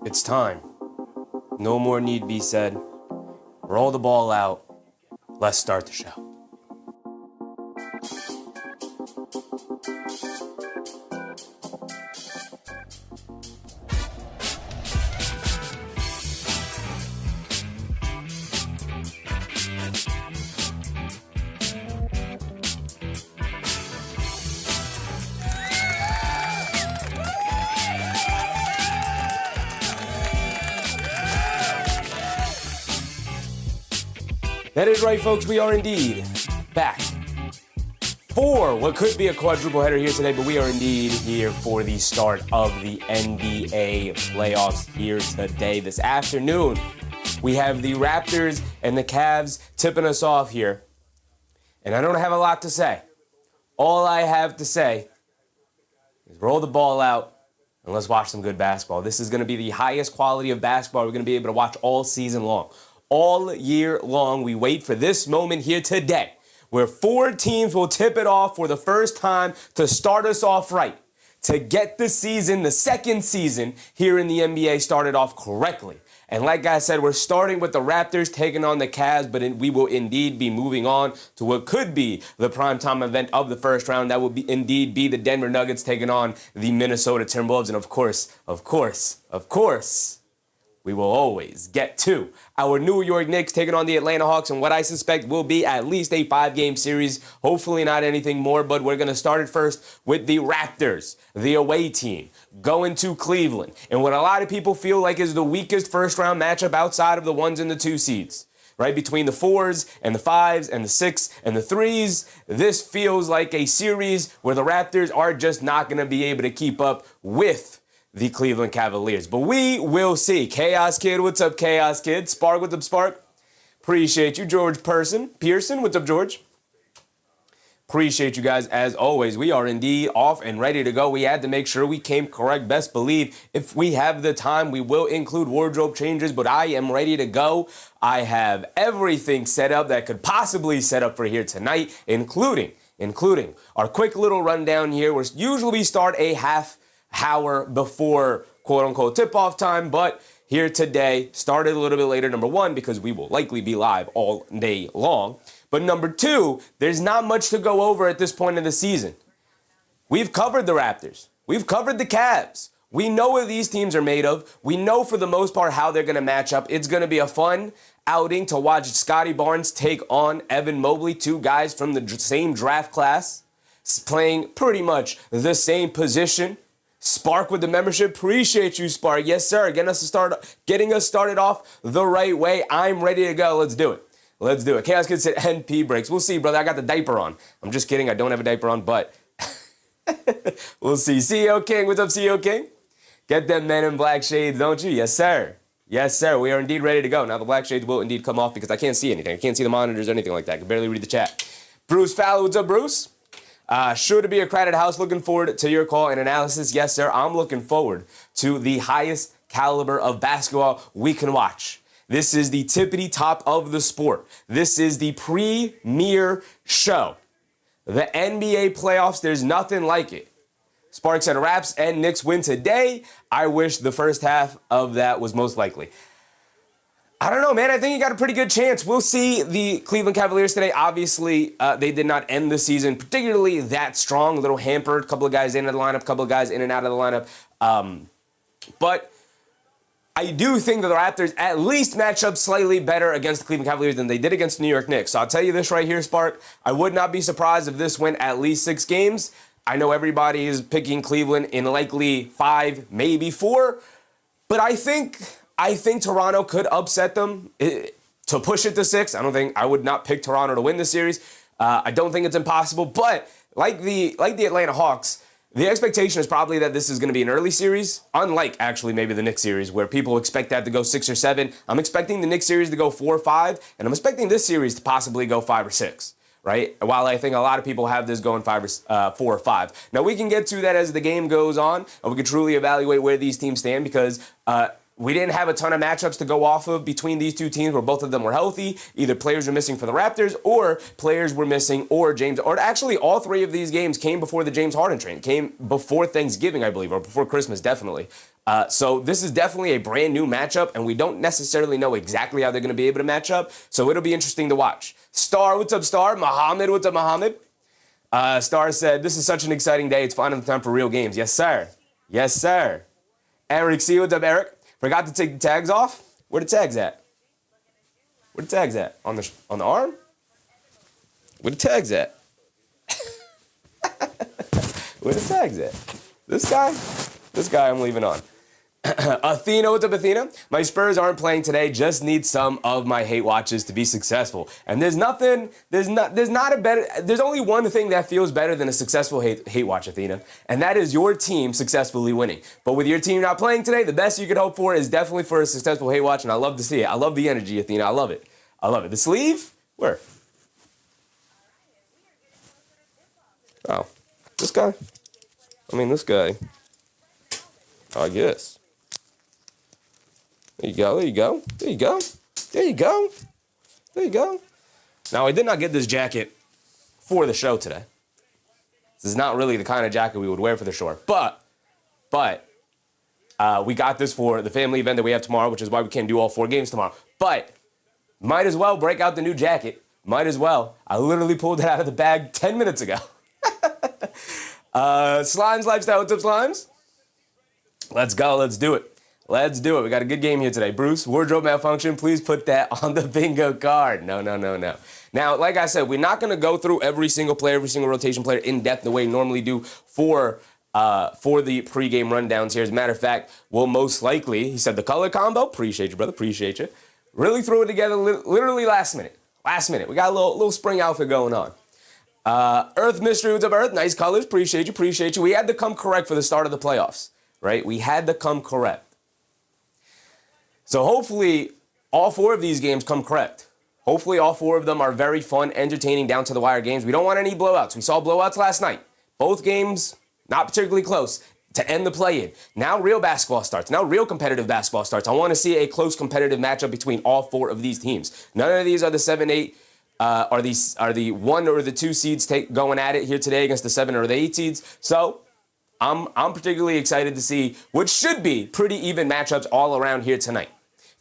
It's time. No more need be said. Roll the ball out. Let's start the show. That is right, folks. We are indeed back for what could be a quadruple header here today, but we are indeed here for the start of the NBA playoffs here today. This afternoon, we have the Raptors and the Cavs tipping us off here. And I don't have a lot to say. All I have to say is roll the ball out and let's watch some good basketball. This is going to be the highest quality of basketball we're going to be able to watch all season long. All year long, we wait for this moment here today, where 4 teams will tip it off for the first time to start us off right, to get the season, the second season here in the NBA started off correctly. And like I said, we're starting with the Raptors taking on the Cavs, but we will indeed be moving on to what could be the primetime event of the first round. That will be indeed be the Denver Nuggets taking on the Minnesota Timberwolves. And of course, we will always get to our New York Knicks taking on the Atlanta Hawks and what I suspect will be at least a 5-game series. Hopefully not anything more, but we're going to start it first with the Raptors, the away team, going to Cleveland. And what a lot of people feel like is the weakest first-round matchup outside of the 1s and the 2 seeds. Right, between the 4s and the 5s and the 6s and the 3s, this feels like a series where the Raptors are just not going to be able to keep up with the Cleveland Cavaliers. But we will see. Chaos Kid, what's up, Chaos Kid? Spark, what's up, Spark? Appreciate you. George Pearson, what's up, George? Appreciate you guys as always. We are indeed off and ready to go. We had to make sure we came correct. Best believe if we have the time, we will include wardrobe changes, but I am ready to go. I have everything set up that could possibly set up for here tonight, including our quick little rundown here. Usually we start a half hour before quote-unquote tip-off time, but here today started a little bit later, number 1, because we will likely be live all day long. But number 2, there's not much to go over at this point in the season. We've covered the Raptors. We've covered the Cavs. We know what these teams are made of. We know for the most part how they're going to match up. It's going to be a fun outing to watch Scottie Barnes take on Evan Mobley, 2 guys from the same draft class, playing pretty much the same position. Spark with the membership. Appreciate you, Spark. Yes, sir. Getting us started off the right way. I'm ready to go. Let's do it. Chaos Kid said NP breaks. We'll see, brother. I got the diaper on. I'm just kidding. I don't have a diaper on, but we'll see. CEO King. What's up, CEO King? Get them men in black shades, don't you? Yes, sir. Yes, sir. We are indeed ready to go. Now, the black shades will indeed come off because I can't see anything. I can't see the monitors or anything like that. I can barely read the chat. Bruce Fowler. What's up, Bruce? Sure to be a crowded house. Looking forward to your call and analysis. Yes, sir. I'm looking forward to the highest caliber of basketball we can watch. This is the tippity top of the sport. This is the premier show. The NBA playoffs, there's nothing like it. Spark said Raps and Knicks win today. I wish the first half of that was most likely. I don't know, man. I think you got a pretty good chance. We'll see the Cleveland Cavaliers today. Obviously, they did not end the season particularly that strong. A little hampered. A couple of guys in and out of the lineup. A couple of guys in and out of the lineup. But I do think that the Raptors at least match up slightly better against the Cleveland Cavaliers than they did against the New York Knicks. So I'll tell you this right here, Spark. I would not be surprised if this went at least 6 games. I know everybody is picking Cleveland in likely 5, maybe 4. But I think Toronto could upset them to push it to 6. I would not pick Toronto to win the series. I don't think it's impossible, but like the Atlanta Hawks, the expectation is probably that this is going to be an early series, unlike actually maybe the Knicks series where people expect that to go 6 or 7. I'm expecting the Knicks series to go 4 or 5, and I'm expecting this series to possibly go 5 or 6. Right? While I think a lot of people have this going 4 or 5. Now, we can get to that as the game goes on, and we can truly evaluate where these teams stand because we didn't have a ton of matchups to go off of between these two teams where both of them were healthy. Either players were missing for the Raptors or players were missing or actually all three of these games came before the James Harden trade. Came before Thanksgiving, I believe, or before Christmas, definitely. So this is definitely a brand new matchup, and we don't necessarily know exactly how they're going to be able to match up. So it'll be interesting to watch. Star, what's up, Star? Muhammad, what's up, Muhammad? Star said, this is such an exciting day. It's finally time for real games. Yes, sir. Yes, sir. Eric C, what's up, Eric? Forgot to take the tags off. Where the tags at? Where the tags at? On the arm? Where the tags at? Where the tags at? This guy? This guy I'm leaving on. Athena, what's up, Athena? My Spurs aren't playing today. Just need some of my hate watches to be successful. And there's only one thing that feels better than a successful hate watch, Athena, and that is your team successfully winning. But with your team not playing today, the best you could hope for is definitely for a successful hate watch, and I love to see it. I love the energy, Athena. I love it. I love it. The sleeve? Where? Oh, this guy? I mean, this guy. I guess. There you go, there you go, there you go, there you go, there you go. Now, I did not get this jacket for the show today. This is not really the kind of jacket we would wear for the show, but we got this for the family event that we have tomorrow, which is why we can't do all 4 games tomorrow. But might as well break out the new jacket. Might as well. I literally pulled it out of the bag 10 minutes ago. Slimes Lifestyle, what's up, Slimes? Let's go, let's do it. Let's do it. We got a good game here today. Bruce, wardrobe malfunction. Please put that on the bingo card. No. Now, like I said, we're not going to go through every single player, every single rotation player in depth the way we normally do for the pregame rundowns here. As a matter of fact, we'll most likely, he said the color combo. Appreciate you, brother. Appreciate you. Really threw it together literally last minute. Last minute. We got a little spring outfit going on. Earth Mystery, what's up, Earth? Nice colors. Appreciate you. We had to come correct for the start of the playoffs, right? We had to come correct. So hopefully all 4 of these games come correct. Hopefully all 4 of them are very fun, entertaining, down-to-the-wire games. We don't want any blowouts. We saw blowouts last night. Both games not particularly close to end the play-in. Now real basketball starts. Now real competitive basketball starts. I want to see a close competitive matchup between all 4 of these teams. None of these are the 7-8, are the 1 or the 2 seeds going at it here today against the 7 or the 8 seeds. So I'm particularly excited to see what should be pretty even matchups all around here tonight.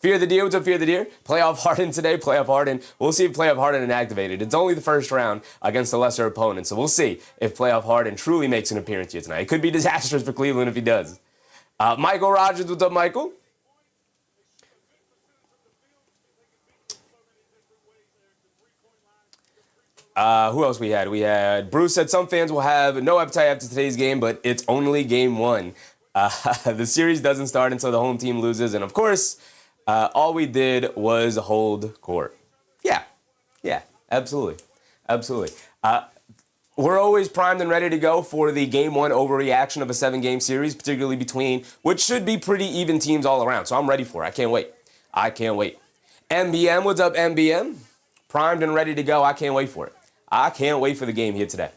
Fear the Deer, what's up, Fear the Deer? Playoff Harden today, Playoff Harden. We'll see if Playoff Harden inactivated. It's only the first round against a lesser opponent, so we'll see if Playoff Harden truly makes an appearance here tonight. It could be disastrous for Cleveland if he does. Michael Rogers, what's up, Michael? Who else we had? We had Bruce said some fans will have no appetite after today's game, but it's only game 1. The series doesn't start until the home team loses, and of course, all we did was hold court. Yeah, absolutely. We're always primed and ready to go for the game 1 overreaction of a 7-game series, particularly between which should be pretty even teams all around. So I'm ready for it. I can't wait. MBM, what's up, MBM? Primed and ready to go. I can't wait for it. I can't wait for the game here today.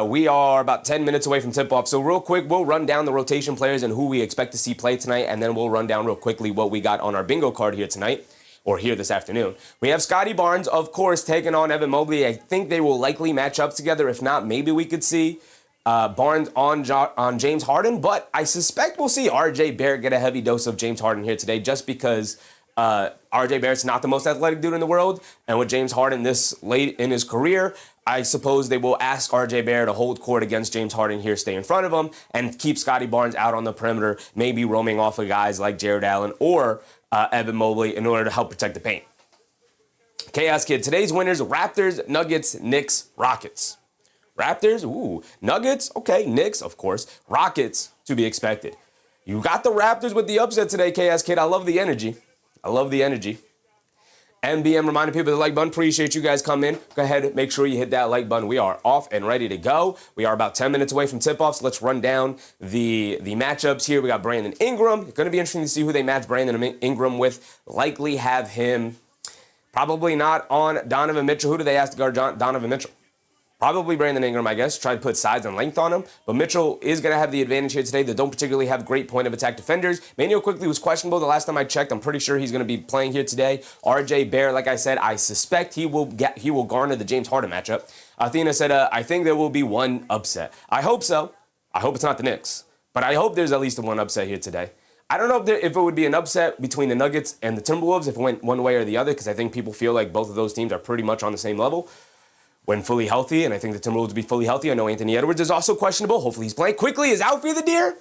We are about 10 minutes away from tip-off, so real quick, we'll run down the rotation players and who we expect to see play tonight, and then we'll run down real quickly what we got on our bingo card here tonight, or here this afternoon. We have Scottie Barnes, of course, taking on Evan Mobley. I think they will likely match up together. If not, maybe we could see Barnes on James Harden, but I suspect we'll see R.J. Barrett get a heavy dose of James Harden here today, just because R.J. Barrett's not the most athletic dude in the world, and with James Harden this late in his career, I suppose they will ask R.J. Barrett to hold court against James Harden here, stay in front of him, and keep Scottie Barnes out on the perimeter, maybe roaming off of guys like Jared Allen or Evan Mobley in order to help protect the paint. Chaos Kid, today's winners, Raptors, Nuggets, Knicks, Rockets. Raptors, Nuggets, okay, Knicks, of course, Rockets, to be expected. You got the Raptors with the upset today, Chaos Kid. I love the energy. MBM reminding people to like button. Appreciate you guys coming in. Go ahead, make sure you hit that like button. We are off and ready to go. We are about 10 minutes away from tip-off, so let's run down the matchups here. We got Brandon Ingram. It's going to be interesting to see who they match Brandon Ingram with. Likely have him probably not on Donovan Mitchell. Who do they ask to guard Donovan Mitchell? Probably Brandon Ingram, I guess, try to put size and length on him. But Mitchell is going to have the advantage here today. They don't particularly have great point of attack defenders. Manuel quickly was questionable the last time I checked. I'm pretty sure he's going to be playing here today. RJ Bear, like I said, I suspect he will garner the James Harden matchup. Athena said, I think there will be one upset. I hope so. I hope it's not the Knicks. But I hope there's at least one upset here today. I don't know if it would be an upset between the Nuggets and the Timberwolves if it went one way or the other, because I think people feel like both of those teams are pretty much on the same level when fully healthy, and I think the Timberwolves will be fully healthy. I know Anthony Edwards is also questionable. Hopefully he's playing. Quickly is out for the deer.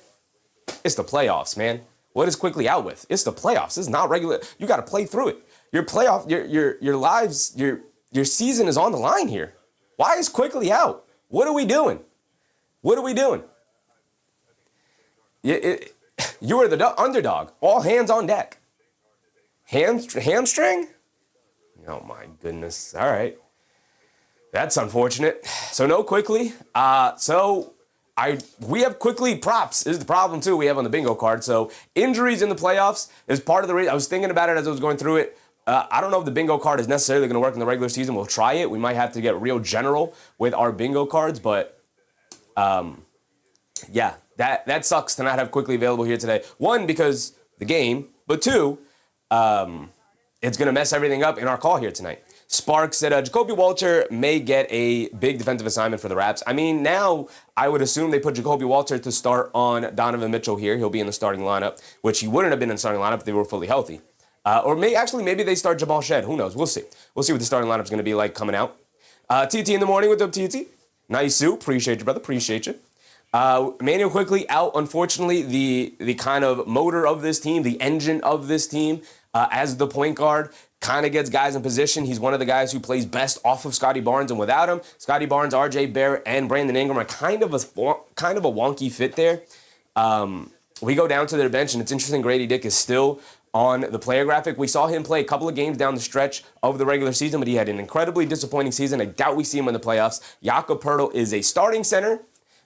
It's the playoffs, man. What is Quickly out with? It's the playoffs. This is not regular. You got to play through it. Your playoff, your lives, your season is on the line here. Why is Quickly out? What are we doing? What are we doing? You are the underdog. All hands on deck. Hamstring? Oh my goodness. All right. That's unfortunate. So no Quickly. We have Quickly props is the problem too we have on the bingo card. So injuries in the playoffs is part of the reason. I was thinking about it as I was going through it. I don't know if the bingo card is necessarily going to work in the regular season. We'll try it. We might have to get real general with our bingo cards, but yeah, that sucks to not have Quickly available here today. One, because the game, but two, it's going to mess everything up in our call here tonight. Sparks said Jacoby Walter may get a big defensive assignment for the Raps. I mean, now I would assume they put Jacoby Walter to start on Donovan Mitchell here. He'll be in the starting lineup, which he wouldn't have been in the starting lineup if they were fully healthy. Maybe they start Jamal Shed. Who knows? We'll see. We'll see what the starting lineup is going to be like coming out. TT in the morning. What's up, TT? Nice suit. Appreciate you, brother. Appreciate you. Manuel Quickly out, unfortunately, the kind of motor of this team, the engine of this team, as the point guard, kind of gets guys in position. He's one of the guys who plays best off of Scottie Barnes, and without him, Scottie Barnes, RJ Barrett, and Brandon Ingram are kind of a wonky fit there. We go down to their bench, and it's interesting Grady Dick is still on the player graphic. We saw him play a couple of games down the stretch of the regular season, but he had an incredibly disappointing season. I doubt we see him in the playoffs. Jakob Poeltl is a starting center.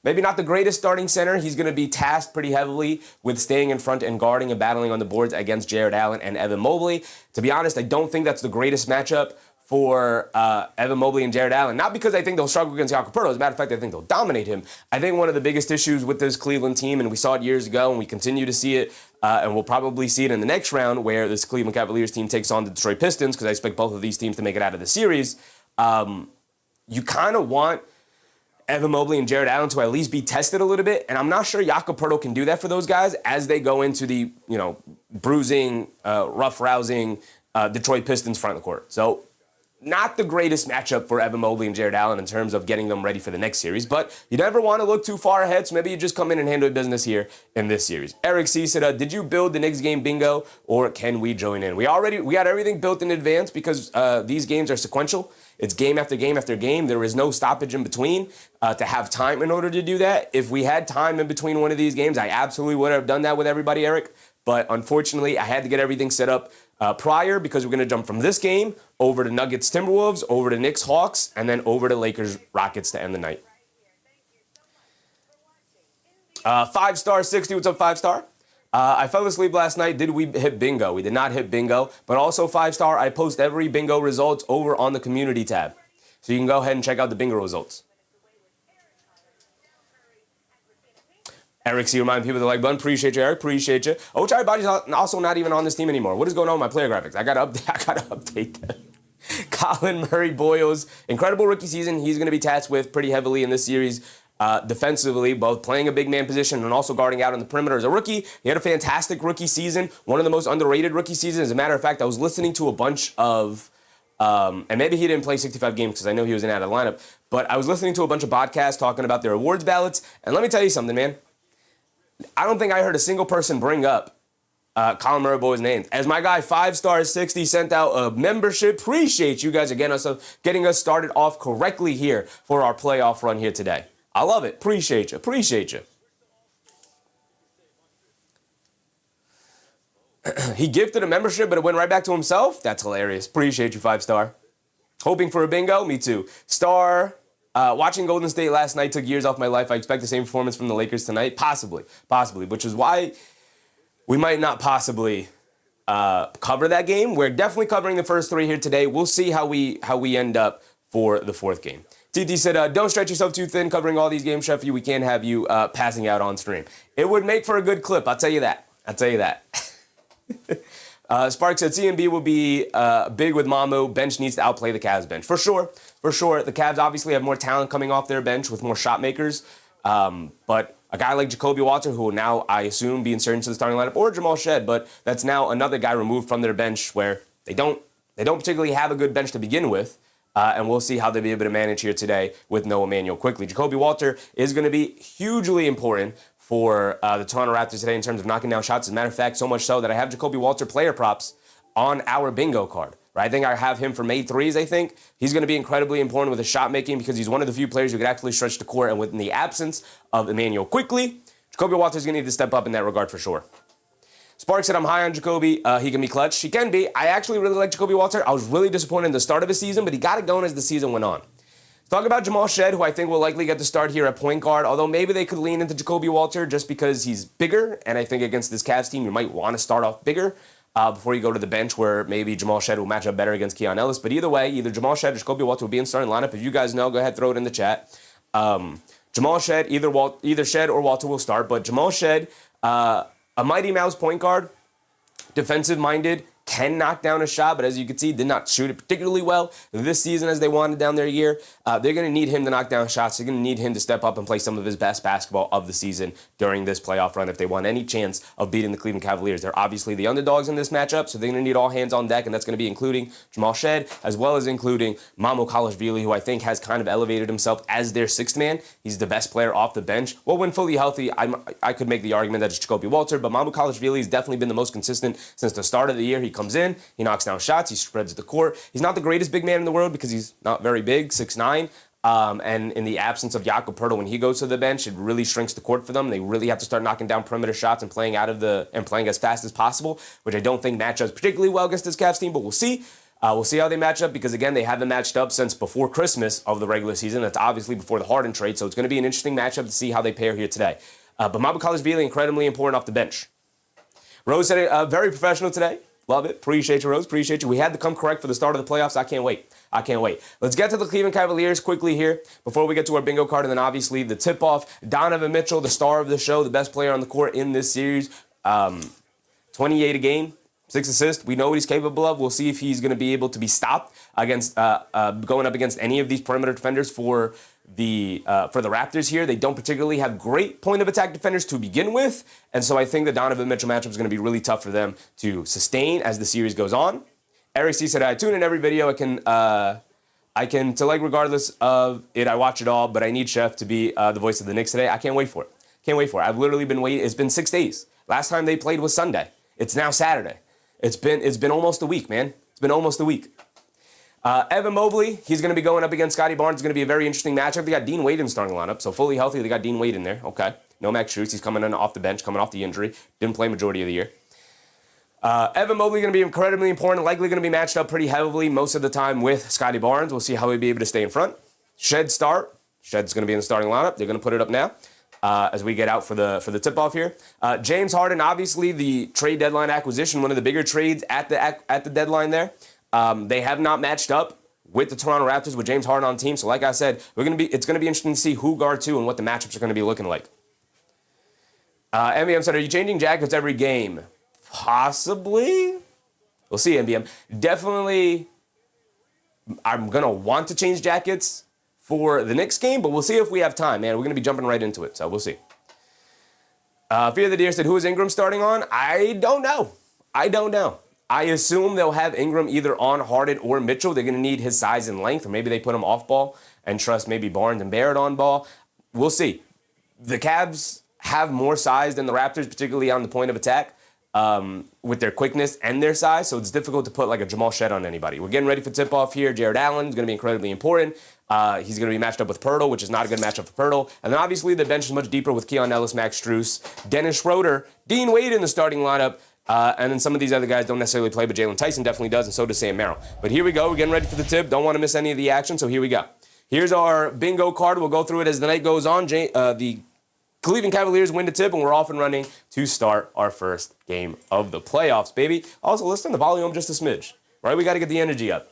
Maybe not the greatest starting center. He's going to be tasked pretty heavily with staying in front and guarding and battling on the boards against Jared Allen and Evan Mobley. To be honest, I don't think that's the greatest matchup for Evan Mobley and Jared Allen. Not because I think they'll struggle against Jakob Poeltl. As a matter of fact, I think they'll dominate him. I think one of the biggest issues with this Cleveland team, and we saw it years ago, and we continue to see it, and we'll probably see it in the next round where this Cleveland Cavaliers team takes on the Detroit Pistons, because I expect both of these teams to make it out of the series. You kind of want Evan Mobley and Jared Allen to at least be tested a little bit, and I'm not sure Jakob Poeltl can do that for those guys as they go into the bruising, rough-rousing Detroit Pistons front of the court. So not the greatest matchup for Evan Mobley and Jared Allen in terms of getting them ready for the next series, but you never want to look too far ahead, so maybe you just come in and handle business here in this series. Eric C. said, did you build the Knicks game bingo, or can we join in? We got everything built in advance because these games are sequential. It's game after game after game. There is no stoppage in between to have time in order to do that. If we had time in between one of these games, I absolutely would have done that with everybody, Eric. But unfortunately, I had to get everything set up prior because we're going to jump from this game over to Nuggets Timberwolves, over to Knicks Hawks, and then over to Lakers Rockets to end the night. 5-star 60. What's up, 5-star? I fell asleep last night. Did we hit bingo? We did not hit bingo, but also 5-star. I post every bingo results over on the community tab. So you can go ahead and check out the bingo results. Eric C. Remind people to like button. Appreciate you, Eric. Appreciate you. Ochai Body's also not even on this team anymore. What is going on with my player graphics? I gotta update them. Colin Murray Boyles, incredible rookie season. He's going to be tasked with pretty heavily in this series. Defensively, both playing a big man position and also guarding out on the perimeter as a rookie. He had a fantastic rookie season, one of the most underrated rookie seasons. As a matter of fact, I was listening to a bunch of, and maybe he didn't play 65 games because I know he was in and out of the lineup, but I was listening to a bunch of podcasts talking about their awards ballots, and let me tell you something, man. I don't think I heard a single person bring up Colin Murray Boy's name. As my guy 5-star 60 sent out a membership, appreciate you guys again getting us started off correctly here for our playoff run here today. I love it. Appreciate you. Appreciate you. He gifted a membership, but it went right back to himself? That's hilarious. Appreciate you, 5-star. Hoping for a bingo? Me too. Star, watching Golden State last night took years off my life. I expect the same performance from the Lakers tonight. Possibly, which is why we might not possibly cover that game. We're definitely covering the first three here today. We'll see how we end up for the fourth game. TT said, don't stretch yourself too thin covering all these games, Sheffy. We can't have you passing out on stream. It would make for a good clip, I'll tell you that. Spark said, CMB will be big with Mamu. Bench needs to outplay the Cavs bench. For sure. The Cavs obviously have more talent coming off their bench with more shot makers. But a guy like Jacoby Walter, who will now, I assume, be inserted into the starting lineup, or Jamal Shed, but that's now another guy removed from their bench where they don't particularly have a good bench to begin with. And we'll see how they'll be able to manage here today with no Emmanuel quickly. Jacoby Walter is going to be hugely important for the Toronto Raptors today in terms of knocking down shots. As a matter of fact, so much so that I have Jacoby Walter player props on our bingo card. Right? I think I have him for made threes, I think. He's going to be incredibly important with his shot making because he's one of the few players who could actually stretch the court. And within the absence of Emmanuel quickly, Jacoby Walter is going to need to step up in that regard for sure. Spark said, I'm high on Jacoby. He can be clutch. He can be. I actually really like Jacoby Walter. I was really disappointed in the start of his season, but he got it going as the season went on. Talk about Jamal Shed, who I think will likely get the start here at point guard, although maybe they could lean into Jacoby Walter just because he's bigger, and I think against this Cavs team, you might want to start off bigger before you go to the bench where maybe Jamal Shed will match up better against Keon Ellis. But either way, either Jamal Shed or Jacoby Walter will be in the starting lineup. If you guys know, go ahead, throw it in the chat. Jamal Shed, either Shed or Walter will start, but Jamal Shed, a Mighty Mouse point guard, defensive-minded, can knock down a shot, but as you can see, did not shoot it particularly well this season as they wanted down their year. They're going to need him to knock down shots. They're going to need him to step up and play some of his best basketball of the season during this playoff run if they want any chance of beating the Cleveland Cavaliers. They're obviously the underdogs in this matchup, so they're going to need all hands on deck, and that's going to be including Jamal Shed, as well as including Mamu Kalashvili, who I think has kind of elevated himself as their sixth man. He's the best player off the bench. Well, when fully healthy, I could make the argument that it's Jacoby Walter, but Mamu Kalashvili has definitely been the most consistent since the start of the year. He comes in, he knocks down shots, he spreads the court. He's not the greatest big man in the world because he's not very big, 6'9". And in the absence of Jakob Poeltl, when he goes to the bench, it really shrinks the court for them. They really have to start knocking down perimeter shots and playing playing as fast as possible, which I don't think matches particularly well against this Cavs team, but we'll see. We'll see how they match up because, again, they haven't matched up since before Christmas of the regular season. That's obviously before the Harden trade, so it's going to be an interesting matchup to see how they pair here today. But Mamu Kalashvili, incredibly important off the bench. Rose said it very professional today. Love it. Appreciate you, Rose. Appreciate you. We had to come correct for the start of the playoffs. I can't wait. Let's get to the Cleveland Cavaliers quickly here before we get to our bingo card. And then obviously the tip-off, Donovan Mitchell, the star of the show, the best player on the court in this series. 28 a game, 6 assists. We know what he's capable of. We'll see if he's going to be able to be stopped against going up against any of these perimeter defenders for the Raptors here. They don't particularly have great point of attack defenders to begin with, and so I think the Donovan Mitchell matchup is going to be really tough for them to sustain as the series goes on. Eric C said, I tune in every video. I can regardless of it, I watch it all, but I need Chef to be the voice of the Knicks today. I can't wait for it. I've literally been waiting. It's been 6 days. Last time they played was Sunday. It's now Saturday. It's been almost a week, man. It's been almost a week. Evan Mobley, he's going to be going up against Scottie Barnes. It's going to be a very interesting matchup. They got Dean Wade in the starting lineup, so fully healthy. They got Dean Wade in there. Okay. No Max Strus. He's coming in off the bench, coming off the injury. Didn't play majority of the year. Evan Mobley going to be incredibly important, likely going to be matched up pretty heavily most of the time with Scottie Barnes. We'll see how he'll be able to stay in front. Shed's going to be in the starting lineup. They're going to put it up now as we get out for the tip-off here. James Harden, obviously the trade deadline acquisition, one of the bigger trades at the deadline there. They have not matched up with the Toronto Raptors with James Harden on the team. So like I said, it's going to be interesting to see who guards who and what the matchups are going to be looking like. MBM said, are you changing jackets every game? Possibly. We'll see, MBM. Definitely, I'm going to want to change jackets for the Knicks game, but we'll see if we have time, man. We're going to be jumping right into it, so we'll see. Fear the Deer said, who is Ingram starting on? I don't know. I assume they'll have Ingram either on Harden or Mitchell. They're going to need his size and length, or maybe they put him off ball and trust maybe Barnes and Barrett on ball. We'll see. The Cavs have more size than the Raptors, particularly on the point of attack, with their quickness and their size, so it's difficult to put like a Jamal Shed on anybody. We're getting ready for tip-off here. Jared Allen is going to be incredibly important. He's going to be matched up with Poeltl, which is not a good matchup for Poeltl. And then obviously the bench is much deeper with Keon Ellis, Max Strus, Dennis Schroeder, Dean Wade in the starting lineup. And then some of these other guys don't necessarily play, but Jalen Tyson definitely does, and so does Sam Merrill. But here we go. We're getting ready for the tip. Don't want to miss any of the action, so here we go. Here's our bingo card. We'll go through it as the night goes on. The Cleveland Cavaliers win the tip, and we're off and running to start our first game of the playoffs, baby. Also, let's turn the volume just a smidge, right? We got to get the energy up.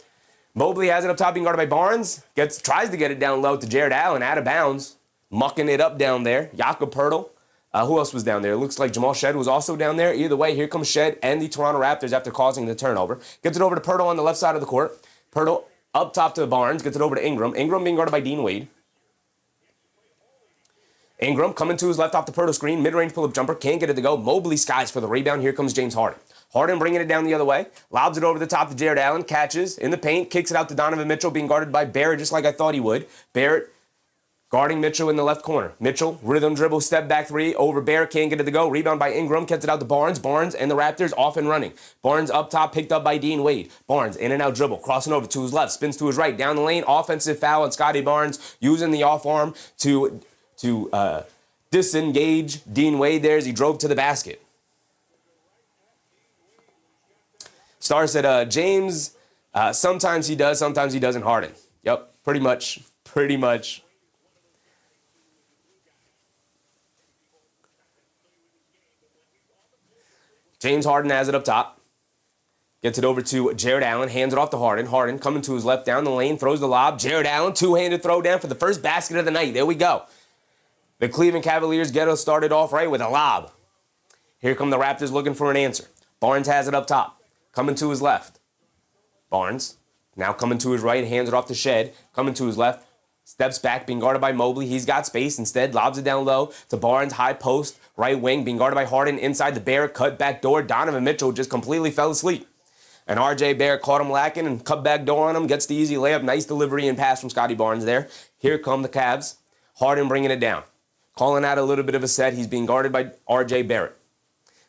Mobley has it up top, being guarded by Barnes. Tries to get it down low to Jared Allen, out of bounds. Mucking it up down there. Jakob Poeltl. Who else was down there? It looks like Jamal Shead was also down there. Either way, here comes Shead and the Toronto Raptors after causing the turnover. Gets it over to Poeltl on the left side of the court. Poeltl up top to Barnes. Gets it over to Ingram. Ingram being guarded by Dean Wade. Ingram coming to his left off the Poeltl screen. Mid-range pull-up jumper. Can't get it to go. Mobley skies for the rebound. Here comes James Harden. Harden bringing it down the other way. Lobs it over the top to Jared Allen. Catches in the paint. Kicks it out to Donovan Mitchell, being guarded by Barrett just like I thought he would. Barrett guarding Mitchell in the left corner. Mitchell, rhythm dribble, step back three over Barrett. Can't get it to go. Rebound by Ingram. Gets it out to Barnes. Barnes and the Raptors off and running. Barnes up top, picked up by Dean Wade. Barnes in and out dribble. Crossing over to his left. Spins to his right. Down the lane. Offensive foul on Scottie Barnes. Using the off arm to disengage Dean Wade there as he drove to the basket. Star said, James, sometimes he does, sometimes he doesn't. Harden. Yep, pretty much. James Harden has it up top. Gets it over to Jared Allen. Hands it off to Harden. Harden coming to his left down the lane. Throws the lob. Jared Allen, two-handed throw down for the first basket of the night. There we go. The Cleveland Cavaliers get us started off right with a lob. Here come the Raptors looking for an answer. Barnes has it up top. Coming to his left. Barnes now coming to his right. Hands it off to Shead. Coming to his left. Steps back, being guarded by Mobley. He's got space. Instead, lobs it down low to Barnes, high post, right wing, being guarded by Harden. Inside the Barrett, cut back door. Donovan Mitchell just completely fell asleep. And R.J. Barrett caught him lacking and cut back door on him. Gets the easy layup. Nice delivery and pass from Scottie Barnes there. Here come the Cavs. Harden bringing it down. Calling out a little bit of a set. He's being guarded by R.J. Barrett.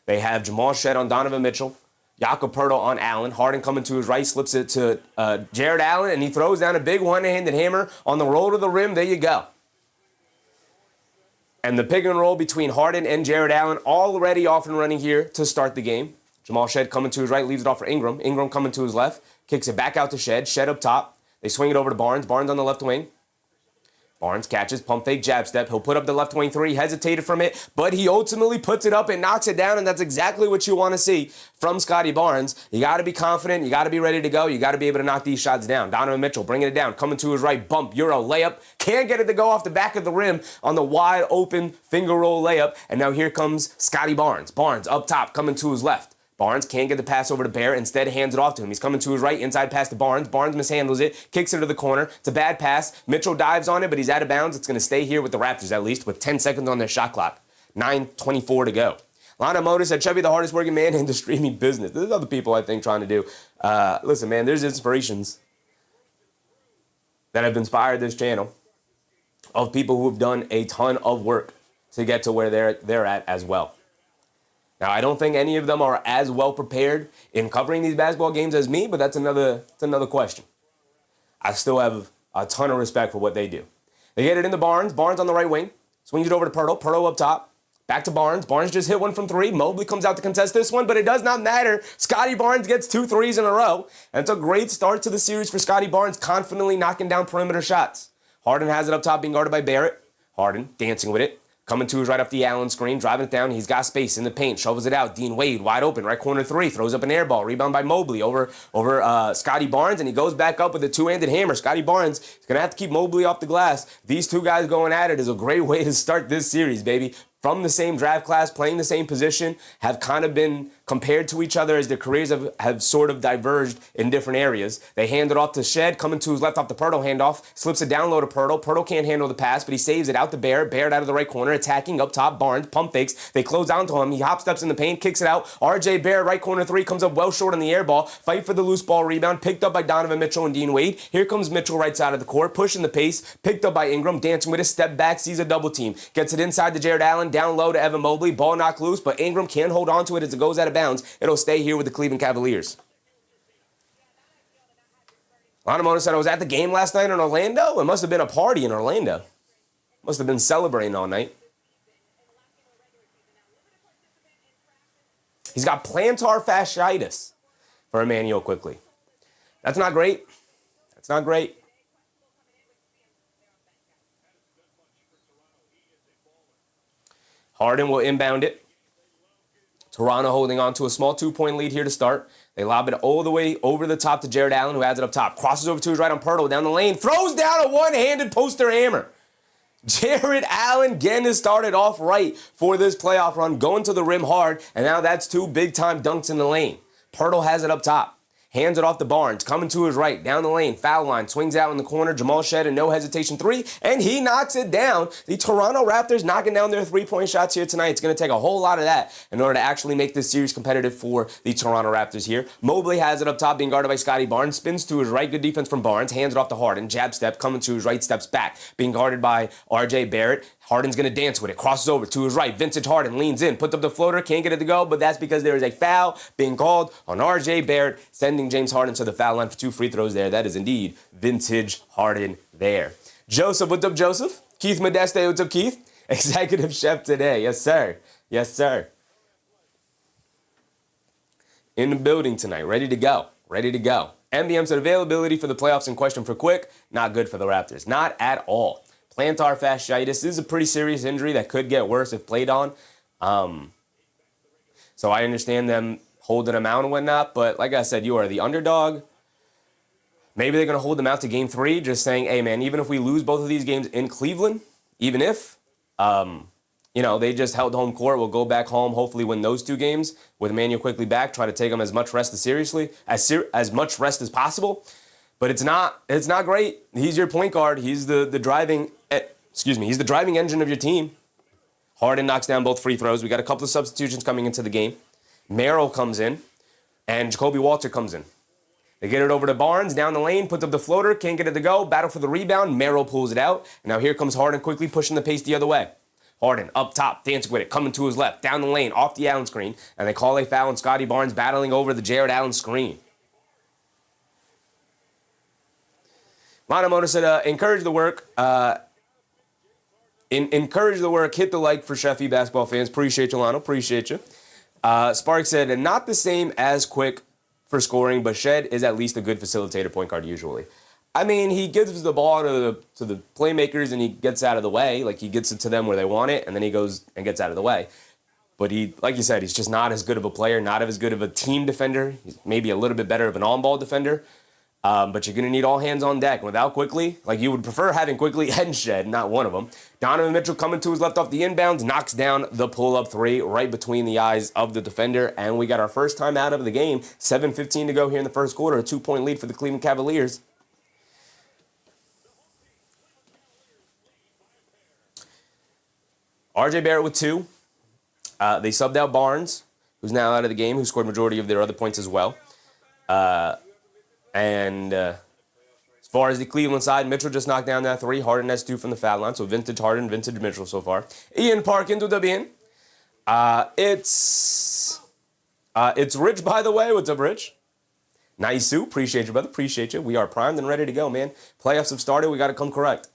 They have Jamal Shead on Donovan Mitchell. Jakob Poeltl on Allen. Harden coming to his right, slips it to Jared Allen, and he throws down a big one-handed hammer on the roll to the rim. There you go. And the pick and roll between Harden and Jared Allen already off and running here to start the game. Jamal Shead coming to his right, leaves it off for Ingram. Ingram coming to his left, kicks it back out to Shead. Shead up top. They swing it over to Barnes. Barnes on the left wing. Barnes catches, pump fake, jab step. He'll put up the left wing three, hesitated from it, but he ultimately puts it up and knocks it down, and that's exactly what you want to see from Scottie Barnes. You got to be confident. You got to be ready to go. You got to be able to knock these shots down. Donovan Mitchell bringing it down, coming to his right, bump, Euro, layup. Can't get it to go off the back of the rim on the wide open finger roll layup, and now here comes Scottie Barnes. Barnes up top, coming to his left. Barnes can't get the pass over to Barrett. Instead, hands it off to him. He's coming to his right, inside pass to Barnes. Barnes mishandles it, kicks it to the corner. It's a bad pass. Mitchell dives on it, but he's out of bounds. It's going to stay here with the Raptors, at least, with 10 seconds on their shot clock. 9:24 to go. Lana Motors said, Chevy, the hardest working man in the streaming business. There's other people, I think, trying to do. Listen, man, there's inspirations that have inspired this channel of people who have done a ton of work to get to where they're at as well. Now, I don't think any of them are as well prepared in covering these basketball games as me, but that's another question. I still have a ton of respect for what they do. They get it into Barnes. Barnes on the right wing. Swings it over to Poeltl. Poeltl up top. Back to Barnes. Barnes just hit one from three. Mobley comes out to contest this one, but it does not matter. Scottie Barnes gets 2 threes in a row. And it's a great start to the series for Scottie Barnes, confidently knocking down perimeter shots. Harden has it up top, being guarded by Barrett. Harden dancing with it. Coming to his right off the Allen screen, driving it down. He's got space in the paint, shovels it out. Dean Wade wide open, right corner three, throws up an air ball. Rebound by Mobley over Scottie Barnes, and he goes back up with a two-handed hammer. Scottie Barnes is going to have to keep Mobley off the glass. These two guys going at it is a great way to start this series, baby. From the same draft class, playing the same position, have kind of been compared to each other as their careers have sort of diverged in different areas. They hand it off to Shead, coming to his left off the Poeltl handoff, slips it down low to Poeltl. Poeltl can't handle the pass, but he saves it out to Barrett. Barrett out of the right corner, attacking up top. Barnes, pump fakes. They close down to him. He hop steps in the paint, kicks it out. R.J. Barrett, right corner three, comes up well short on the air ball. Fight for the loose ball rebound, picked up by Donovan Mitchell and Dean Wade. Here comes Mitchell right side of the court, pushing the pace, picked up by Ingram, dancing with a step back, sees a double team. Gets it inside to Jared Allen, down low to Evan Mobley. Ball knocked loose, but Ingram can't hold on to it as it goes out of bounds. It'll stay here with the Cleveland Cavaliers. Lana said, I was at the game last night in Orlando. It must have been a party in Orlando. Must have been celebrating all night. He's got plantar fasciitis for Emmanuel quickly. That's not great. That's not great. Harden will inbound it. Toronto holding on to a small 2-point lead here to start. They lob it all the way over the top to Jared Allen, who has it up top. Crosses over to his right on Pirtle down the lane. Throws down a one-handed poster hammer. Jared Allen getting it started off right for this playoff run, going to the rim hard, and now that's 2 big-time dunks in the lane. Pirtle has it up top. Hands it off to Barnes, coming to his right, down the lane, foul line, swings out in the corner, Jamal Shed, a no hesitation 3, and he knocks it down. The Toronto Raptors knocking down their 3-point shots here tonight. It's going to take a whole lot of that in order to actually make this series competitive for the Toronto Raptors here. Mobley has it up top, being guarded by Scottie Barnes, spins to his right, good defense from Barnes, hands it off to Harden, jab step, coming to his right, steps back, being guarded by RJ Barrett. Harden's going to dance with it, crosses over to his right. Vintage Harden leans in, puts up the floater, can't get it to go, but that's because there is a foul being called on RJ Barrett, sending James Harden to the foul line for 2 free throws there. That is indeed vintage Harden there. Joseph, what's up, Joseph? Keith Modeste, what's up, Keith? Executive chef today. Yes, sir. Yes, sir. In the building tonight, ready to go. Ready to go. MBM said availability for the playoffs in question for Quick. Not good for the Raptors. Not at all. Plantar fasciitis. This is a pretty serious injury that could get worse if played on. So I understand them holding him out and whatnot, but like I said, you are the underdog. Maybe they're going to hold them out to game 3, just saying, hey, man, even if we lose both of these games in Cleveland, even if, they just held home court, we'll go back home, hopefully win those 2 games with Emmanuel quickly back, try to take them as much rest as much rest as possible. But it's not great. He's your point guard. He's the driving engine of your team. Harden knocks down both free throws. We got a couple of substitutions coming into the game. Merrill comes in, and Jacoby Walter comes in. They get it over to Barnes, down the lane, puts up the floater, can't get it to go, battle for the rebound, Merrill pulls it out, and now here comes Harden quickly pushing the pace the other way. Harden up top, dancing with it, coming to his left, down the lane, off the Allen screen, and they call a foul on Scottie Barnes battling over the Jared Allen screen. Monomoto said, encourage the work. Encourage the work. Hit the like for Sheffy basketball fans. Appreciate you, Lano. Appreciate you. Spark said, and not the same as Quick for scoring, but Shed is at least a good facilitator point guard usually. I mean, he gives the ball to the playmakers and he gets out of the way. Like, he gets it to them where they want it, and then he goes and gets out of the way. But he, like you said, he's just not as good of a player, not as good of a team defender. He's maybe a little bit better of an on-ball defender. But you're going to need all hands on deck. Without Quickly, like you would prefer having Quickly and Shed, not one of them. Donovan Mitchell coming to his left off the inbounds, knocks down the pull-up 3 right between the eyes of the defender. And we got our first time out of the game. 7:15 to go here in the first quarter. A 2-point lead for the Cleveland Cavaliers. RJ Barrett with 2. They subbed out Barnes, who's now out of the game, who scored majority of their other points as well. And as far as the Cleveland side, Mitchell just knocked down that 3. Harden has 2 from the foul line. So vintage Harden, vintage Mitchell so far. Ian Parkin, tudo bien? It's Rich, by the way. What's up, Rich? Nice, Sue. Appreciate you, brother. Appreciate you. We are primed and ready to go, man. Playoffs have started. We got to come correct.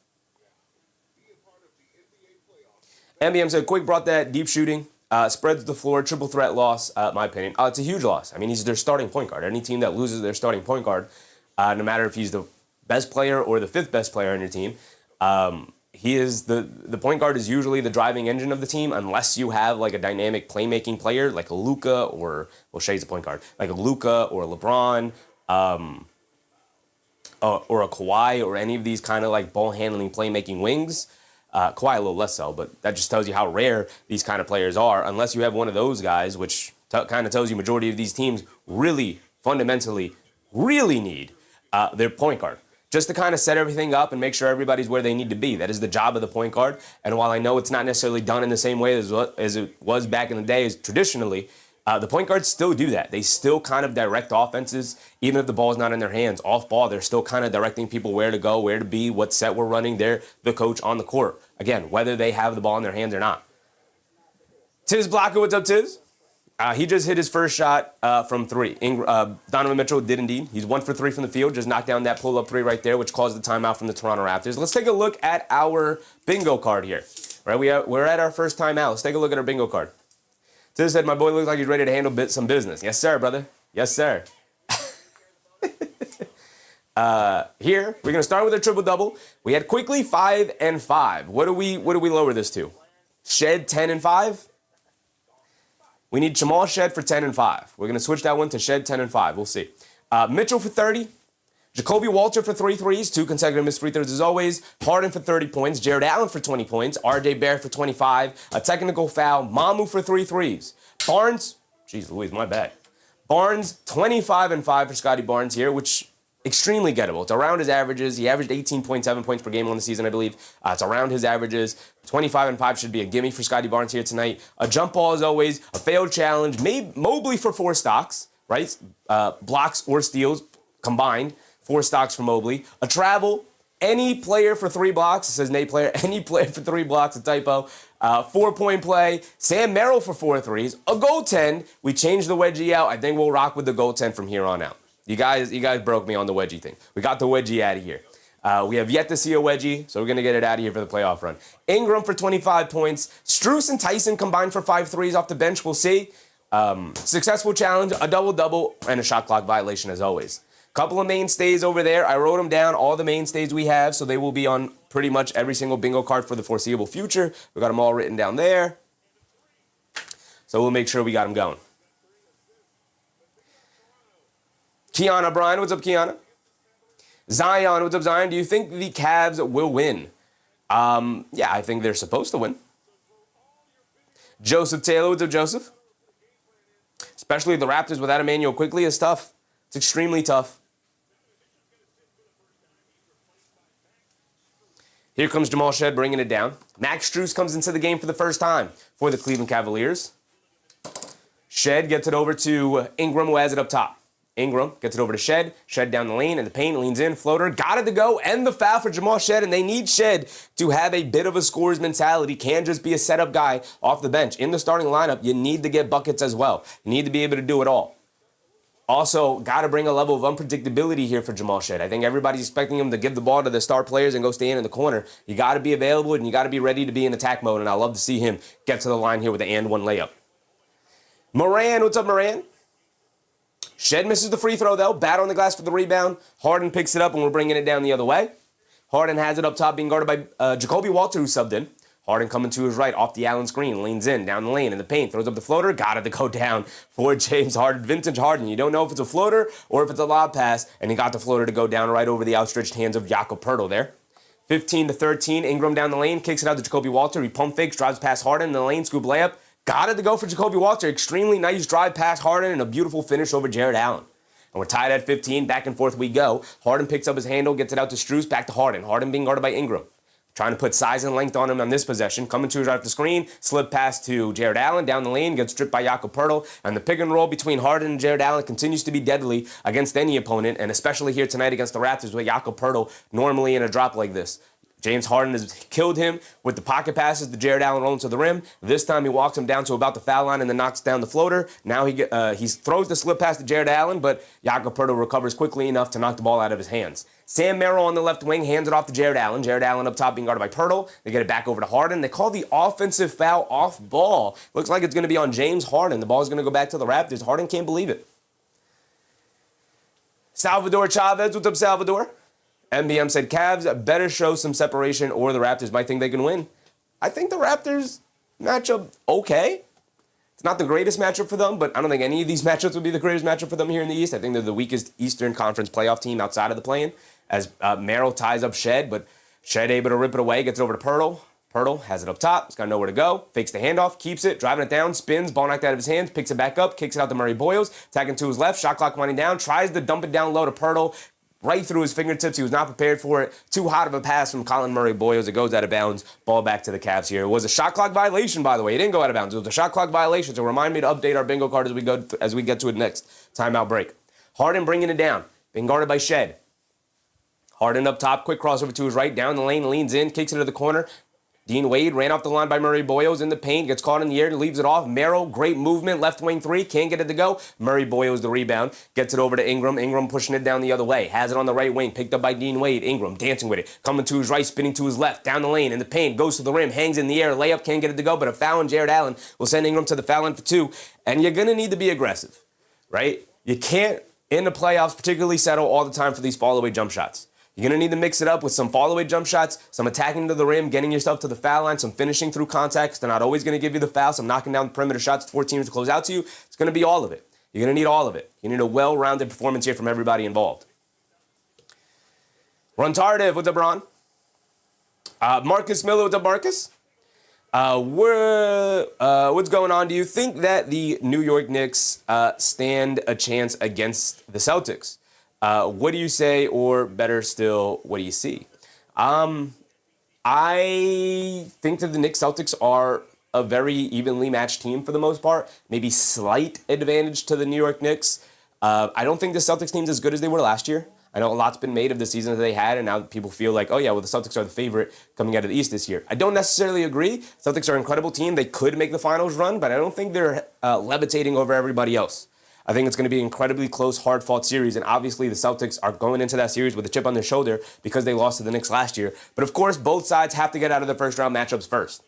MBM said, Quick brought that deep shooting. Spreads the floor, triple threat loss, my opinion. It's a huge loss. I mean, he's their starting point guard. Any team that loses their starting point guard, no matter if he's the best player or the 5th best player on your team, he is the point guard is usually the driving engine of the team, unless you have like a dynamic playmaking player like a Luka or, well, Shea's a point guard, like a Luka or a LeBron, or a Kawhi or any of these kind of like ball handling playmaking wings. Kawhi a little less so, but that just tells you how rare these kind of players are, unless you have one of those guys, which kind of tells you majority of these teams really, fundamentally, really need their point guard. Just to kind of set everything up and make sure everybody's where they need to be. That is the job of the point guard. And while I know it's not necessarily done in the same way as it was back in the day as traditionally, the point guards still do that. They still kind of direct offenses, even if the ball's not in their hands. Off ball, they're still kind of directing people where to go, where to be, what set we're running. They're the coach on the court. Again, whether they have the ball in their hands or not. Tiz Blocker, what's up, Tiz? He just hit his first shot from 3. Donovan Mitchell did indeed. He's 1 for 3 from the field. Just knocked down that pull-up 3 right there, which caused the timeout from the Toronto Raptors. Let's take a look at our bingo card here. Right, we're at our first timeout. Let's take a look at our bingo card. Tiz said, my boy looks like he's ready to handle some business. Yes, sir, brother. Yes, sir. Here, we're going to start with a triple-double. We had Quickly 5 and 5. What do we lower this to? Shed 10 and 5? We need Jamal Shed for 10 and 5. We're going to switch that one to Shed 10 and 5. We'll see. Mitchell for 30. Jacoby Walter for 3 threes, 2 consecutive missed free throws as always. Harden for 30 points. Jared Allen for 20 points. RJ Barrett for 25. A technical foul. Mamu for 3 threes. Barnes, geez Louise, my bad. Barnes, 25 and 5 for Scottie Barnes here, which extremely gettable. It's around his averages. He averaged 18.7 points per game on the season, I believe. It's around his averages. 25 and 5 should be a gimme for Scottie Barnes here tonight. A jump ball as always. A failed challenge. Mobley for 4 stocks, right? Blocks or steals combined. 4 stocks for Mobley. A travel, any player for 3 blocks. It says Nate player. Any player for 3 blocks, a typo. 4-point play. Sam Merrill for 4 threes. A goaltend. We changed the wedgie out. I think we'll rock with the goaltend from here on out. You guys broke me on the wedgie thing. We got the wedgie out of here. We have yet to see a wedgie, so we're going to get it out of here for the playoff run. Ingram for 25 points. Strus and Tyson combined for 5 threes off the bench. We'll see. Successful challenge, a double-double, and a shot clock violation as always. Couple of mainstays over there. I wrote them down, all the mainstays we have, so they will be on pretty much every single bingo card for the foreseeable future. We got them all written down there. So we'll make sure we got them going. Kiana Bryan, what's up, Kiana? Zion, what's up, Zion? Do you think the Cavs will win? Yeah, I think they're supposed to win. Joseph Taylor, what's up, Joseph? Especially the Raptors without Emmanuel Quickley is tough. It's extremely tough. Here comes Jamal Shed bringing it down. Max Strus comes into the game for the first time for the Cleveland Cavaliers. Shed gets it over to Ingram, who has it up top. Ingram gets it over to Shed. Shed down the lane in the paint, leans in, floater. Got it to go, and the foul for Jamal Shed, and they need Shed to have a bit of a scorer's mentality. Can't just be a setup guy off the bench. In the starting lineup, you need to get buckets as well. You need to be able to do it all. Also, got to bring a level of unpredictability here for Jamal Shed. I think everybody's expecting him to give the ball to the star players and go stand in the corner. You got to be available, and you got to be ready to be in attack mode, and I love to see him get to the line here with the and one layup. Moran, what's up, Moran? Shed misses the free throw, though. Bat on the glass for the rebound. Harden picks it up, and we're bringing it down the other way. Harden has it up top, being guarded by Jacoby Walter, who subbed in. Harden coming to his right, off the Allen screen, leans in, down the lane, in the paint, throws up the floater, got it to go down for James Harden. Vintage Harden. You don't know if it's a floater or if it's a lob pass, and he got the floater to go down right over the outstretched hands of Jakob Poeltl there. 15-13, Ingram down the lane, kicks it out to Jacoby Walter. He pump fakes, drives past Harden in the lane, scoop layup. Got it to go for Jacoby Walter. Extremely nice drive past Harden and a beautiful finish over Jared Allen. And we're tied at 15. Back and forth we go. Harden picks up his handle, gets it out to Strus, back to Harden. Harden being guarded by Ingram. Trying to put size and length on him on this possession. Coming to his right off the screen. Slip pass to Jared Allen down the lane. Gets stripped by Jakob Poeltl. And the pick and roll between Harden and Jared Allen continues to be deadly against any opponent. And especially here tonight against the Raptors with Jakob Poeltl normally in a drop like this. James Harden has killed him with the pocket passes to Jared Allen rolling to the rim. This time he walks him down to about the foul line and then knocks down the floater. Now he throws the slip pass to Jared Allen, but Jakob Poeltl recovers quickly enough to knock the ball out of his hands. Sam Merrill on the left wing hands it off to Jared Allen. Jared Allen up top being guarded by Poeltl. They get it back over to Harden. They call the offensive foul off ball. Looks like it's going to be on James Harden. The ball is going to go back to the Raptors. Harden can't believe it. Salvador Chavez, what's up, Salvador? MBM said, Cavs better show some separation or the Raptors might think they can win. I think the Raptors matchup okay. It's not the greatest matchup for them, but I don't think any of these matchups would be the greatest matchup for them here in the East. I think they're the weakest Eastern Conference playoff team outside of the play-in, as Merrill ties up Shed, but Shed able to rip it away, gets it over to Poeltl. Poeltl has it up top. He's got nowhere to go. Fakes the handoff, keeps it, driving it down, spins, ball knocked out of his hands, picks it back up, kicks it out to Murray Boyles, attacking to his left, shot clock winding down, tries to dump it down low to Poeltl. Right through his fingertips. He was not prepared for it. Too hot of a pass from Colin Murray Boyles. It goes out of bounds. Ball back to the Cavs here. It was a shot clock violation, by the way. It didn't go out of bounds. It was a shot clock violation. So remind me to update our bingo card as we get to it next. Timeout break. Harden bringing it down. Being guarded by Shed. Harden up top. Quick crossover to his right. Down the lane. Leans in. Kicks it to the corner. Dean Wade ran off the line by Murray Boyles in the paint, gets caught in the air, leaves it off. Merrill, great movement, left wing three, can't get it to go. Murray Boyles the rebound, gets it over to Ingram. Ingram pushing it down the other way, has it on the right wing, picked up by Dean Wade. Ingram dancing with it, coming to his right, spinning to his left, down the lane in the paint, goes to the rim, hangs in the air, layup, can't get it to go, but a foul on Jared Allen will send Ingram to the foul line for 2. And you're going to need to be aggressive, right? You can't, in the playoffs, particularly settle all the time for these fall-away jump shots. You're going to need to mix it up with some fall-away jump shots, some attacking to the rim, getting yourself to the foul line, some finishing through contact. They're not always going to give you the foul, some knocking down the perimeter shots for teams to close out to you. It's going to be all of it. You're going to need all of it. You need a well-rounded performance here from everybody involved. Ron Tardiv, what's up, Ron? Marcus Miller, what's up, Marcus? What's going on? Do you think that the New York Knicks stand a chance against the Celtics? What do you say, or better still, what do you see? I think that the Knicks Celtics are a very evenly matched team for the most part. Maybe slight advantage to the New York Knicks. I don't think the Celtics team's as good as they were last year. I know a lot's been made of the season that they had, and now people feel like, oh yeah, well, the Celtics are the favorite coming out of the East this year. I don't necessarily agree. Celtics are an incredible team. They could make the finals run, but I don't think they're levitating over everybody else. I think it's going to be an incredibly close, hard-fought series, and obviously the Celtics are going into that series with a chip on their shoulder because they lost to the Knicks last year. But of course, both sides have to get out of the first-round matchups first.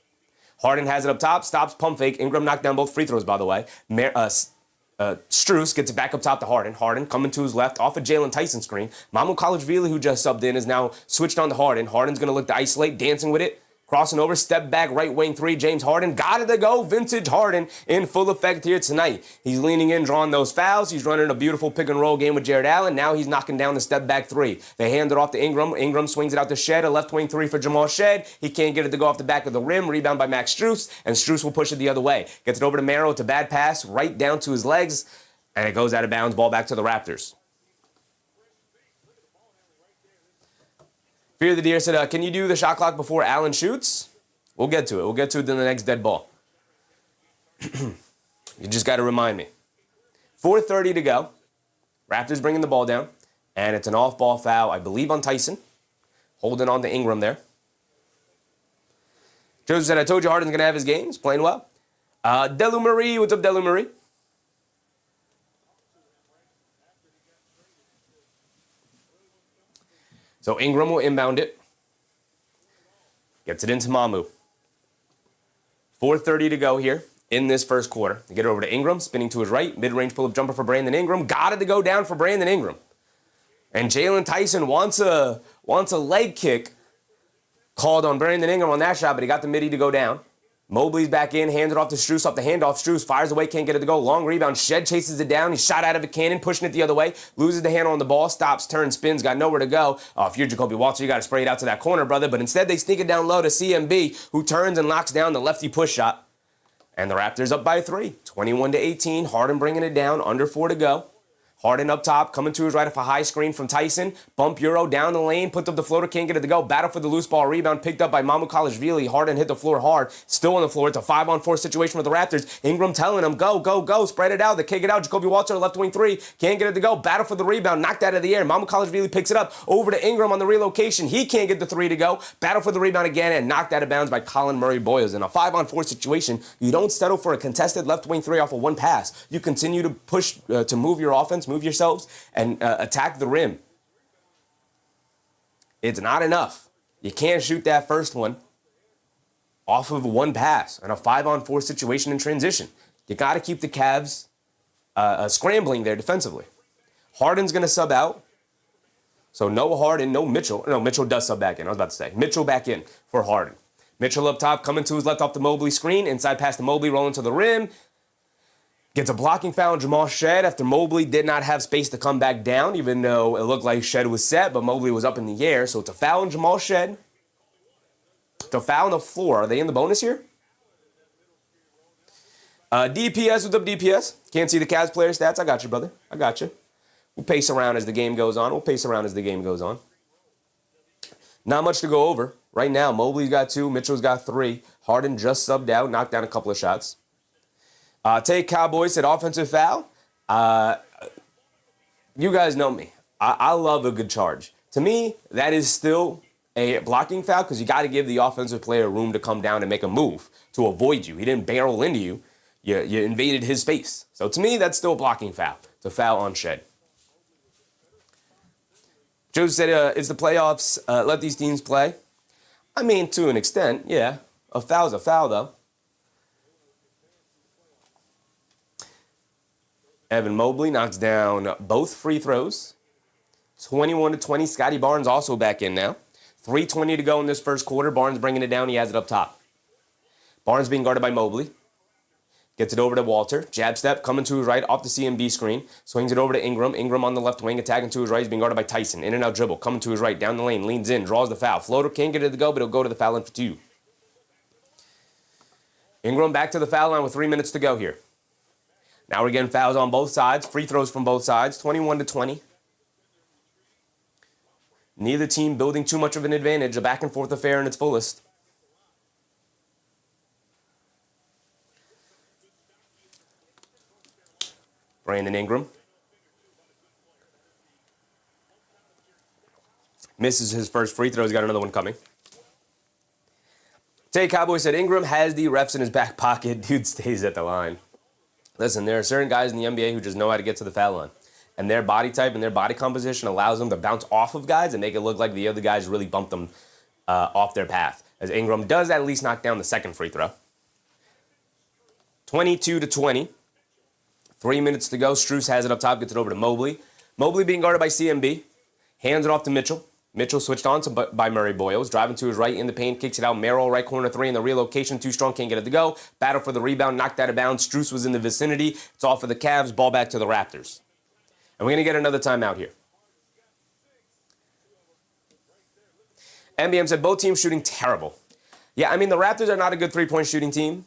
Harden has it up top, stops pump fake. Ingram knocked down both free throws, by the way. Strus gets it back up top to Harden. Harden coming to his left off a Jalen Tyson screen. Mamu College-Vili, who just subbed in, is now switched on to Harden. Harden's going to look to isolate, dancing with it. Crossing over, step back, right wing three, James Harden. Got it to go, vintage Harden in full effect here tonight. He's leaning in, drawing those fouls. He's running a beautiful pick and roll game with Jared Allen. Now he's knocking down the step back three. They hand it off to Ingram. Ingram swings it out to Shed, a left wing three for Jamal Shed. He can't get it to go off the back of the rim. Rebound by Max Strus, and Strus will push it the other way. Gets it over to Merrill. It's a bad pass right down to his legs, and it goes out of bounds. Ball back to the Raptors. Fear the Deer said, can you do the shot clock before Allen shoots? We'll get to it. We'll get to it in the next dead ball. You just got to remind me. 4:30 to go. Raptors bringing the ball down. And it's an off-ball foul, I believe, on Tyson. Holding on to Ingram there. Joseph said, I told you Harden's going to have his games. Playing well. Delu Marie. What's up, Delu Marie? So Ingram will inbound it. Gets it into Mamu. 4:30 to go here in this first quarter. They get it over to Ingram, spinning to his right. Mid-range pull-up jumper for Brandon Ingram. Got it to go down for Brandon Ingram. And Jalen Tyson wants a leg kick called on Brandon Ingram on that shot, but he got the midi to go down. Mobley's back in, hands it off to Strus, off the handoff. Strus fires away, can't get it to go. Long rebound. Shed chases it down. He's shot out of a cannon, pushing it the other way. Loses the handle on the ball, stops, turns, spins, got nowhere to go. If you're Jacoby Walter, you got to spray it out to that corner, brother. But instead, they sneak it down low to CMB, who turns and knocks down the lefty push shot. And the Raptors up by 3, 21-18. Harden bringing it down, under 4 to go. Harden up top, coming to his right off a high screen from Tyson. Bump Euro down the lane, puts up the floater, can't get it to go. Battle for the loose ball, rebound picked up by Mamu College-Vili. Harden hit the floor hard, still on the floor. It's a 5-on-4 situation for the Raptors. Ingram telling him, go, go, go, spread it out. They kick it out. Jacoby Walter, left wing three, can't get it to go. Battle for the rebound, knocked out of the air. Mamu College-Vili picks it up over to Ingram on the relocation. He can't get the three to go. Battle for the rebound again and knocked out of bounds by Colin Murray-Boyles. In a 5-on-4 situation, you don't settle for a contested left wing three off of one pass. You continue to push to move your offense, move yourselves, and attack the rim. It's not enough. You can't shoot that first one off of one pass in a 5-on-4 situation in transition. You got to keep the Cavs scrambling there defensively. Harden's going to sub out. So no Harden, no Mitchell. No, Mitchell does sub back in. I was about to say. Mitchell back in for Harden. Mitchell up top, coming to his left off the Mobley screen. Inside pass to Mobley, rolling to the rim. Gets a blocking foul on Jamal Shed after Mobley did not have space to come back down, even though it looked like Shed was set, but Mobley was up in the air. So it's a foul on Jamal Shed. It's a foul on the floor. Are they in the bonus here? DPS, what's up, DPS? Can't see the Cavs player stats? I got you, brother. I got you. We'll pace around as the game goes on. Not much to go over. Right now, Mobley's got 2, Mitchell's got 3. Harden just subbed out, knocked down a couple of shots. Take Cowboys said offensive foul. You guys know me. I love a good charge. To me, that is still a blocking foul because you got to give the offensive player room to come down and make a move to avoid you. He didn't barrel into you. You invaded his space. So to me, that's still a blocking foul. It's a foul on Shed. Joe said, it's the playoffs. Let these teams play. I mean, to an extent, yeah. A foul's a foul, though. Evan Mobley knocks down both free throws. 21-20. Scottie Barnes also back in now. 3:20 to go in this first quarter. Barnes bringing it down. He has it up top. Barnes being guarded by Mobley. Gets it over to Walter. Jab step, coming to his right off the CMB screen. Swings it over to Ingram. Ingram on the left wing, attacking to his right. He's being guarded by Tyson. In and out dribble, coming to his right, down the lane, leans in, draws the foul. Floater can't get it to go, but he'll go to the foul line for 2. Ingram back to the foul line with 3 minutes to go here. Now we're getting fouls on both sides. Free throws from both sides, 21-20. Neither team building too much of an advantage. A back and forth affair in its fullest. Brandon Ingram misses his first free throw. He's got another one coming. Tay Cowboy said Ingram has the refs in his back pocket. Dude stays at the line. Listen, there are certain guys in the NBA who just know how to get to the foul line. And their body type and their body composition allows them to bounce off of guys and make it look like the other guys really bumped them off their path. As Ingram does at least knock down the second free throw. 22-20. 3 minutes to go. Strus has it up top, gets it over to Mobley. Mobley being guarded by CMB. Hands it off to Mitchell. Mitchell switched on by Murray Boyles. Driving to his right in the paint, kicks it out. Merrill, right corner 3 in the relocation. Too strong, can't get it to go. Battle for the rebound, knocked out of bounds. Strus was in the vicinity. It's all for the Cavs. Ball back to the Raptors. And we're going to get another timeout here. NBM said both teams shooting terrible. Yeah, I mean, the Raptors are not a good three-point shooting team.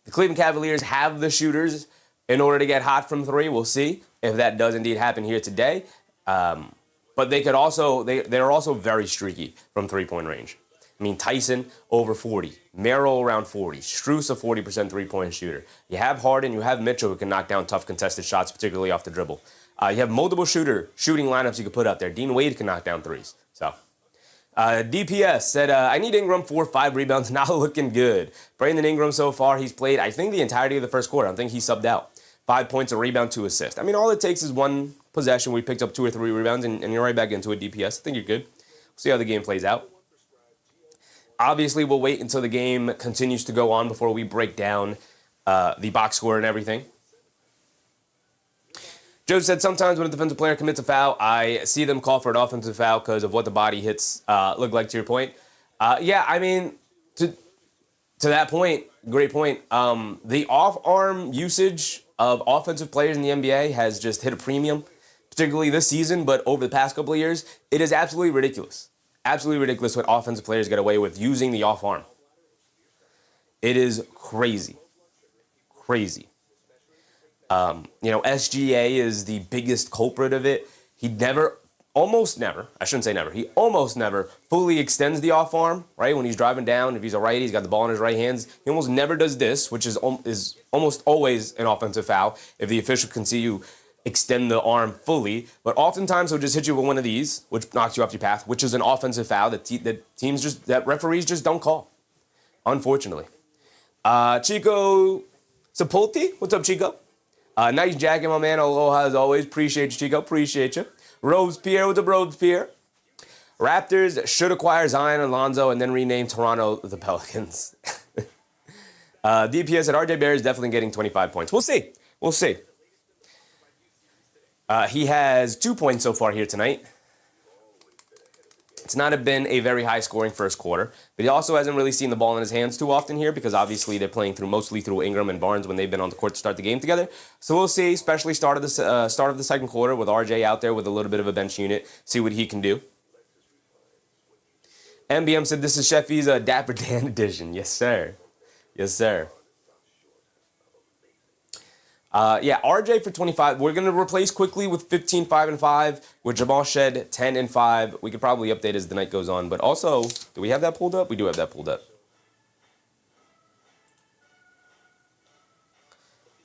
The Cleveland Cavaliers have the shooters in order to get hot from 3. We'll see if that does indeed happen here today. But they could also, they're also very streaky from three-point range. I mean, Tyson over 40, Merrill around 40, Strus a 40% three-point shooter. You have Harden, you have Mitchell who can knock down tough contested shots, particularly off the dribble. You have multiple shooting lineups you could put out there. Dean Wade can knock down threes. So, DPS said, I need Ingram 4-5 rebounds, not looking good. Brandon Ingram so far, he's played, I think, the entirety of the first quarter. I think he subbed out. 5 points, a rebound, 2 assists. I mean, all it takes is one possession where he picked up 2 or 3 rebounds, and you're right back into a DPS. I think you're good. We'll see how the game plays out. Obviously, we'll wait until the game continues to go on before we break down the box score and everything. Joe said, sometimes when a defensive player commits a foul, I see them call for an offensive foul because of what the body hits look like, to your point. Yeah, I mean, to that point, great point. The off-arm usage of offensive players in the NBA has just hit a premium, particularly this season, but over the past couple of years, it is absolutely ridiculous. Absolutely ridiculous what offensive players get away with using the off-arm. It is crazy. Crazy. SGA is the biggest culprit of it. He almost never fully extends the off arm, right? When he's driving down, if he's a righty, he's got the ball in his right hands. He almost never does this, which is almost always an offensive foul if the official can see you extend the arm fully. But oftentimes he'll just hit you with one of these, which knocks you off your path, which is an offensive foul that referees just don't call, unfortunately. Chico Sepulti, what's up, Chico? Nice jacket, my man. Aloha as always. Appreciate you, Chico. Appreciate you. Robespierre, what's up, Robespierre? Raptors should acquire Zion and Lonzo and then rename Toronto the Pelicans. DPS at RJ Barrett is definitely getting 25 points. We'll see. We'll see. He has 2 points so far here tonight. It's not been a very high-scoring first quarter, but he also hasn't really seen the ball in his hands too often here because obviously they're playing mostly through Ingram and Barnes when they've been on the court to start the game together. So we'll see, especially start of the second quarter with RJ out there with a little bit of a bench unit, see what he can do. MBM said this is Sheffy's Dapper Dan edition. Yes, sir. Yes, sir. RJ for 25. We're going to replace quickly with 15, 5, and 5. With Jamal Shed, 10 and 5. We could probably update as the night goes on. But also, do we have that pulled up? We do have that pulled up.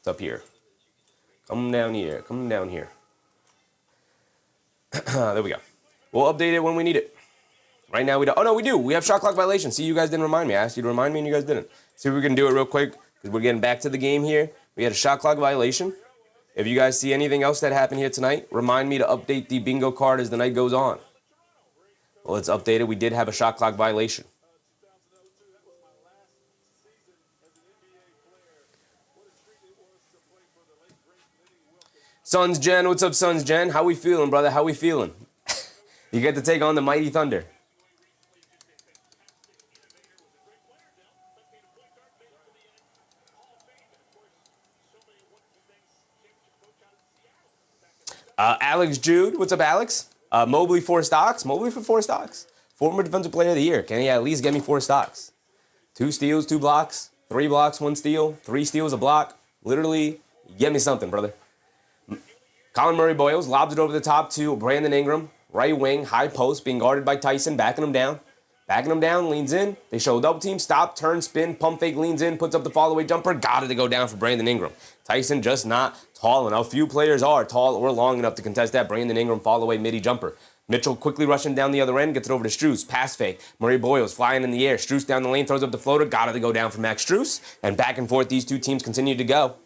It's up here. Come down here. Come down here. There we go. We'll update it when we need it. Right now we don't. Oh, no, we do. We have shot clock violation. See, you guys didn't remind me. I asked you to remind me and you guys didn't. See if we can do it real quick because we're getting back to the game here. We had a shot clock violation. If you guys see anything else that happened here tonight, remind me to update the bingo card as the night goes on. Well, let's update it. We did have a shot clock violation. Sons Jen, what's up, Sons Jen? How we feeling, brother? How we feeling? You get to take on the mighty Thunder. Alex Jude. What's up, Alex? Mobley, 4 stocks. Mobley for 4 stocks. Former Defensive Player of the Year. Can he at least get me 4 stocks? 2 steals, 2 blocks, 3 blocks, 1 steal, 3 steals, a block. Literally, get me something, brother. Colin Murray-Boyles lobs it over the top to Brandon Ingram. Right wing, high post, being guarded by Tyson, backing him down. Backing him down, leans in. They show a double team, stop, turn, spin, pump fake, leans in, puts up the fall away jumper. Got it to go down for Brandon Ingram. Tyson just not tall enough. Few players are tall or long enough to contest that Brandon Ingram fall away midi jumper. Mitchell quickly rushing down the other end, gets it over to Strus. Pass fake. Murray-Boyles flying in the air. Strus down the lane, throws up the floater. Got it to go down for Max Strus. And back and forth, these two teams continue to go.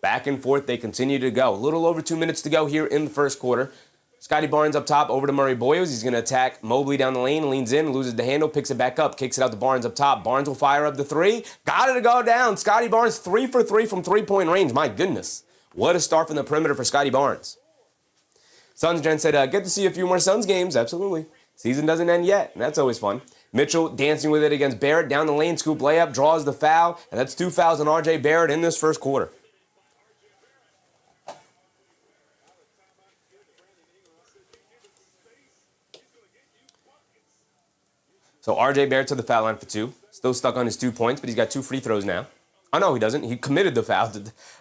Back and forth, they continue to go. A little over 2 minutes to go here in the first quarter. Scottie Barnes up top, over to Murray-Boyles. He's going to attack Mobley down the lane, leans in, loses the handle, picks it back up, kicks it out to Barnes up top. Barnes will fire up the 3. Got it to go down. Scottie Barnes 3 for 3 from three-point range. My goodness. What a start from the perimeter for Scottie Barnes. Suns Gen said, good to see a few more Suns games. Absolutely. Season doesn't end yet, and that's always fun. Mitchell dancing with it against Barrett. Down the lane, scoop layup, draws the foul, and that's 2 fouls on RJ Barrett in this first quarter. So RJ Barrett to the foul line for 2. Still stuck on his 2 points, but he's got 2 free throws now. Oh, no, he doesn't. He committed the foul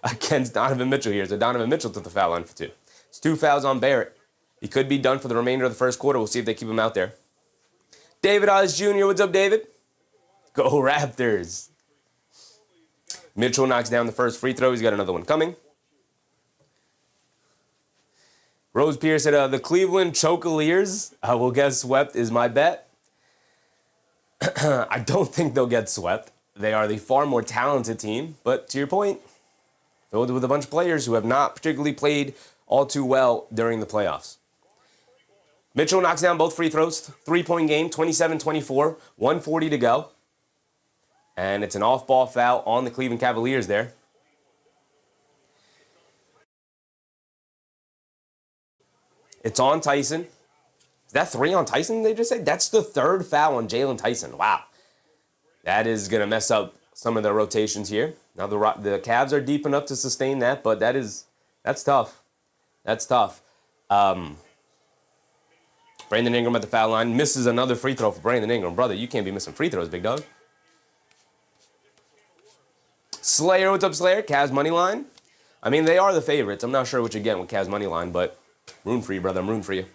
against Donovan Mitchell here. So Donovan Mitchell to the foul line for 2. It's 2 fouls on Barrett. He could be done for the remainder of the first quarter. We'll see if they keep him out there. David Oz Jr., what's up, David? Go Raptors. Mitchell knocks down the first free throw. He's got another one coming. Rose Pierce said, the Cleveland Chocoliers will get swept is my bet. I don't think they'll get swept. They are the far more talented team, but to your point, filled with a bunch of players who have not particularly played all too well during the playoffs. Mitchell knocks down both free throws, 3-point game, 27-24, 1:40 to go. And it's an off-ball foul on the Cleveland Cavaliers there. It's on Tyson. Is that 3 on Tyson, they just said? That's the 3rd foul on Jalen Tyson. Wow. That is going to mess up some of their rotations here. Now, the Cavs are deep enough to sustain that, but that's tough. That's tough. Brandon Ingram at the foul line. Misses another free throw for Brandon Ingram. Brother, you can't be missing free throws, big dog. Slayer, what's up, Slayer? Cavs money line. I mean, they are the favorites. I'm not sure what you're getting with Cavs money line, but rooting for you, brother. I'm rooting for you.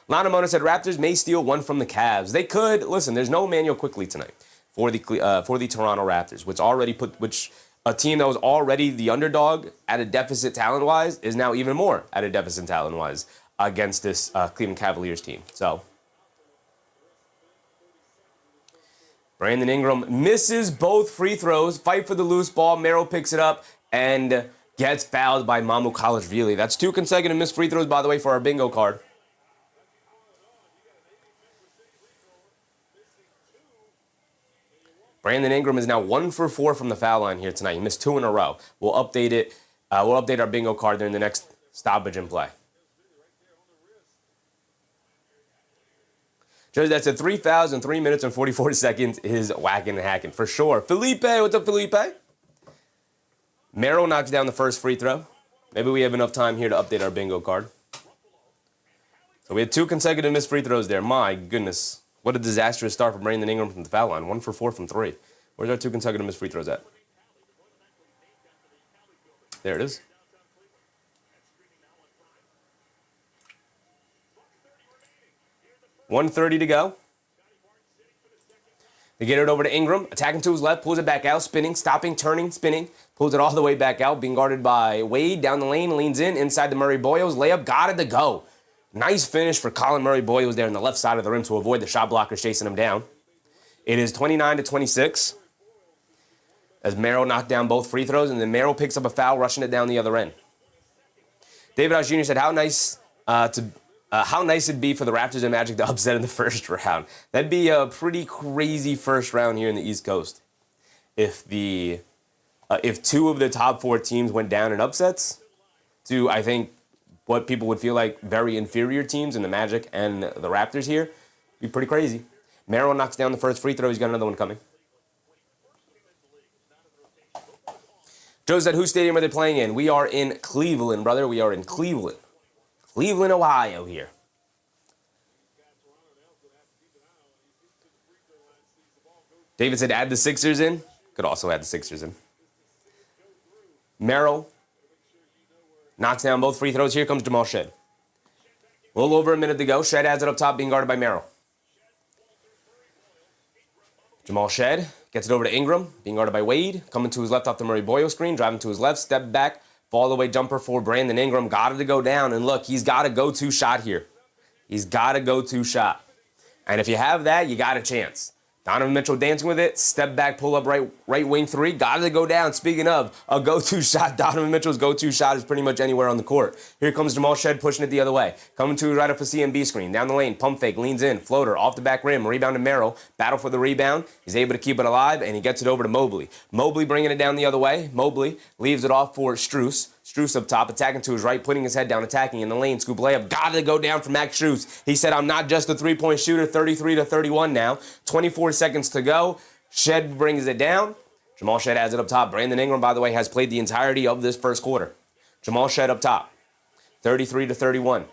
Lana Mona said Raptors may steal one from the Cavs. They could. Listen, there's no Emmanuel Quickley tonight for the Toronto Raptors, which a team that was already the underdog at a deficit talent-wise is now even more at a deficit talent-wise against this Cleveland Cavaliers team. So Brandon Ingram misses both free throws. Fight for the loose ball. Merrill picks it up and gets fouled by Mamu Kalashvili. That's 2 consecutive missed free throws, by the way, for our bingo card. Brandon Ingram is now 1 for 4 from the foul line here tonight. He missed 2 in a row. We'll update it. We'll update our bingo card during the next stoppage in play. Judge, that's at 3 fouls in 3 minutes and 44 seconds is whacking and hacking for sure. Felipe, what's up, Felipe? Merrill knocks down the first free throw. Maybe we have enough time here to update our bingo card. So we had 2 consecutive missed free throws there. My goodness. What a disastrous start for Brandon Ingram from the foul line. 1 for 4 from 3. Where's our 2 consecutive missed free throws at? There it is. $1:30 to go. They get it over to Ingram. Attacking to his left. Pulls it back out. Spinning. Stopping. Turning. Spinning. Pulls it all the way back out. Being guarded by Wade. Down the lane. Leans in. Inside the Murray-Boyles. Layup. Got it to go. Nice finish for Colin Murray-Boyles there on the left side of the rim to avoid the shot blockers chasing him down. It is 29-26 as Merrill knocked down both free throws, and then Merrill picks up a foul, rushing it down the other end. David Osh Jr. said, how nice it'd be for the Raptors and Magic to upset in the first round. That'd be a pretty crazy first round here in the East Coast. If 2 of the top 4 teams went down in upsets to, I think, what people would feel like very inferior teams in the Magic and the Raptors here. Be pretty crazy. Merrill knocks down the first free throw. He's got another one coming. Joe said, whose stadium are they playing in? We are in Cleveland, brother. We are in Cleveland. Cleveland, Ohio here. David said, add the Sixers in. Could also add the Sixers in. Merrill knocks down both free throws. Here comes Jamal Shead. A little over a minute to go. Shead has it up top, being guarded by Merrill. Jamal Shead gets it over to Ingram, being guarded by Wade. Coming to his left off the Murray Boyle screen, driving to his left, step back, fall away jumper for Brandon Ingram. Got it to go down, and look, he's got a go-to shot here. He's got a go-to shot. And if you have that, you got a chance. Donovan Mitchell dancing with it. Step back, pull up right wing three. Got it to go down. Speaking of a go-to shot, Donovan Mitchell's go-to shot is pretty much anywhere on the court. Here comes Jamal Shead pushing it the other way. Coming to right off a CMB screen. Down the lane, pump fake, leans in, floater, off the back rim, rebound to Merrill. Battle for the rebound. He's able to keep it alive, and he gets it over to Mobley. Mobley bringing it down the other way. Mobley leaves it off for Strus. Strus up top, attacking to his right, putting his head down, attacking in the lane. Scoop layup, got to go down for Max Strus. He said, I'm not just a three-point shooter, 33-31 now. 24 seconds to go. Shead brings it down. Jamal Shead has it up top. Brandon Ingram, by the way, has played the entirety of this first quarter. Jamal Shead up top, 33-31.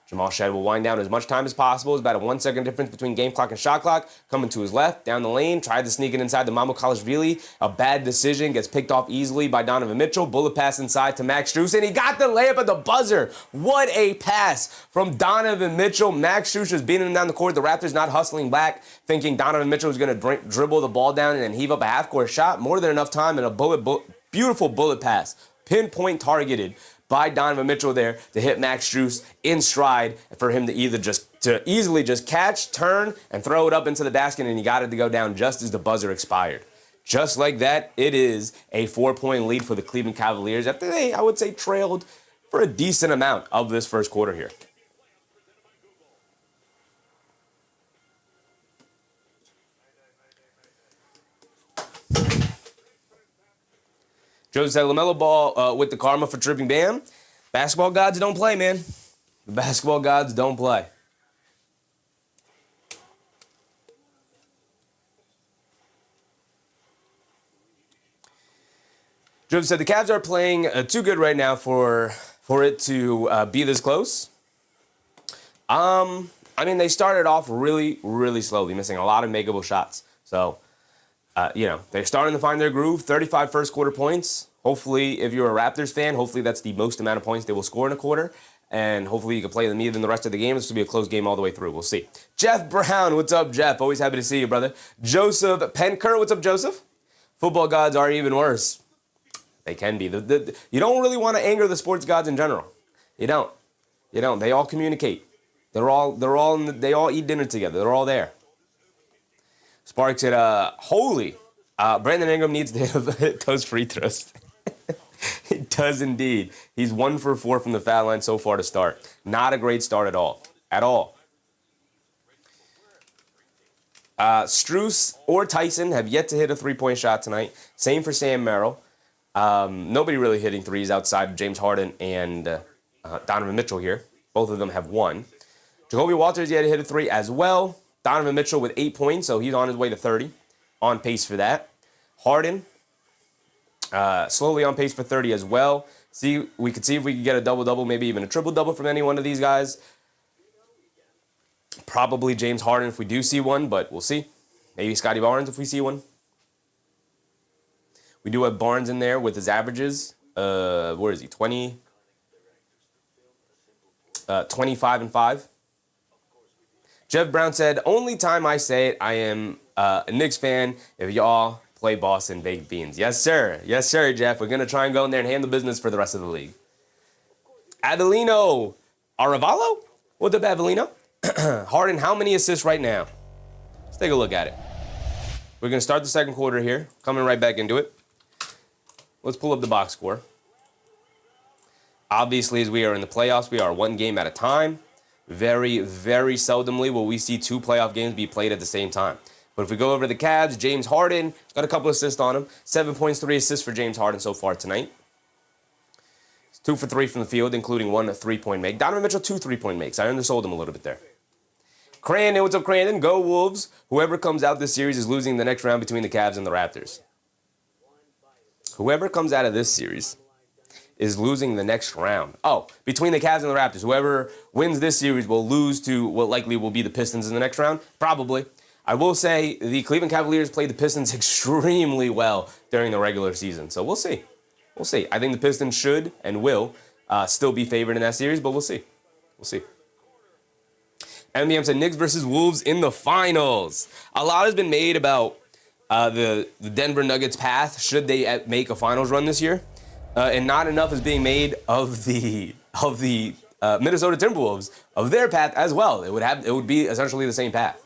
Jamal Shead will wind down as much time as possible. It's about a 1 second difference between game clock and shot clock. Coming to his left, down the lane, tried to sneak it inside the Mamukelashvili. A bad decision, gets picked off easily by Donovan Mitchell. Bullet pass inside to Max Strus, and he got the layup at the buzzer. What a pass from Donovan Mitchell. Max Strus is beating him down the court. The Raptors not hustling back, thinking Donovan Mitchell was going to dribble the ball down and then heave up a half-court shot. More than enough time, and a beautiful bullet pass. Pinpoint targeted by Donovan Mitchell there to hit Max Strus in stride for him to easily just catch, turn, and throw it up into the basket, and he got it to go down just as the buzzer expired. Just like that, it is a 4-point lead for the Cleveland Cavaliers after they, I would say, trailed for a decent amount of this first quarter here. Joe said, LaMelo Ball with the karma for tripping Bam. Basketball gods don't play, man. The basketball gods don't play. Joe said, the Cavs are playing too good right now for it to be this close. I mean, they started off really, really slowly, missing a lot of makeable shots. So, they're starting to find their groove. 35 first quarter points. Hopefully, if you're a Raptors fan, hopefully that's the most amount of points they will score in a quarter. And hopefully you can play them even the rest of the game. This will be a close game all the way through. We'll see. Jeff Brown, what's up, Jeff? Always happy to see you, brother. Joseph Penker, what's up, Joseph? Football gods are even worse. They can be. You don't really want to anger the sports gods in general. You don't. They all communicate. They all eat dinner together. They're all there. Sparks said, Brandon Ingram needs to hit those free throws. He does indeed. He's 1 for 4 from the foul line so far to start. Not a great start at all. Strus or Tyson have yet to hit a three-point shot tonight. Same for Sam Merrill. Nobody really hitting threes outside of James Harden and Donovan Mitchell here. Both of them have one. Jacoby Walters yet to hit a three as well. Donovan Mitchell with 8 points, so he's on his way to 30. On pace for that. Harden, slowly on pace for 30 as well. We could see if we could get a double-double, maybe even a triple-double from any one of these guys. Probably James Harden if we do see one, but we'll see. Maybe Scottie Barnes if we see one. We do have Barnes in there with his averages. Where is he? 25 and 5. Jeff Brown said, only time I say it, I am a Knicks fan if y'all play Boston baked beans. Yes, sir. Yes, sir, Jeff. We're going to try and go in there and handle business for the rest of the league. Adelino Aravalo? What's up, Adelino? Harden, how many assists right now? Let's take a look at it. We're going to start the second quarter here. Coming right back into it. Let's pull up the box score. Obviously, as we are in the playoffs, we are one game at a time. Very, very seldomly will we see two playoff games be played at the same time. But if we go over to the Cavs, James Harden got a couple assists on him. 7 points, 3 assists for James Harden so far tonight. 2 for 3 from the field, including 1 3-point make. Donovan Mitchell, 2 3-point makes. I undersold him a little bit there. Crandon, what's up, Crandon? Go Wolves. Whoever comes out this series is losing the next round between the Cavs and the Raptors. Whoever comes out of this series is losing the next round. Oh, between the Cavs and the Raptors. Whoever wins this series will lose to what likely will be the Pistons in the next round. Probably. I will say the Cleveland Cavaliers played the Pistons extremely well during the regular season. So we'll see. We'll see. I think the Pistons should and will still be favored in that series, but we'll see. We'll see. MBM said Knicks versus Wolves in the finals. A lot has been made about the Denver Nuggets path should they make a finals run this year, and not enough is being made of the Minnesota Timberwolves of their path as well. It would be essentially the same path,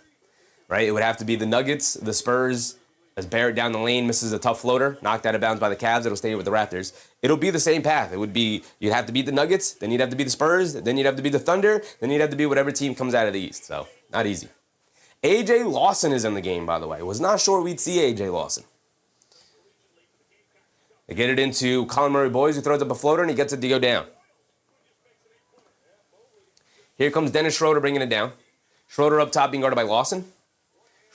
right? It would have to be the Nuggets, the Spurs, as Barrett down the lane misses a tough floater, knocked out of bounds by the Cavs. It'll stay with the Raptors. It'll be the same path. It would be, you'd have to beat the Nuggets, then you'd have to beat the Spurs, then you'd have to beat the Thunder, then you'd have to beat whatever team comes out of the East. So, not easy. A.J. Lawson is in the game, by the way. Was not sure we'd see A.J. Lawson. They get it into Colin Murray Boys, who throws up a floater, and he gets it to go down. Here comes Dennis Schroeder bringing it down. Schroeder up top being guarded by Lawson.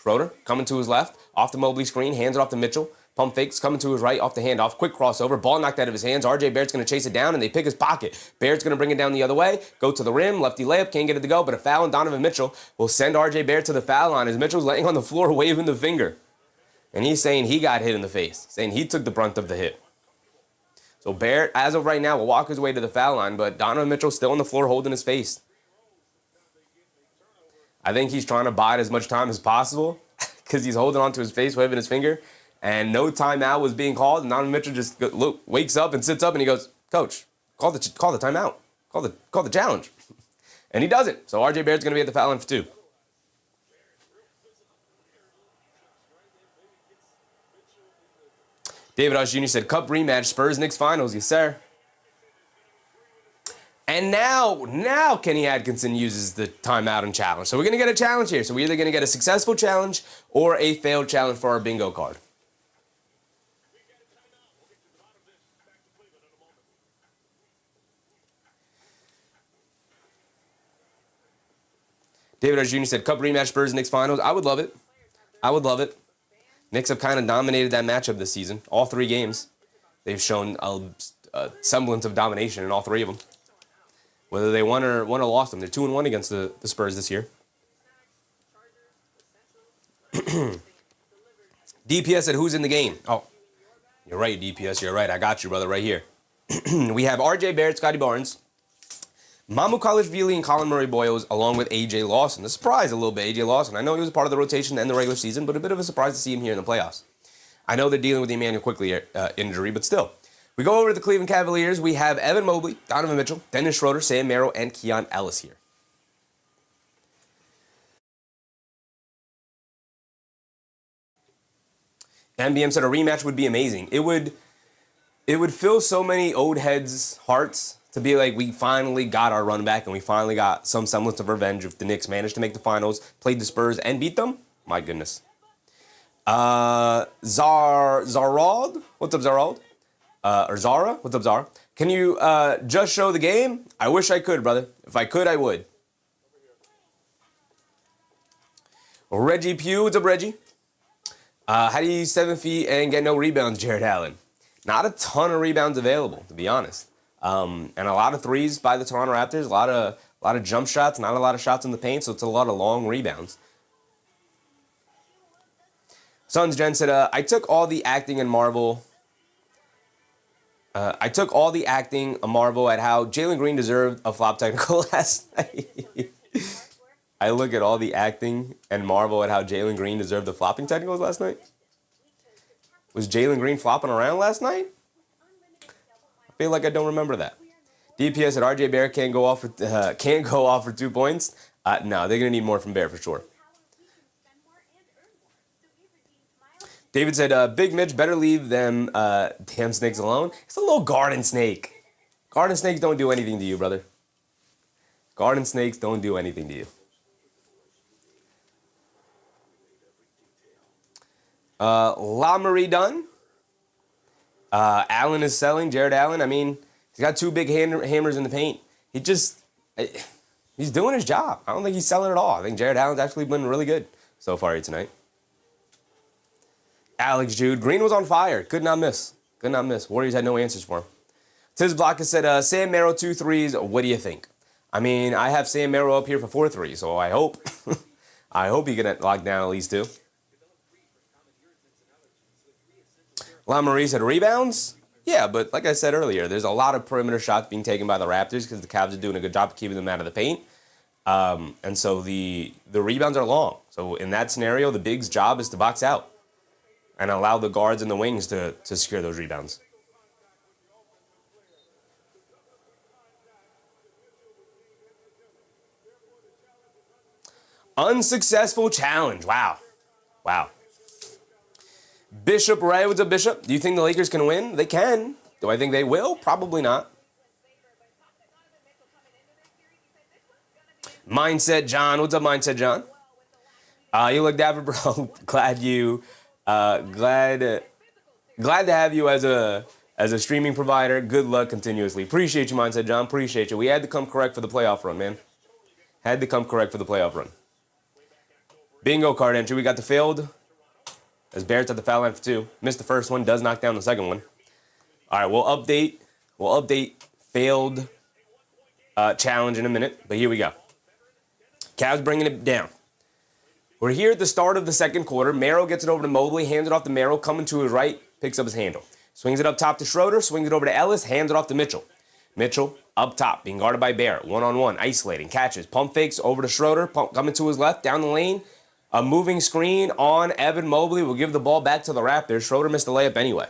Schroeder coming to his left, off the Mobley screen, hands it off to Mitchell. Pump fakes, coming to his right, off the handoff. Quick crossover, ball knocked out of his hands. RJ Barrett's going to chase it down, and they pick his pocket. Barrett's going to bring it down the other way, go to the rim, lefty layup, can't get it to go, but a foul, and Donovan Mitchell will send RJ Barrett to the foul line as Mitchell's laying on the floor waving the finger. And he's saying he got hit in the face, saying he took the brunt of the hit. So Barrett, as of right now, will walk his way to the foul line, but Donovan Mitchell's still on the floor holding his face. I think he's trying to bide as much time as possible because he's holding onto his face, waving his finger, and no timeout was being called. And Donovan Mitchell just wakes up and sits up and he goes, "Coach, call the timeout, call the challenge," and he doesn't. So RJ Barrett's going to be at the foul line for 2. David Osh Jr. said, "Cup rematch, Spurs Knicks finals." Yes, sir. And now Kenny Atkinson uses the timeout and challenge. So we're going to get a challenge here. So we're either going to get a successful challenge or a failed challenge for our bingo card. David R. Jr. said, "Cup rematch, Spurs Knicks finals." I would love it. I would love it. Knicks have kind of dominated that matchup this season. All 3 games. They've shown a semblance of domination in all 3 of them. Whether they won or lost them. They're 2-1 against the Spurs this year. DPS said, "Who's in the game?" Oh, you're right, DPS. You're right. I got you, brother, right here. We have RJ Barrett, Scottie Barnes, Mamu Kalishvili, and Colin Murray Boyles, along with AJ Lawson. A surprise a little bit, AJ Lawson. I know he was a part of the rotation in the regular season, but a bit of a surprise to see him here in the playoffs. I know they're dealing with the Emmanuel Quickly injury, but still. We go over to the Cleveland Cavaliers. We have Evan Mobley, Donovan Mitchell, Dennis Schroeder, Sam Merrill, and Keon Ellis here. MBM said a rematch would be amazing. It would fill so many old heads' hearts to be like, we finally got our run back and we finally got some semblance of revenge if the Knicks managed to make the finals, played the Spurs, and beat them. My goodness. Zarald? What's up, Zarald? Or Zara? What's up, Zara? Can you just show the game? I wish I could, brother. If I could, I would. Reggie Pugh. What's up, Reggie? How do you 7 feet and get no rebounds, Jared Allen? Not a ton of rebounds available, to be honest. And a lot of threes by the Toronto Raptors. A lot of jump shots, not a lot of shots in the paint, so it's a lot of long rebounds. Sons Jen said, I took all the acting and marvel... I took all the acting a marvel at how Jalen Green deserved a flop technical last night. I look at all the acting and marvel at how Jalen Green deserved the flopping technicals last night. Was Jalen Green flopping around last night? I feel like I don't remember that. DPS said RJ Barrett can't go off for 2 points. No, they're gonna need more from Barrett for sure. David said, Big Mitch, better leave them damn snakes alone. It's a little garden snake. Garden snakes don't do anything to you, brother. Garden snakes don't do anything to you. La Marie Dunn. Allen is selling. Jared Allen. I mean, He's got 2 big hammers in the paint. He's doing his job. I don't think he's selling at all. I think Jared Allen's actually been really good so far here tonight. Alex Jude. Green was on fire. Could not miss. Could not miss. Warriors had no answers for him. Tiz Block has said, Sam Merrill 2 threes. What do you think? I mean, I have Sam Merrill up here for 4 threes, so I hope. I hope he can lock down at least 2. LaMarie said rebounds? Yeah, but like I said earlier, there's a lot of perimeter shots being taken by the Raptors because the Cavs are doing a good job of keeping them out of the paint. And so the rebounds are long. So in that scenario, the big's job is to box out and allow the guards and the wings to secure those rebounds. Unsuccessful challenge. Wow. Wow. Bishop Ray, what's up, Bishop? Do you think the Lakers can win? They can. Do I think they will? Probably not. Mindset John, what's up, Mindset John? You look dapper, bro. glad to have you as a streaming provider. Good luck continuously. Appreciate you, Mindset John. Appreciate you. We had to come correct for the playoff run, man. Had to come correct for the playoff run. Bingo card entry. We got the failed. As Barrett's at the foul line for 2. Missed the first one. Does knock down the second one. All right, we'll update failed challenge in a minute. But here we go. Cavs bringing it down. We're here at the start of the second quarter. Merrill gets it over to Mobley. Hands it off to Merrill. Coming to his right. Picks up his handle. Swings it up top to Schroeder. Swings it over to Ellis. Hands it off to Mitchell. Mitchell up top. Being guarded by Barrett. One-on-one. Isolating. Catches. Pump fakes over to Schroeder. Coming to his left. Down the lane. A moving screen on Evan Mobley will give the ball back to the Raptors. Schroeder missed the layup anyway.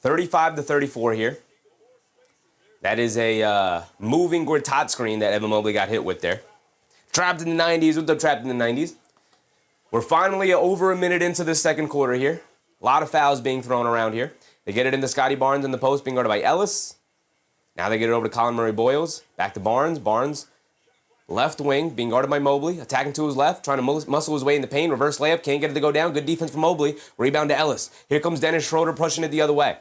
(35-34) here. That is a moving Gortat screen that Evan Mobley got hit with there. Trapped in the 90s. What's up, Trapped in the 90s? We're finally over a minute into the second quarter here. A lot of fouls being thrown around here. They get it into Scottie Barnes in the post, being guarded by Ellis. Now they get it over to Colin Murray-Boyles. Back to Barnes. Barnes, left wing, being guarded by Mobley. Attacking to his left, trying to muscle his way in the paint. Reverse layup, can't get it to go down. Good defense from Mobley. Rebound to Ellis. Here comes Dennis Schroeder pushing it the other way.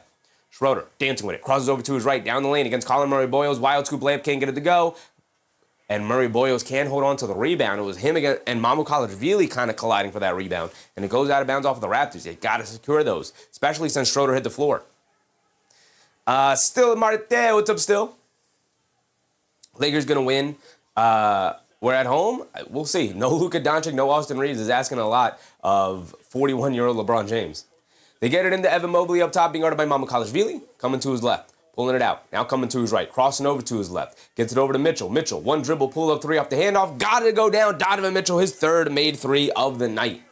Schroeder dancing with it. Crosses over to his right, down the lane against Colin Murray-Boyles. Wild scoop layup, can't get it to go. And Murray-Boyles can't hold on to the rebound. It was him and Mamu College kind of colliding for that rebound. And it goes out of bounds off of the Raptors. You got to secure those, especially since Schroeder hit the floor. Still Marte, what's up, Still? Lakers going to win. We're at home. We'll see. No Luka Doncic, no Austin Reeves is asking a lot of 41-year-old LeBron James. They get it into Evan Mobley up top, being guarded by Mamu College coming to his left. Pulling it out. Now coming to his right. Crossing over to his left. Gets it over to Mitchell. Mitchell, one dribble, pull up 3 off the handoff. Got it to go down. Donovan Mitchell, his 3rd made 3 of the night.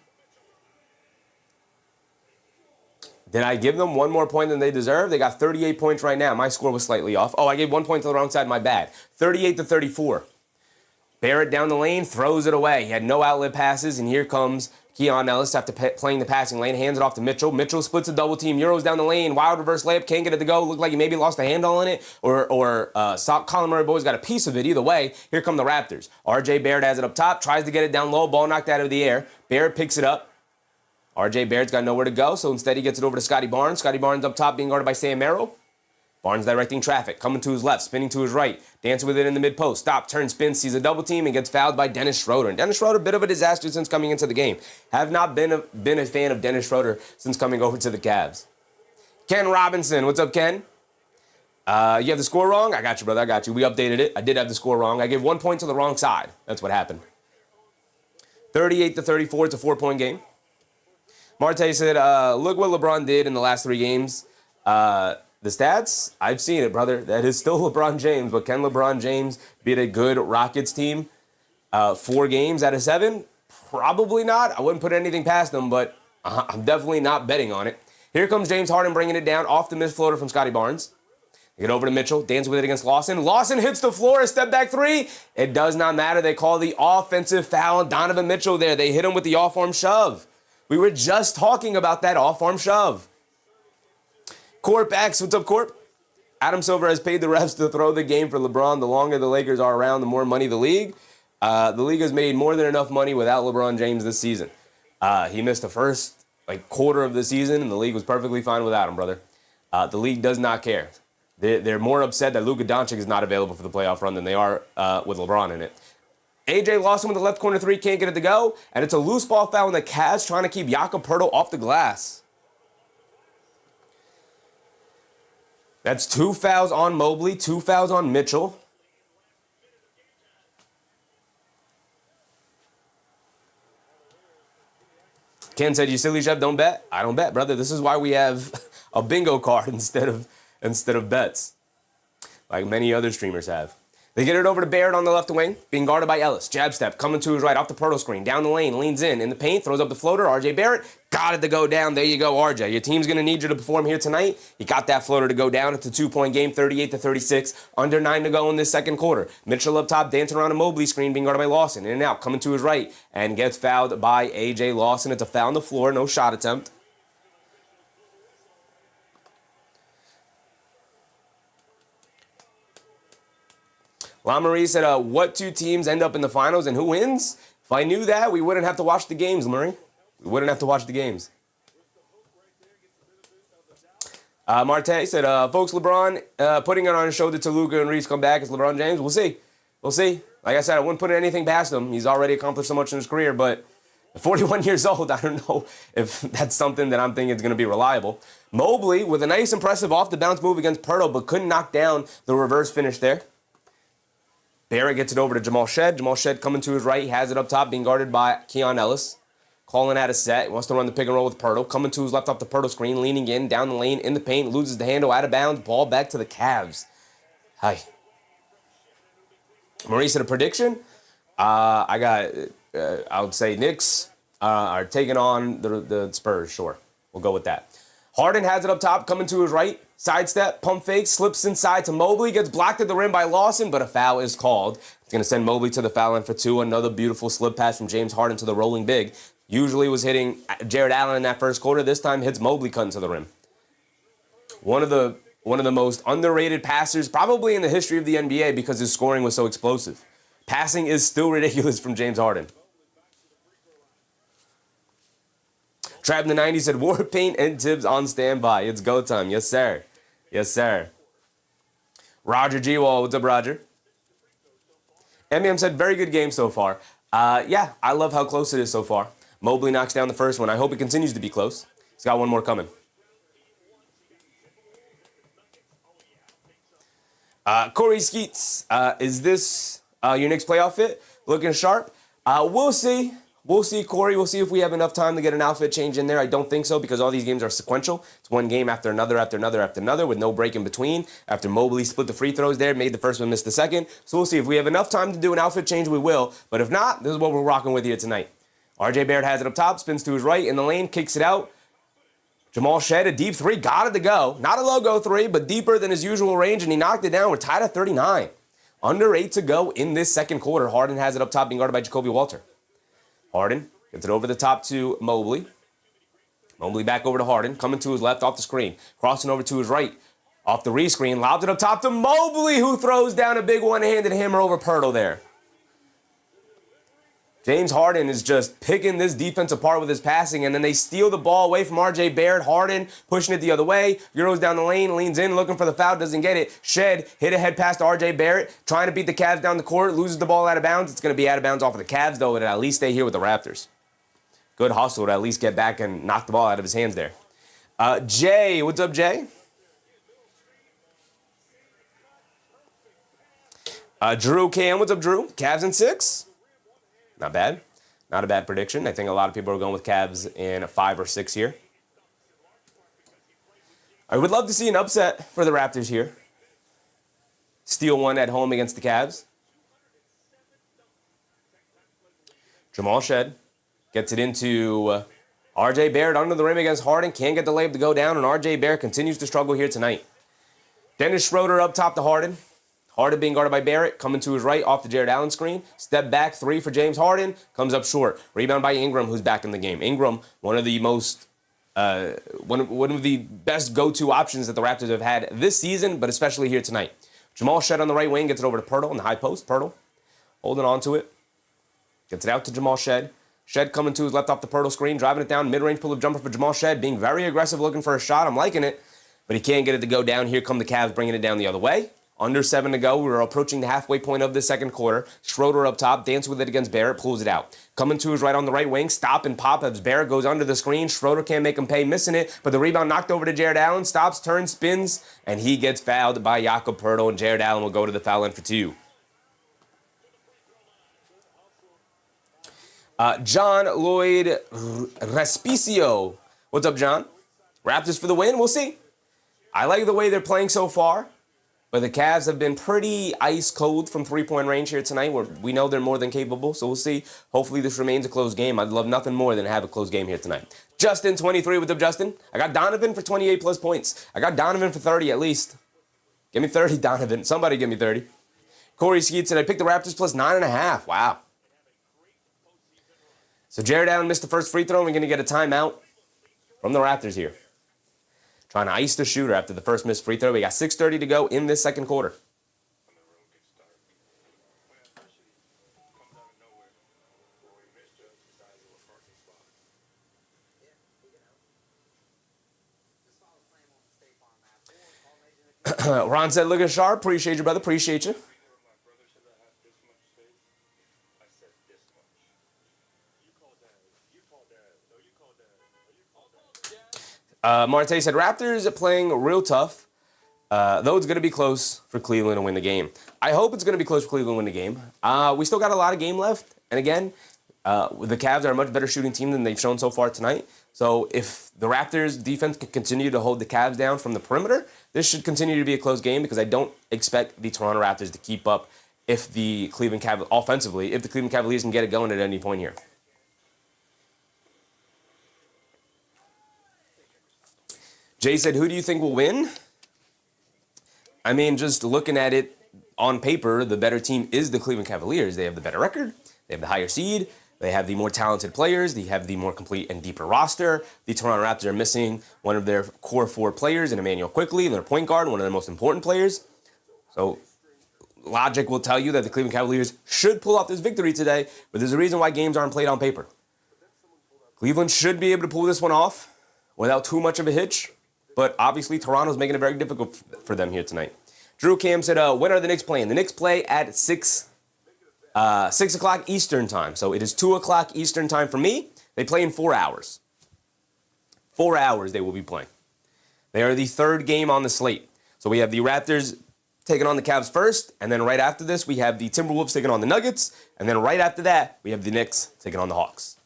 Did I give them 1 more point than they deserve? They got 38 points right now. My score was slightly off. Oh, I gave 1 point to the wrong side. My bad. 38-34. Barrett down the lane, throws it away. He had no outlet passes, and here comes Keon Ellis after playing the passing lane, hands it off to Mitchell. Mitchell splits a double team. Euros down the lane. Wild reverse layup. Can't get it to go. Looked like he maybe lost a handle on it. Or Colin Murray-Boyles got a piece of it. Either way, here come the Raptors. RJ Barrett has it up top. Tries to get it down low. Ball knocked out of the air. Barrett picks it up. RJ Barrett's got nowhere to go, so instead he gets it over to Scottie Barnes. Scottie Barnes up top being guarded by Sam Merrill. Barnes directing traffic. Coming to his left. Spinning to his right. Dancing with it in the mid-post. Stop. Turn. Spin. Sees a double team and gets fouled by Dennis Schroeder. And Dennis Schroeder, a bit of a disaster since coming into the game. Have not been a fan of Dennis Schroeder since coming over to the Cavs. Ken Robinson. What's up, Ken? You have the score wrong? I got you, brother. I got you. We updated it. I did have the score wrong. I gave 1 point to the wrong side. That's what happened. 38-34. It's a 4-point game. Marte said, look what LeBron did in the last 3 games. The stats, I've seen it, brother. That is still LeBron James, but can LeBron James beat a good Rockets team 4 games out of 7? Probably not. I wouldn't put anything past them, but I'm definitely not betting on it. Here comes James Harden bringing it down off the missed floater from Scottie Barnes. Get over to Mitchell, dance with it against Lawson. Lawson hits the floor, a step back 3. It does not matter. They call the offensive foul on Donovan Mitchell there. They hit him with the off-arm shove. We were just talking about that off-arm shove. Corp X, what's up, Corp? Adam Silver has paid the refs to throw the game for LeBron. The longer the Lakers are around, the more money the league. The league has made more than enough money without LeBron James this season. He missed the first quarter of the season, and the league was perfectly fine without him, brother. The league does not care. They're more upset that Luka Doncic is not available for the playoff run than they are with LeBron in it. AJ Lawson with the left corner three, can't get it to go, and it's a loose ball foul on the Cavs trying to keep Jakob Poeltl off the glass. That's 2 fouls on Mobley, 2 fouls on Mitchell. Ken said, "You silly chef, don't bet." I don't bet, brother. This is why we have a bingo card instead of bets, like many other streamers have. They get it over to Barrett on the left wing, being guarded by Ellis. Jab step, coming to his right, off the Poeltl screen, down the lane, leans in the paint, throws up the floater. RJ Barrett got it to go down. There you go, RJ. Your team's going to need you to perform here tonight. He got that floater to go down. It's a 2-point game, 38-36. Under 9 to go in this second quarter. Mitchell up top, dancing around a Mobley screen, being guarded by Lawson. In and out, coming to his right, and gets fouled by AJ Lawson. It's a foul on the floor, no shot attempt. LaMarie said, what two teams end up in the finals and who wins? If I knew that, we wouldn't have to watch the games, Murray. We wouldn't have to watch the games. Marte said, folks, LeBron putting it on his shoulder to Luka and Reese come back as LeBron James. We'll see. We'll see. Like I said, I wouldn't put anything past him. He's already accomplished so much in his career, but at 41 years old, I don't know if that's something that I'm thinking is going to be reliable. Mobley with a nice, impressive off-the-bounce move against Poeltl, but couldn't knock down the reverse finish there. Barrett gets it over to Jamal Shead. Jamal Shead coming to his right. He has it up top, being guarded by Keon Ellis. Calling out a set. He wants to run the pick and roll with Poeltl. Coming to his left off the Poeltl screen. Leaning in, down the lane, in the paint. Loses the handle, out of bounds. Ball back to the Cavs. Hi. Maurice had a prediction. I would say Knicks are taking on the Spurs. Sure. We'll go with that. Harden has it up top, coming to his right. Sidestep, pump fake, slips inside to Mobley, gets blocked at the rim by Lawson, but a foul is called. It's going to send Mobley to the foul line for 2. Another beautiful slip pass from James Harden to the rolling big. Usually was hitting Jared Allen in that first quarter. This time hits Mobley cutting to the rim. One of the most underrated passers probably in the history of the NBA because his scoring was so explosive. Passing is still ridiculous from James Harden. Trap in the 90s said, War Paint and Tibbs on standby. It's go time. Yes, sir. Yes, sir. Roger G. Wall. What's up, Roger? M.M. said, very good game so far. Yeah, I love how close it is so far. Mobley knocks down the first one. I hope it continues to be close. He's got one more coming. Corey Skeets, is this your Knicks playoff fit? Looking sharp? We'll see. We'll see, Corey. We'll see if we have enough time to get an outfit change in there. I don't think so because all these games are sequential. It's one game after another, after another, after another with no break in between. After Mobley split the free throws there, made the first one, missed the second. So we'll see. If we have enough time to do an outfit change, we will. But if not, this is what we're rocking with here tonight. RJ Barrett has it up top, spins to his right in the lane, kicks it out. Jamal Shead, a deep three, got it to go. Not a logo three, but deeper than his usual range, and he knocked it down. We're tied at 39. Under 8 to go in this second quarter. Harden has it up top, being guarded by Jacoby Walter. Harden gets it over the top to Mobley. Mobley back over to Harden, coming to his left off the screen. Crossing over to his right, off the re-screen. Lobs it up top to Mobley, who throws down a big one-handed hammer over Poeltl there. James Harden is just picking this defense apart with his passing, and then they steal the ball away from RJ Barrett. Harden pushing it the other way. Euros down the lane, leans in, looking for the foul, doesn't get it. Shed hit a head pass to RJ Barrett, trying to beat the Cavs down the court, loses the ball out of bounds. It's going to be out of bounds off of the Cavs, though, and at least stay here with the Raptors. Good hustle to at least get back and knock the ball out of his hands there. Jay, what's up, Jay? Drew Cam, what's up, Drew? Cavs in 6? Not bad. Not a bad prediction. I think a lot of people are going with Cavs in a 5 or 6 here. I would love to see an upset for the Raptors here. Steal one at home against the Cavs. Jamal Shead gets it into RJ Barrett under the rim against Harden. Can't get the layup to go down, and RJ Barrett continues to struggle here tonight. Dennis Schroeder up top to Harden. Harden being guarded by Barrett, coming to his right off the Jared Allen screen. Step back, 3 for James Harden, comes up short. Rebound by Ingram, who's back in the game. Ingram, one of the best go-to options that the Raptors have had this season, but especially here tonight. Jamal Shead on the right wing, gets it over to Poeltl in the high post. Poeltl holding on to it. Gets it out to Jamal Shed. Shed coming to his left off the Pirtle screen, driving it down, mid-range pull-up jumper for Jamal Shed, being very aggressive, looking for a shot. I'm liking it, but he can't get it to go down. Here come the Cavs bringing it down the other way. Under 7 to go. We're approaching the halfway point of the second quarter. Schroeder up top, dances with it against Barrett, pulls it out. Coming to his right on the right wing, stop and pop as Barrett goes under the screen. Schroeder can't make him pay, missing it, but the rebound knocked over to Jared Allen, stops, turns, spins, and he gets fouled by Jakob Poeltl, and Jared Allen will go to the foul line for 2. John Lloyd Respicio. What's up, John? Raptors for the win? We'll see. I like the way they're playing so far, but the Cavs have been pretty ice cold from three-point range here tonight. We know they're more than capable, so we'll see. Hopefully this remains a close game. I'd love nothing more than to have a close game here tonight. Justin, 23. What's up, Justin? I got Donovan for 28-plus points. I got Donovan for 30 at least. Give me 30, Donovan. Somebody give me 30. Corey Skeet said, I picked the Raptors plus 9.5. Wow. So Jared Allen missed the first free throw, and we're going to get a timeout from the Raptors here. Trying to ice the shooter after the first missed free throw. We got 6:30 to go in this second quarter. Ron said, looking sharp. Appreciate you, brother. Appreciate you. Marte said, Raptors are playing real tough, though it's going to be close for Cleveland to win the game. I hope it's going to be close for Cleveland to win the game. We still got a lot of game left. And again, the Cavs are a much better shooting team than they've shown so far tonight. So if the Raptors defense can continue to hold the Cavs down from the perimeter, this should continue to be a close game because I don't expect the Toronto Raptors to keep up if the Cleveland Cavaliers, offensively, if the Cleveland Cavaliers can get it going at any point here. Jay said, who do you think will win? I mean, just looking at it on paper, the better team is the Cleveland Cavaliers. They have the better record. They have the higher seed. They have the more talented players. They have the more complete and deeper roster. The Toronto Raptors are missing one of their core 4 players in Emmanuel Quickley, their point guard, one of their most important players. So logic will tell you that the Cleveland Cavaliers should pull off this victory today, but there's a reason why games aren't played on paper. Cleveland should be able to pull this one off without too much of a hitch. But obviously, Toronto's making it very difficult for them here tonight. Drew Cam said, when are the Knicks playing? The Knicks play at 6 o'clock Eastern time. So it is 2 o'clock Eastern time for me. They play in 4 hours. 4 hours they will be playing. They are the third game on the slate. So we have the Raptors taking on the Cavs first. And then right after this, we have the Timberwolves taking on the Nuggets. And then right after that, we have the Knicks taking on the Hawks.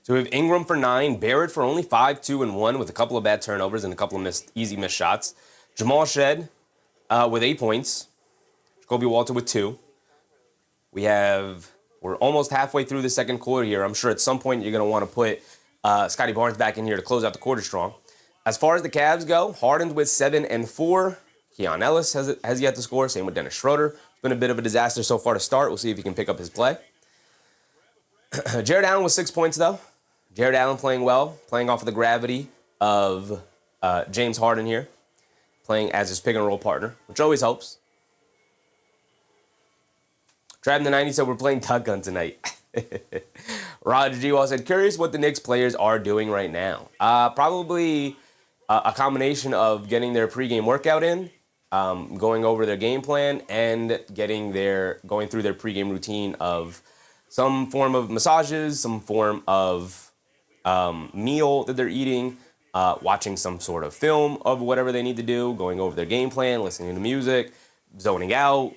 So we have Ingram for 9, Barrett for only 5, 2, and 1 with a couple of bad turnovers and a couple of easy missed shots. Jamal Shed with 8 points. Jacoby Walter with 2. We're almost halfway through the second quarter here. I'm sure at some point you're going to want to put Scottie Barnes back in here to close out the quarter strong. As far as the Cavs go, Harden with 7 and 4. Keon Ellis has yet to score. Same with Dennis Schroeder. It's been a bit of a disaster so far to start. We'll see if he can pick up his play. Jared Allen with 6 points, though. Jared Allen playing well, playing off of the gravity of James Harden here, playing as his pick-and-roll partner, which always helps. Trav in the 90s said we're playing Tuck Gun tonight. Roger G. Wall said, curious what the Knicks players are doing right now. Probably a combination of getting their pregame workout in, going over their game plan, and going through their pregame routine of some form of massages, some form of meal that they're eating, watching some sort of film of whatever they need to do, going over their game plan, listening to music, zoning out,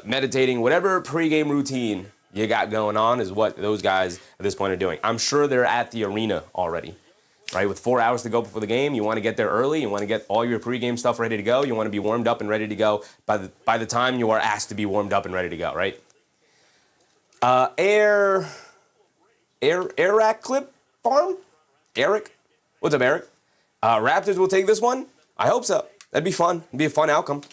meditating, whatever pregame routine you got going on is what those guys at this point are doing. I'm sure they're at the arena already, right? With 4 hours to go before the game, you want to get there early. You want to get all your pregame stuff ready to go. You want to be warmed up and ready to go by the time you are asked to be warmed up and ready to go, right? Eric Clip Farm? Eric? What's up, Eric? Raptors will take this one? I hope so. That'd be fun. It'd be a fun outcome.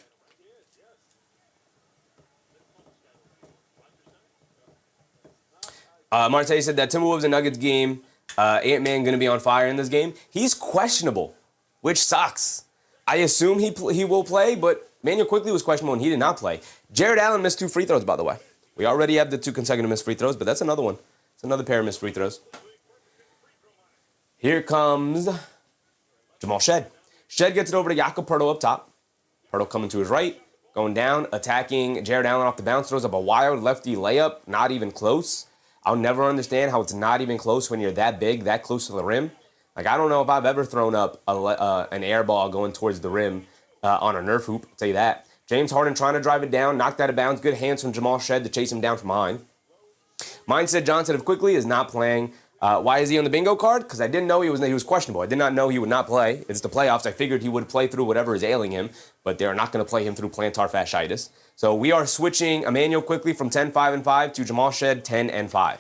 Marte said that Timberwolves and Nuggets game, Ant-Man going to be on fire in this game. He's questionable, which sucks. I assume he will play, but Manuel quickly was questionable and he did not play. Jared Allen missed 2 free throws, by the way. We already have the 2 consecutive missed free throws, but that's another one. It's another pair of missed free throws. Here comes Jamal Shed. Shed gets it over to Jakob Poeltl up top. Poeltl coming to his right, going down, attacking Jared Allen off the bounce, throws up a wild lefty layup, not even close. I'll never understand how it's not even close when you're that big, that close to the rim. Like, I don't know if I've ever thrown up an air ball going towards the rim on a Nerf hoop, I'll tell you that. James Harden trying to drive it down, knocked out of bounds. Good hands from Jamal Shed to chase him down from behind. Mindset Johnson of quickly is not playing. Why is he on the bingo card? Because I didn't know he was questionable. I did not know he would not play. It's the playoffs. I figured he would play through whatever is ailing him, but they're not going to play him through plantar fasciitis. So we are switching Emmanuel quickly from 10-5-5 to Jamal Shed 10-5.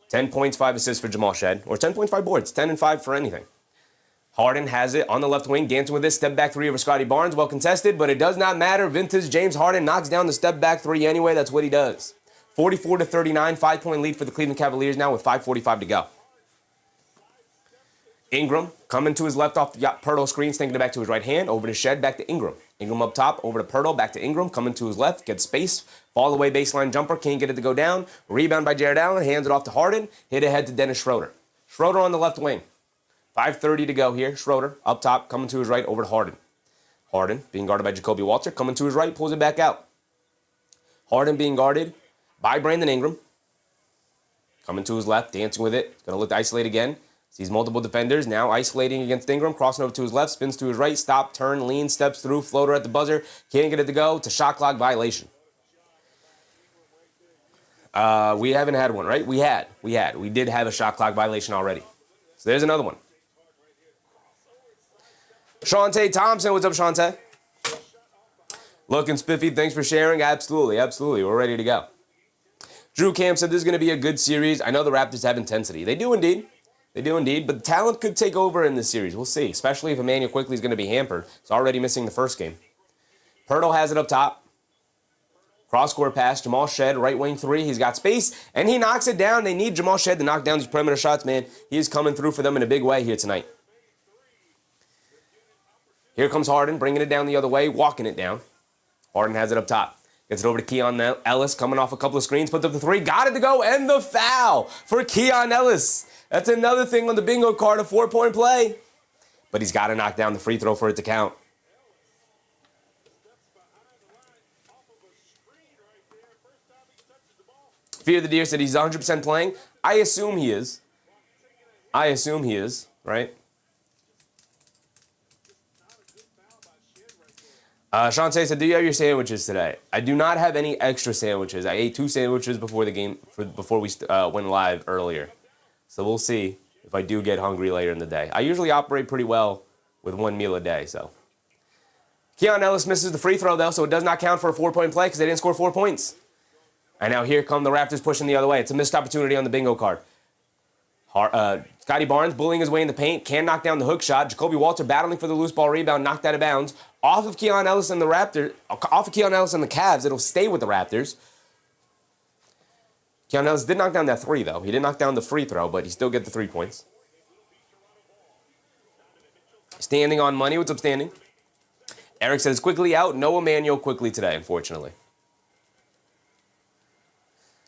10 points, 5 assists for Jamal Shed, or 10.5 boards, 10-5 for anything. Harden has it on the left wing, dancing with this step back 3 over Scottie Barnes, well contested, but it does not matter. Vintage James Harden knocks down the step back 3 anyway. That's what he does. 44-39, 5-point lead for the Cleveland Cavaliers now with 5:45 to go. Ingram coming to his left off the Poeltl screen, thinking it back to his right hand, over to Shed, back to Ingram. Ingram up top, over to Poeltl, back to Ingram, coming to his left, gets space, fall away baseline jumper, can't get it to go down. Rebound by Jared Allen, hands it off to Harden, hit ahead to Dennis Schroeder. Schroeder on the left wing. 5:30 to go here. Schroeder up top, coming to his right, over to Harden. Harden being guarded by Jacoby Walter, coming to his right, pulls it back out. Harden being guarded by Brandon Ingram. Coming to his left, dancing with it. He's going to look to isolate again. Sees multiple defenders, now isolating against Ingram, crossing over to his left, spins to his right, stop, turn, lean, steps through, floater at the buzzer, can't get it to go, to shot clock violation. We haven't had one, right? We did have a shot clock violation already. So there's another one. Shantae Thompson, what's up, Shantae? Looking spiffy, thanks for sharing. Absolutely, we're ready to go. Drew Camp said this is going to be a good series. I know the Raptors have intensity. They do indeed, but the talent could take over in this series. We'll see, especially if Emmanuel quickly is going to be hampered. He's already missing the first game. Poeltl has it up top. Cross-court pass, Jamal Shed, right wing 3. He's got space, and he knocks it down. They need Jamal Shed to knock down these perimeter shots, man. He is coming through for them in a big way here tonight. Here comes Harden, bringing it down the other way, walking it down. Harden has it up top. Gets it over to Keon Ellis, coming off a couple of screens, puts up the 3, got it to go, and the foul for Keon Ellis. That's another thing on the bingo card, a 4-point play. But he's got to knock down the free throw for it to count. Fear the Deer said he's 100% playing. I assume he is, right? Shantae said, do you have your sandwiches today? I do not have any extra sandwiches. I ate 2 sandwiches before the game, before we went live earlier. So we'll see if I do get hungry later in the day. I usually operate pretty well with 1 meal a day, so. Keon Ellis misses the free throw, though, so it does not count for a 4-point play because they didn't score 4 points. And now here come the Raptors pushing the other way. It's a missed opportunity on the bingo card. Scottie Barnes bullying his way in the paint, can knock down the hook shot. Jacoby Walter battling for the loose ball rebound, knocked out of bounds. Off of Keon Ellis and the Cavs, it'll stay with the Raptors. Keon Ellis did knock down that 3, though. He did knock down the free throw, but he still get the 3 points. Standing on money. What's up, Standing? Eric says, quickly out. No Emmanuel quickly today, unfortunately.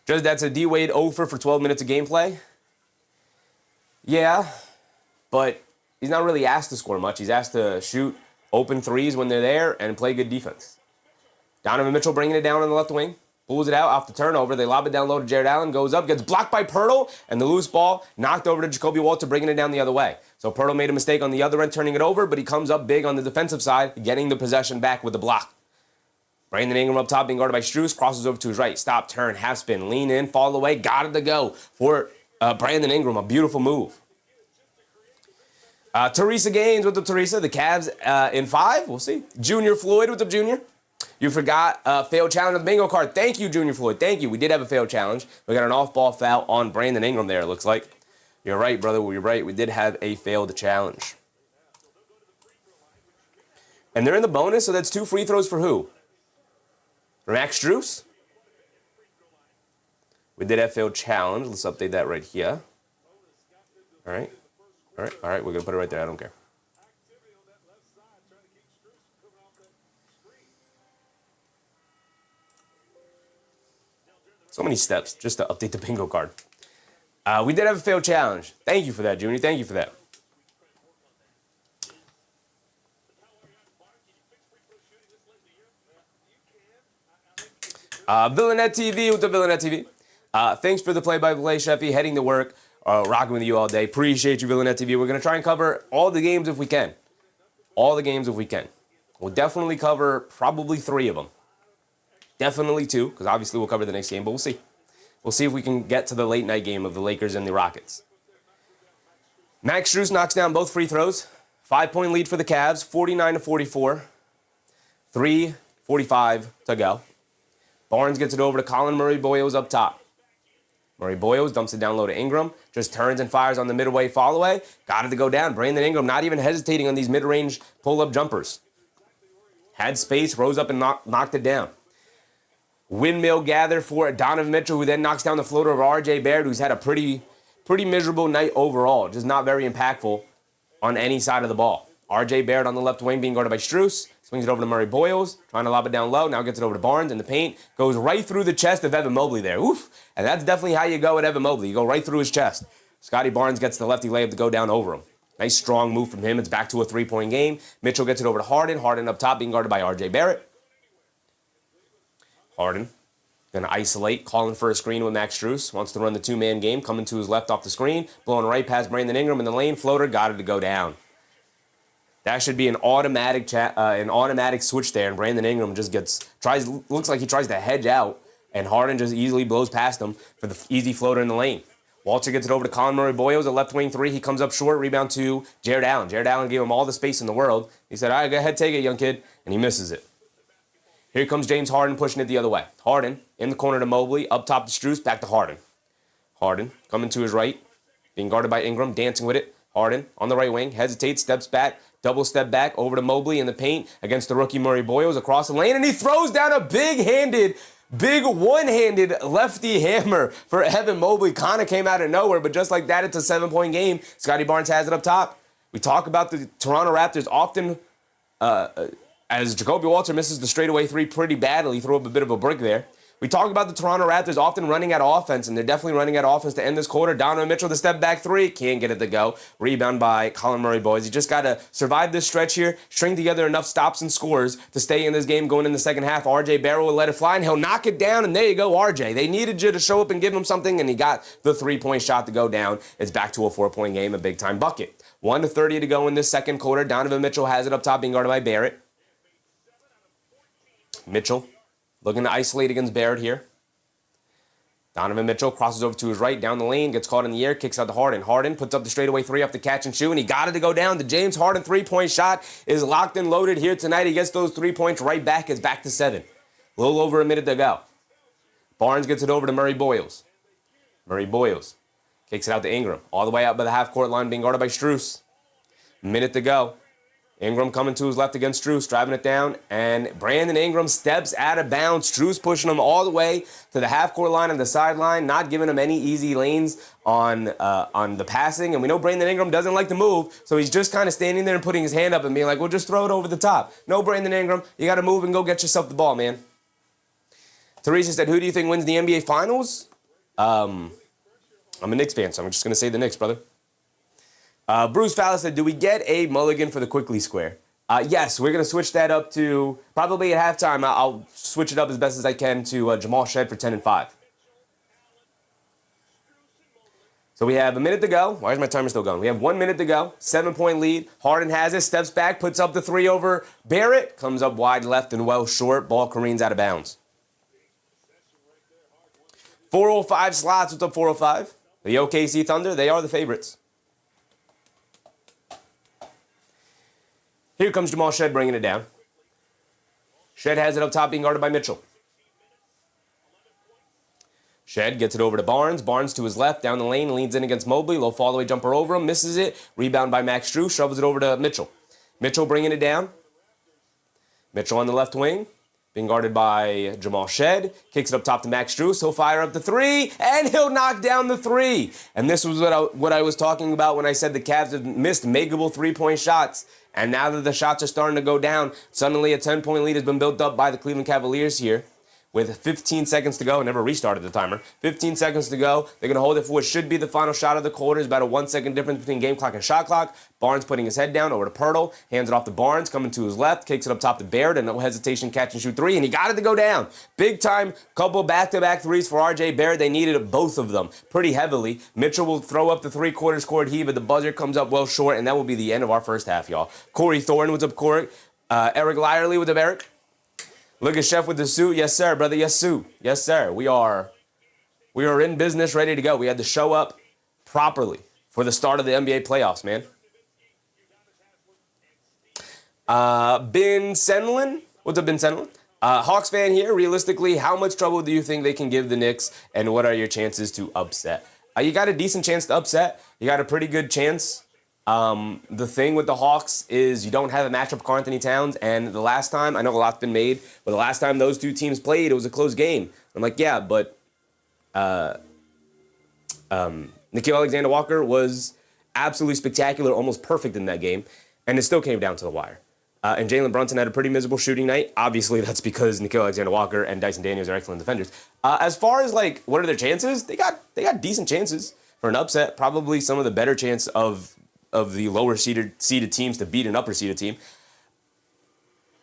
Just that's a D-Wade over for 12 minutes of gameplay. Yeah, but he's not really asked to score much. He's asked to shoot open 3s when they're there and play good defense. Donovan Mitchell bringing it down on the left wing. Pulls it out off the turnover. They lob it down low to Jared Allen. Goes up, gets blocked by Poeltl, and the loose ball knocked over to Jacoby Walter, bringing it down the other way. So Poeltl made a mistake on the other end, turning it over, but he comes up big on the defensive side, getting the possession back with the block. Brandon Ingram up top, being guarded by Strus, crosses over to his right. Stop, turn, half spin, lean in, fall away. Got it to go for Brandon Ingram. A beautiful move. Teresa Gaines, what's up, Teresa? The Cavs in 5. We'll see. Junior Floyd, what's up, Junior? You forgot failed challenge on the bingo card. Thank you, Junior Floyd. Thank you. We did have a failed challenge. We got an off-ball foul on Brandon Ingram there, it looks like. You're right, brother. You're right. We did have a failed challenge. And they're in the bonus, so that's 2 free throws for who? For Max Strus? We did have failed challenge. Let's update that right here. All right. We're going to put it right there. I don't care. So many steps just to update the bingo card. We did have a failed challenge. Thank you for that, Junior. Thank you for that. Villanette TV with the Villanette TV. Thanks for the play-by-play, Sheffy. Heading to work, rocking with you all day. Appreciate you, Villanette TV. We're going to try and cover all the games if we can. All the games if we can. We'll definitely cover probably 3 of them. Definitely 2, because obviously we'll cover the next game, but we'll see. We'll see if we can get to the late night game of the Lakers and the Rockets. Max Strus knocks down both free throws. 5-point lead for the Cavs, 49-44. 3:45 to go. Barnes gets it over to Colin Murray-Boyles up top. Murray-Boyles dumps it down low to Ingram. Just turns and fires on the midway fall-away. Got it to go down. Brandon Ingram not even hesitating on these mid-range pull-up jumpers. Had space, rose up and knocked it down. Windmill gather for Donovan Mitchell, who then knocks down the floater of R.J. Barrett, who's had a pretty miserable night overall. Just not very impactful on any side of the ball. R.J. Barrett on the left wing being guarded by Strus. Swings it over to Murray-Boyles, trying to lob it down low. Now gets it over to Barnes in the paint. Goes right through the chest of Evan Mobley there. Oof. And that's definitely how you go at Evan Mobley. You go right through his chest. Scottie Barnes gets the lefty layup to go down over him. Nice strong move from him. It's back to a 3-point game. Mitchell gets it over to Harden. Harden up top being guarded by R.J. Barrett. Harden going to isolate, calling for a screen with Max Strus. Wants to run the 2-man game. Coming to his left off the screen. Blowing right past Brandon Ingram in the lane. Floater. Got it to go down. That should be an automatic switch there, and Brandon Ingram just looks like he tries to hedge out, and Harden just easily blows past him for the easy floater in the lane. Walter gets it over to Colin Murray-Boyles, a left wing 3. He comes up short, rebound to Jared Allen. Jared Allen gave him all the space in the world. He said, all right, go ahead, take it, young kid, and he misses it. Here comes James Harden pushing it the other way. Harden in the corner to Mobley, up top to Strus, back to Harden. Harden coming to his right, being guarded by Ingram, dancing with it. Harden on the right wing, hesitates, steps back, double step back over to Mobley in the paint against the rookie Murray-Boyles across the lane, and he throws down a big one-handed lefty hammer for Evan Mobley. Kind of came out of nowhere, but just like that, it's a 7-point game. Scottie Barnes has it up top. We talk about the Toronto Raptors often, as Jacoby Walter misses the straightaway 3 pretty badly, threw up a bit of a brick there. We talk about the Toronto Raptors often running out of offense, and they're definitely running out of offense to end this quarter. Donovan Mitchell, the step back 3, can't get it to go. Rebound by Colin Murray-Boyles. You just got to survive this stretch here, string together enough stops and scores to stay in this game going in the second half. R.J. Barrett will let it fly, and he'll knock it down, and there you go, R.J. They needed you to show up and give him something, and he got the 3-point shot to go down. It's back to a 4-point game, a big-time bucket. 1:30 to go in this second quarter. Donovan Mitchell has it up top, being guarded by Barrett. Mitchell looking to isolate against Barrett here. Donovan Mitchell crosses over to his right, down the lane, gets caught in the air, kicks out to Harden. Harden puts up the straightaway 3 off the catch and shoot, and he got it to go down. The James Harden 3-point shot is locked and loaded here tonight. He gets those 3 points right back. It's back to 7. A little over a minute to go. Barnes gets it over to Murray-Boyles. Murray-Boyles kicks it out to Ingram, all the way out by the half-court line, being guarded by Strus. Minute to go. Ingram coming to his left against Strus, driving it down, and Brandon Ingram steps out of bounds. Strus pushing him all the way to the half-court line and the sideline, not giving him any easy lanes on the passing. And we know Brandon Ingram doesn't like to move, so he's just kind of standing there and putting his hand up and being like, well, just throw it over the top. No, Brandon Ingram, you got to move and go get yourself the ball, man. Teresa said, who do you think wins the NBA Finals? I'm a Knicks fan, so I'm just going to say the Knicks, brother. Bruce Fowler said, do we get a mulligan for the Quickly Square? Yes, we're going to switch that up to, probably at halftime, I'll switch it up as best as I can to Jamal Shed for 10 and 5. So we have a minute to go. Why is my timer still going? We have 1 minute to go. 7-point lead. Harden has it, steps back, puts up the 3 over Barrett, comes up wide left and well short. Ball careens out of bounds. 4:05 slots. What's up, 4:05? The OKC Thunder, they are the favorites. Here comes Jamal Shed bringing it down. Shed has it up top being guarded by Mitchell. Shed gets it over to Barnes. Barnes to his left, down the lane, leans in against Mobley. Low fall-away jumper over him, misses it. Rebound by Max Strus, shovels it over to Mitchell. Mitchell bringing it down. Mitchell on the left wing, being guarded by Jamal Shed. Kicks it up top to Max Strus. He'll fire up the 3, and he'll knock down the 3. And this was what I was talking about when I said the Cavs have missed makeable 3-point shots. And now that the shots are starting to go down, suddenly a 10-point lead has been built up by the Cleveland Cavaliers here. with 15 seconds to go. Never restarted the timer. 15 seconds to go. They're going to hold it for what should be the final shot of the quarter. It's about a 1 second difference between game clock and shot clock. Barnes putting his head down over to Pirtle. Hands it off to Barnes. Coming to his left. Kicks it up top to Baird. And no hesitation, catch and shoot three. And he got it to go down. Big time. Couple back-to-back threes for RJ Baird. They needed both of them pretty heavily. Mitchell will throw up the three-quarters court heave, but the buzzer comes up well short. And that will be the end of our first half, y'all. Corey Thornton, what's up, Corey? Eric Lyerly, what's up, Eric? Look at Chef with the suit. Yes, sir, brother. Yes, Sue. Yes, sir. We are in business, ready to go. We had to show up properly for the start of the NBA playoffs, man. Ben Senlin. What's up, Ben Senlin? Hawks fan here. Realistically, how much trouble do you think they can give the Knicks, and what are your chances to upset? You got a decent chance to upset. You got a pretty good chance. The thing with the Hawks is you don't have a matchup for Karl Anthony Towns, and the last time, I know a lot's been made, but the last time those two teams played, it was a close game. I'm like, yeah, but Nickeil Alexander-Walker was absolutely spectacular, almost perfect in that game, and it still came down to the wire. And Jalen Brunson had a pretty miserable shooting night. Obviously, that's because Nickeil Alexander-Walker and Dyson Daniels are excellent defenders. As far as, like, what are their chances? They got decent chances for an upset, probably some of the better chance of the lower seeded teams to beat an upper seeded team.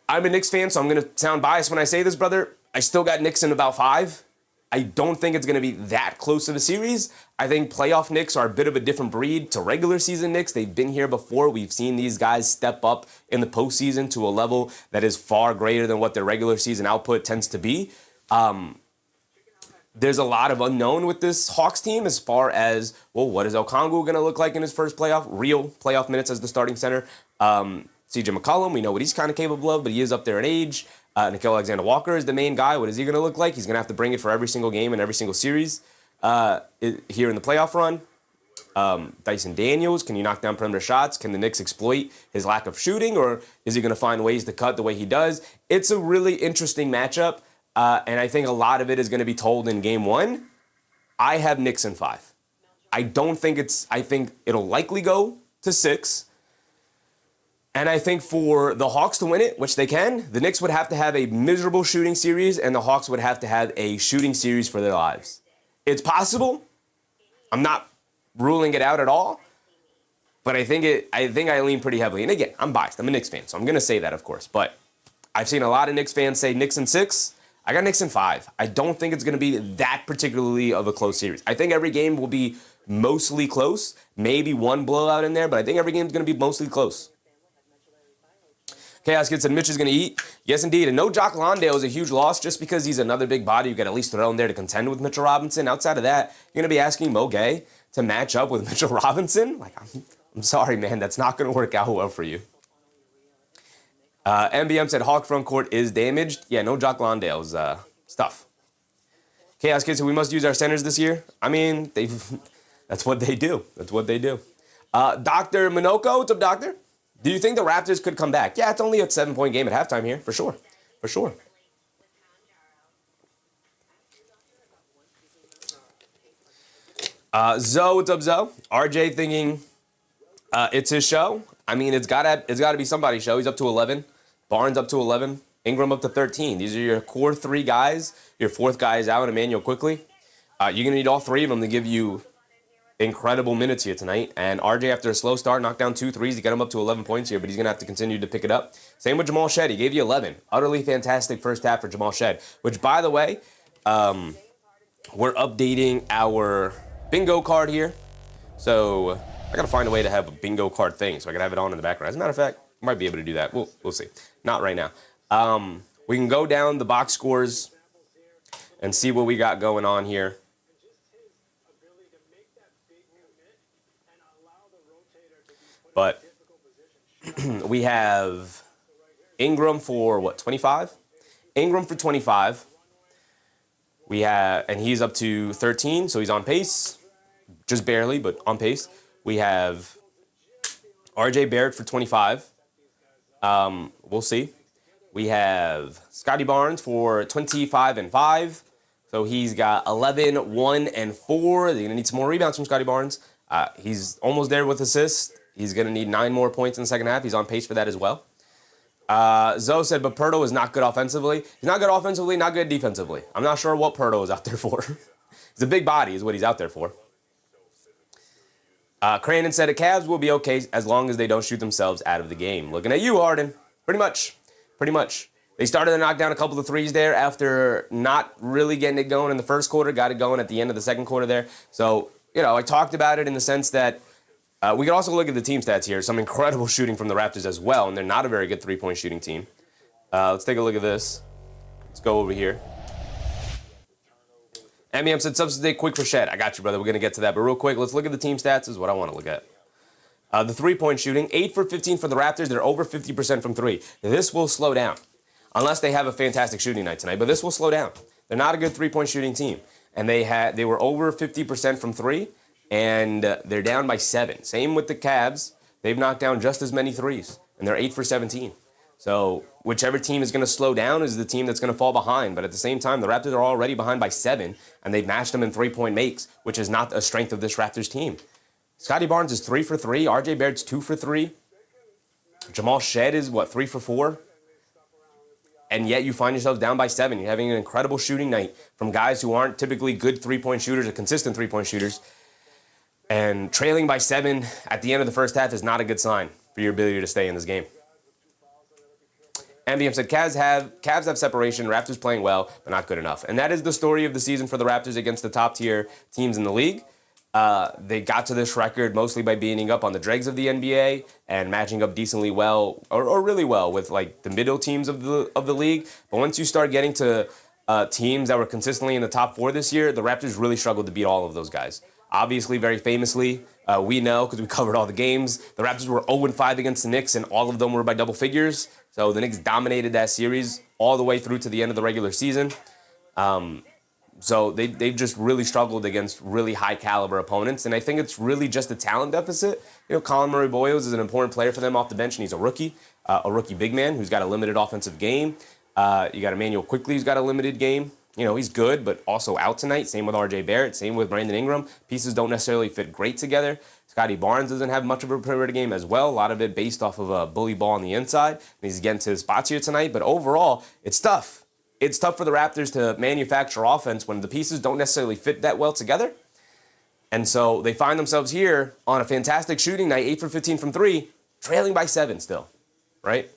I'm a Knicks fan, so I'm going to sound biased when I say this, brother. I still got Knicks in about 5. I don't think it's going to be that close of a series. I think playoff Knicks are a bit of a different breed to regular season Knicks. They've been here before. We've seen these guys step up in the postseason to a level that is far greater than what their regular season output tends to be. There's a lot of unknown with this Hawks team as far as, well, what is Okongwu going to look like in his first real playoff minutes as the starting center? CJ McCollum, we know what he's kind of capable of, but he is up there in age. Nickeil Alexander-Walker is the main guy. What is he going to look like? He's going to have to bring it for every single game and every single series here in the playoff run. Dyson Daniels, can you knock down perimeter shots? Can the Knicks exploit his lack of shooting, or is he going to find ways to cut the way he does? It's a really interesting matchup. And I think a lot of it is going to be told in game 1. I have Knicks in 5. I think it'll likely go to 6. And I think for the Hawks to win it, which they can, the Knicks would have to have a miserable shooting series, and the Hawks would have to have a shooting series for their lives. It's possible. I'm not ruling it out at all. But I think I lean pretty heavily. And again, I'm biased. I'm a Knicks fan, so I'm going to say that, of course. But I've seen a lot of Knicks fans say Knicks in 6. I got Knicks in 5. I don't think it's going to be that particularly of a close series. I think every game will be mostly close. Maybe one blowout in there, but I think every game is going to be mostly close. Chaos Kid said Mitch is going to eat. Yes, indeed. And no Jock Londale is a huge loss just because he's another big body you got at least throw in there to contend with Mitchell Robinson. Outside of that, you're going to be asking Mo Gay to match up with Mitchell Robinson? Like, I'm sorry, man. That's not going to work out well for you. MBM said Hawk front court is damaged. Yeah, no Jock Londale's stuff. Chaos Kids said we must use our centers this year. I mean, that's what they do. That's what they do. Dr. Minoko, what's up, Doctor? Do you think the Raptors could come back? Yeah, it's only a 7-point game at halftime here, for sure. For sure. Zoe, what's up, Zoe? RJ thinking it's his show. I mean, it's gotta be somebody's show. He's up to 11. Barnes up to 11. Ingram up to 13. These are your core 3 guys. Your 4th guy is out, Emmanuel quickly. You're going to need all 3 of them to give you incredible minutes here tonight. And RJ, after a slow start, knocked down 2 threes to get him up to 11 points here, but he's going to have to continue to pick it up. Same with Jamal Shed. He gave you 11. Utterly fantastic first half for Jamal Shed, which, by the way, we're updating our bingo card here. So I got to find a way to have a bingo card thing so I can have it on in the background. As a matter of fact, I might be able to do that. We'll see. Not right now. We can go down the box scores and see what we got going on here. But we have Ingram for, 25? Ingram for 25. And he's up to 13, so he's on pace. Just barely, but on pace. We have RJ Barrett for 25. We'll see. We have Scottie Barnes for 25 and 5. So he's got 11, 1, and 4. They're going to need some more rebounds from Scottie Barnes. He's almost there with assists. He's going to need 9 more points in the second half. He's on pace for that as well. Zoe said, but Pirtle is not good offensively. He's not good offensively, not good defensively. I'm not sure what Pirtle is out there for. He's a big body is what he's out there for. Crandon said, the Cavs will be okay as long as they don't shoot themselves out of the game. Looking at you, Harden. Pretty much. They started to knock down a couple of threes there after not really getting it going in the first quarter. Got it going at the end of the second quarter there. So, I talked about it in the sense that we could also look at the team stats here. Some incredible shooting from the Raptors as well, and they're not a very good three-point shooting team. Let's take a look at this. Let's go over here. MEM said, substitute quick for Shed. I got you, brother. We're going to get to that. But real quick, let's look at the team stats is what I want to look at. The three-point shooting, 8 for 15 for the Raptors. They're over 50% from three. This will slow down unless they have a fantastic shooting night tonight. But this will slow down. They're not a good three-point shooting team. And they were over 50% from three, and they're down by 7. Same with the Cavs. They've knocked down just as many threes, and they're 8 for 17. So whichever team is going to slow down is the team that's going to fall behind. But at the same time, the Raptors are already behind by 7, and they've matched them in three-point makes, which is not a strength of this Raptors team. Scottie Barnes is 3 for 3. RJ Barrett's 2 for 3. Jamal Shed is, 3 for 4? And yet you find yourselves down by 7. You're having an incredible shooting night from guys who aren't typically good three-point shooters or consistent three-point shooters. And trailing by 7 at the end of the first half is not a good sign for your ability to stay in this game. MBM said, Cavs have separation, Raptors playing well, but not good enough. And that is the story of the season for the Raptors against the top-tier teams in the league. They got to this record mostly by beating up on the dregs of the NBA and matching up decently well, or really well, with the middle teams of the league. But once you start getting to teams that were consistently in the top 4 this year, the Raptors really struggled to beat all of those guys. Obviously, very famously, we know because we covered all the games, the Raptors were 0-5 against the Knicks, and all of them were by double figures. So the Knicks dominated that series all the way through to the end of the regular season. So they've just really struggled against really high-caliber opponents, and I think it's really just a talent deficit. Colin Murray-Boyles is an important player for them off the bench, and he's a rookie big man who's got a limited offensive game. You got Emmanuel Quickley who's got a limited game. He's good, but also out tonight. Same with RJ Barrett. Same with Brandon Ingram. Pieces don't necessarily fit great together. Scottie Barnes doesn't have much of a perimeter game as well. A lot of it based off of a bully ball on the inside. And he's getting to his spots here tonight. But overall, it's tough. It's tough for the Raptors to manufacture offense when the pieces don't necessarily fit that well together. And so they find themselves here on a fantastic shooting night, 8 for 15 from 3, trailing by 7 still, right?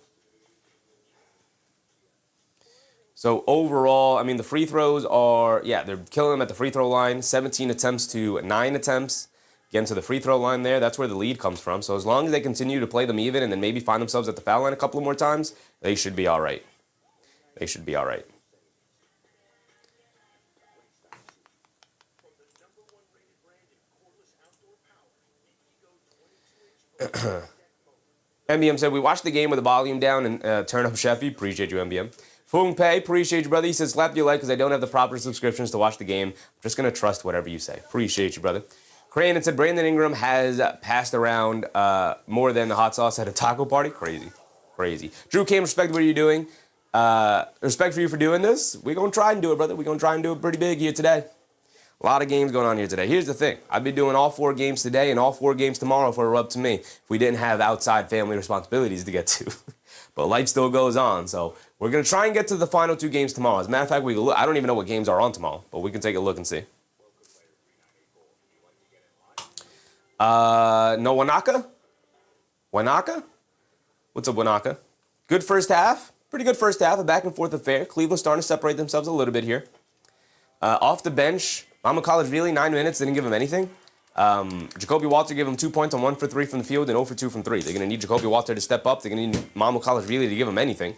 So overall, the free throws are, they're killing them at the free throw line. 17 attempts to 9 attempts. Getting to the free throw line there, that's where the lead comes from. So as long as they continue to play them even and then maybe find themselves at the foul line a couple of more times, they should be all right. They should be all right. MBM said, we watched the game with the volume down and turn up Sheffy. Appreciate you, MBM. Fung Pei, appreciate you, brother. He says, slap your leg because I don't have the proper subscriptions to watch the game. I'm just going to trust whatever you say. Appreciate you, brother. Crandon said, Brandon Ingram has passed around more than the hot sauce at a taco party. Crazy. Drew Kane, respect what you're doing. Respect for you for doing this. We're going to try and do it, brother. We're going to try and do it pretty big here today. A lot of games going on here today. Here's the thing. I'd be doing all 4 games today and all 4 games tomorrow if it were up to me if we didn't have outside family responsibilities to get to. But life still goes on. So we're going to try and get to the final 2 games tomorrow. As a matter of fact, I don't even know what games are on tomorrow, but we can take a look and see. No Wanaka? Wanaka? What's up, Wanaka? Good first half. Pretty good first half. A back and forth affair. Cleveland starting to separate themselves a little bit here. Off the bench, Mama College really 9 minutes. Didn't give him anything. Jacoby Walter gave him 2 points on 1 for 3 from the field and 0 for 2 from 3. They're going to need Jacoby Walter to step up. They're going to need Mama College really to give him anything.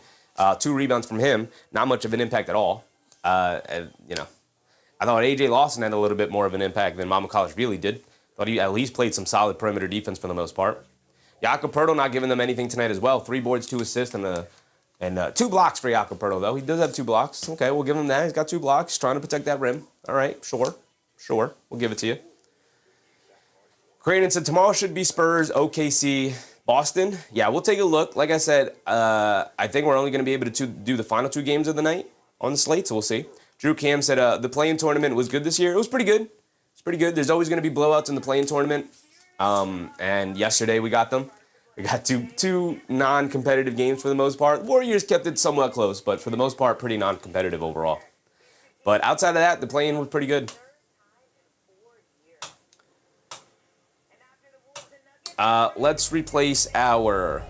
2 rebounds from him. Not much of an impact at all. I thought A.J. Lawson had a little bit more of an impact than Mama College really did. Thought he at least played some solid perimeter defense for the most part. Jakob Poeltl not giving them anything tonight as well. 3 boards, 2 assists, and 2 blocks for Jakob Poeltl, though. He does have 2 blocks. Okay, we'll give him that. He's got 2 blocks. He's trying to protect that rim. All right, sure. We'll give it to you. Crandon said, tomorrow should be Spurs, OKC, Boston. Yeah, we'll take a look. Like I said, I think we're only going to be able to do the final 2 games of the night on the slate, so we'll see. Drew Cam said the play-in tournament was good this year. It was pretty good. It's pretty good. There's always going to be blowouts in the play-in tournament. And yesterday we got them. We got two non-competitive games for the most part. Warriors kept it somewhat close, but for the most part, pretty non-competitive overall. But outside of that, the play-in was pretty good. Let's replace our...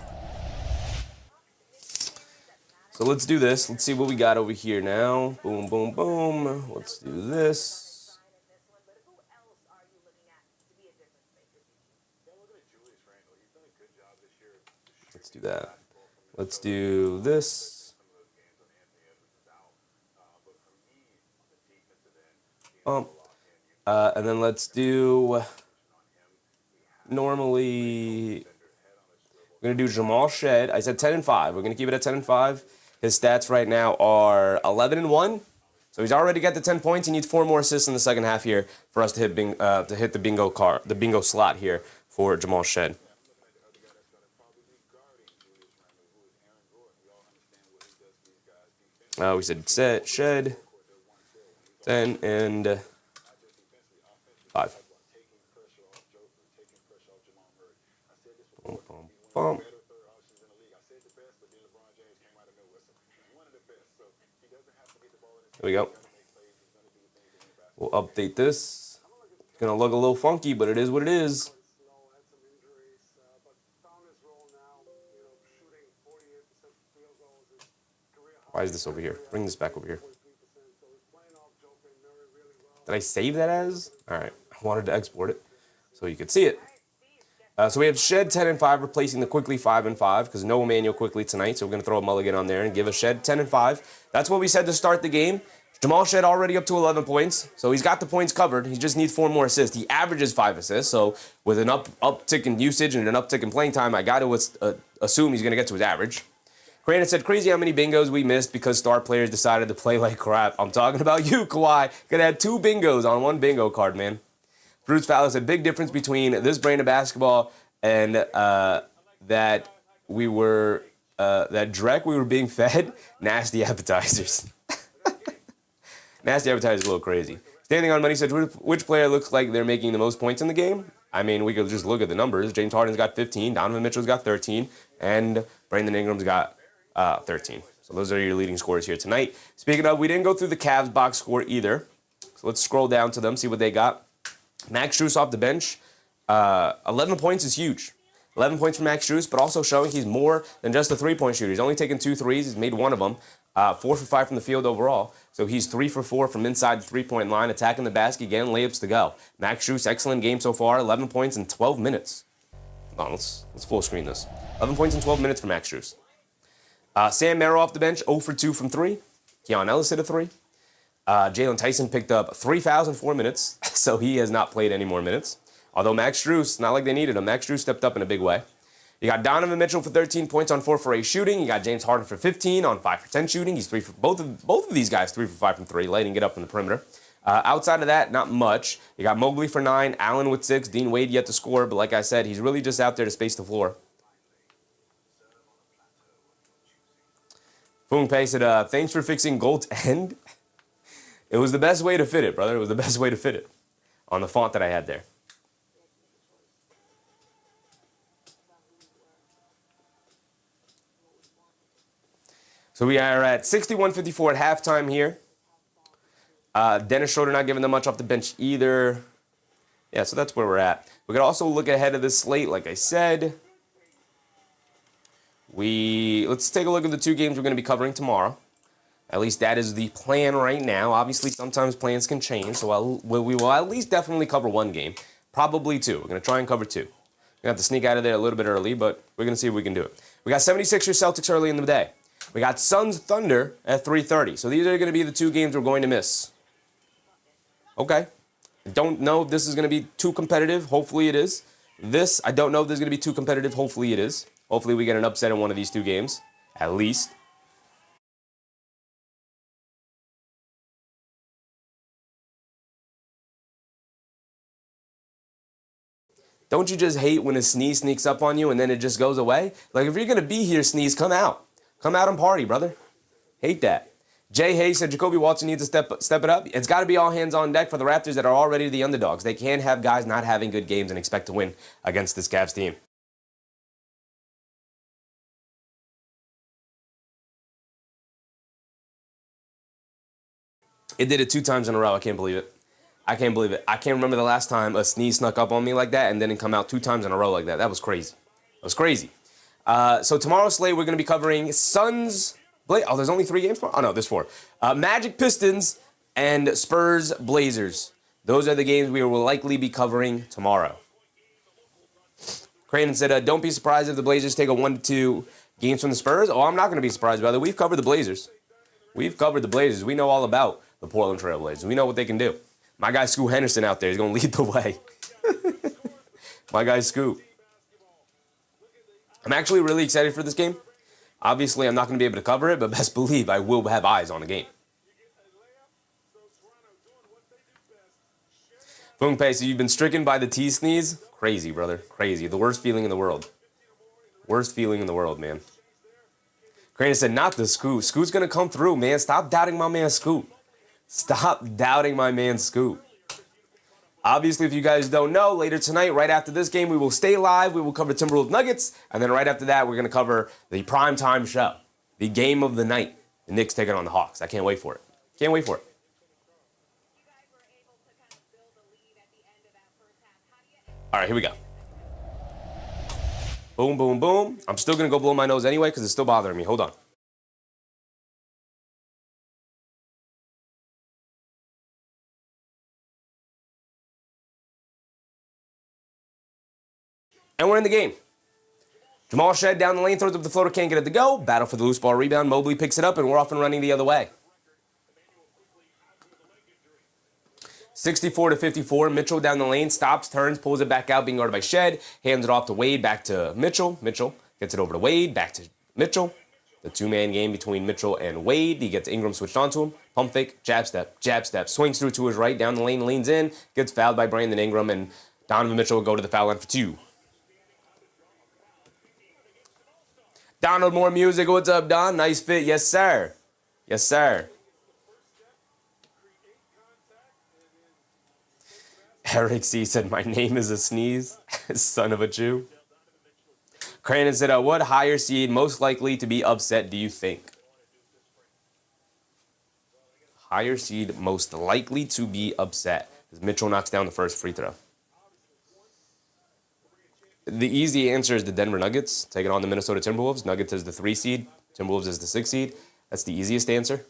So let's do this. Let's see what we got over here now. Boom, boom, boom. Let's do this. Let's do that. Let's do this. And then let's do... Normally... We're going to do Jamal Shed. I said 10 and 5. We're going to keep it at 10 and 5. His stats right now are 11 and 1. So he's already got the 10 points. He needs 4 more assists in the second half here for us to hit the bingo slot here for Jamal Shed. We said Shed 10 and 5. Boom, boom, boom. There we go. We'll update this. It's going to look a little funky, but it is what it is. Why is this over here? Bring this back over here. Did I save that as? All right. I wanted to export it so you could see it. So we have Shed 10 and 5 replacing the Quickly 5 and 5 because no Emmanuel Quickly tonight. So we're going to throw a mulligan on there and give a Shed 10 and 5. That's what we said to start the game. Jamal Shed already up to 11 points. So he's got the points covered. He just needs 4 more assists. He averages 5 assists. So with an uptick in usage and an uptick in playing time, I got to assume he's going to get to his average. Crandon said, crazy how many bingos we missed because star players decided to play like crap. I'm talking about you, Kawhi. Could have had 2 bingos on 1 bingo card, man. Bruce Fowler said, big difference between this brand of basketball and that Drek we were being fed nasty appetizers. Nasty appetizers is a little crazy. Standing on Money said, which player looks like they're making the most points in the game? I mean, we could just look at the numbers. James Harden's got 15, Donovan Mitchell's got 13, and Brandon Ingram's got 13. So those are your leading scorers here tonight. Speaking of, we didn't go through the Cavs box score either. So let's scroll down to them, see what they got. Max Strus off the bench. 11 points is huge. 11 points for Max Strus, but also showing he's more than just a three-point shooter. He's only taken 2 threes. He's made 1 of them. 4 for 5 from the field overall. So he's 3 for 4 from inside the three-point line, attacking the basket again, layups to go. Max Strus, excellent game so far. 11 points in 12 minutes. Hold on, let's full screen this. 11 points in 12 minutes for Max Strus. Sam Merrill off the bench, 0 for 2 from 3. Keon Ellis hit a 3. Jalen Tyson picked up 3 fouls in 4 minutes, so he has not played any more minutes. Although Max Strus, not like they needed him, Max Strus stepped up in a big way. You got Donovan Mitchell for 13 points on 4 for 8 shooting. You got James Harden for 15 on 5 for 10 shooting. He's 3 for both of these guys 3 for 5 from 3, lighting it up in the perimeter. Outside of that, not much. You got Mobley for 9, Allen with 6, Dean Wade yet to score, but like I said, he's really just out there to space the floor. Foong Pei said, thanks for fixing Gold's end. It was the best way to fit it, brother. It was the best way to fit it on the font that I had there. So we are at 61-54 at halftime here. Dennis Schroeder not giving them much off the bench either. Yeah, so that's where we're at. We could also look ahead of this slate, like I said. Let's take a look at the 2 games we're going to be covering tomorrow. At least that is the plan right now. Obviously, sometimes plans can change, so we will at least definitely cover 1 game. Probably 2. We're going to try and cover 2. We're going to have to sneak out of there a little bit early, but we're going to see if we can do it. We got 76ers Celtics early in the day. We got Suns Thunder at 3:30. So these are going to be the 2 games we're going to miss. Okay. I don't know if this is going to be too competitive. Hopefully it is. This, I don't know if this is going to be too competitive. Hopefully it is. Hopefully we get an upset in one of these 2 games, at least. Don't you just hate when a sneeze sneaks up on you and then it just goes away? Like, if you're going to be here, sneeze, come out. Come out and party, brother. Hate that. Jay Hayes said Jacoby Watson needs to step it up. It's got to be all hands on deck for the Raptors that are already the underdogs. They can't have guys not having good games and expect to win against this Cavs team. It did it 2 times in a row. I can't believe it. I can't believe it. I can't remember the last time a sneeze snuck up on me like that and didn't come out 2 times in a row like that. That was crazy. That was crazy. So tomorrow's slate, we're going to be covering Suns. Oh, there's only 3 games tomorrow? Oh, no, there's 4. Magic Pistons and Spurs Blazers. Those are the games we will likely be covering tomorrow. Cranen said, don't be surprised if the Blazers take a 1-2 games from the Spurs. Oh, I'm not going to be surprised, brother. We've covered the Blazers. We've covered the Blazers. We know all about the Portland Trail Blazers. We know what they can do. My guy Scoot Henderson out there is going to lead the way. My guy Scoot. I'm actually really excited for this game. Obviously, I'm not going to be able to cover it, but best believe I will have eyes on the game. Fungpei, so you've been stricken by the T-sneeze? Crazy, brother. Crazy. The worst feeling in the world. Worst feeling in the world, man. Cranen said, not the Scoot. Scoot's going to come through, man. Stop doubting my man Scoot. Stop doubting my man Scoot. Obviously, if you guys don't know, later tonight, right after this game, we will stay live. We will cover Timberwolves Nuggets. And then right after that, we're going to cover the primetime show. The game of the night. The Knicks taking on the Hawks. I can't wait for it. Can't wait for it. All right, here we go. Boom, boom, boom. I'm still going to go blow my nose anyway because it's still bothering me. Hold on. And we're in the game. Jamal Shed down the lane, throws up the floater, can't get it to go. Battle for the loose ball rebound. Mobley picks it up, and we're off and running the other way. 64-54. Mitchell down the lane, stops, turns, pulls it back out, being guarded by Shed. Hands it off to Wade, back to Mitchell. Mitchell gets it over to Wade, back to Mitchell. The 2-man game between Mitchell and Wade. He gets Ingram switched onto him. Pump fake, jab step, swings through to his right, down the lane, leans in, gets fouled by Brandon Ingram, and Donovan Mitchell will go to the foul line for 2. Donald, more music. What's up, Don? Nice fit. Yes, sir. Yes, sir. Eric C. said, my name is a sneeze. Son of a Jew. Cranen said, what higher seed most likely to be upset do you think? Higher seed most likely to be upset. As Mitchell knocks down the first free throw. The easy answer is the Denver Nuggets, taking on the Minnesota Timberwolves. Nuggets is the 3 seed. Timberwolves is the 6 seed. That's the easiest answer.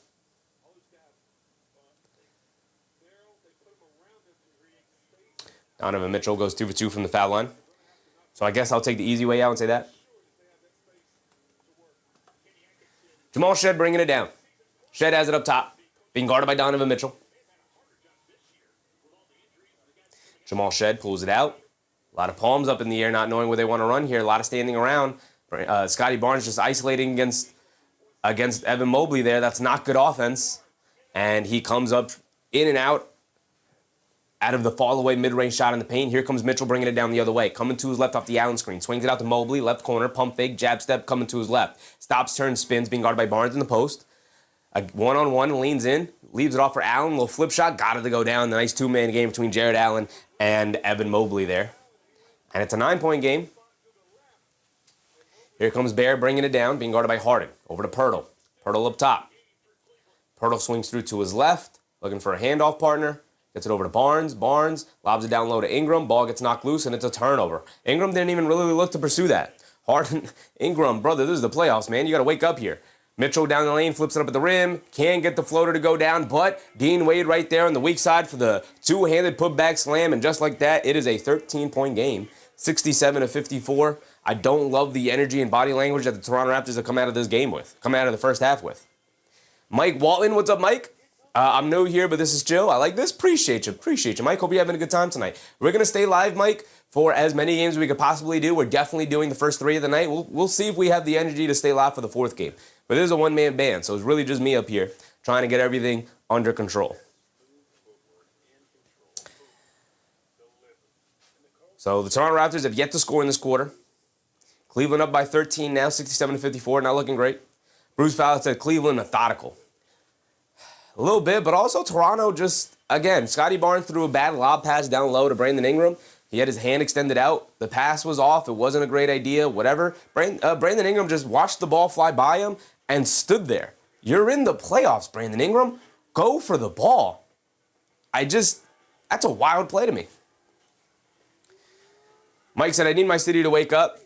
Donovan Mitchell goes 2 for 2 from the foul line. So I guess I'll take the easy way out and say that. Jamal Shed bringing it down. Shed has it up top, being guarded by Donovan Mitchell. Jamal Shed pulls it out. A lot of palms up in the air, not knowing where they want to run here. A lot of standing around. Scottie Barnes just isolating against Evan Mobley there. That's not good offense. And he comes up in and out of the fall-away mid-range shot in the paint. Here comes Mitchell bringing it down the other way. Coming to his left off the Allen screen. Swings it out to Mobley, left corner, pump fake, jab step, coming to his left. Stops, turns, spins, being guarded by Barnes in the post. A one-on-one, leans in, leaves it off for Allen. Little flip shot, got it to go down. The nice 2-man game between Jared Allen and Evan Mobley there. And it's a 9-point game. Here comes Bear bringing it down, being guarded by Harden. Over to Pirtle. Pirtle up top. Pirtle swings through to his left, looking for a handoff partner. Gets it over to Barnes. Barnes lobs it down low to Ingram. Ball gets knocked loose, and it's a turnover. Ingram didn't even really look to pursue that. Harden, Ingram, brother, this is the playoffs, man. You got to wake up here. Mitchell down the lane, flips it up at the rim. Can't get the floater to go down, but Dean Wade right there on the weak side for the two-handed putback slam, and just like that, it is a 13-point game. 67-54. I don't love the energy and body language that the Toronto Raptors have come out of this game with, come out of the first half with. Mike Walton, what's up, Mike? I'm new here, but this is chill. I like this. Appreciate you, Mike. Hope you're having a good time tonight. We're going to stay live, Mike, for as many games as we could possibly do. We're definitely doing the first 3 of the night. We'll see if we have the energy to stay live for the 4th game. But it is a one-man band, so it's really just me up here trying to get everything under control. So the Toronto Raptors have yet to score in this quarter. Cleveland up by 13 now, 67-54, not looking great. Bruce Fowler said Cleveland methodical. A little bit, but also Toronto just, again, Scottie Barnes threw a bad lob pass down low to Brandon Ingram. He had his hand extended out. The pass was off. It wasn't a great idea, whatever. Brandon Ingram just watched the ball fly by him and stood there. You're in the playoffs, Brandon Ingram. go for the ball. That's a wild play to me. Mike said, I need my city to wake up.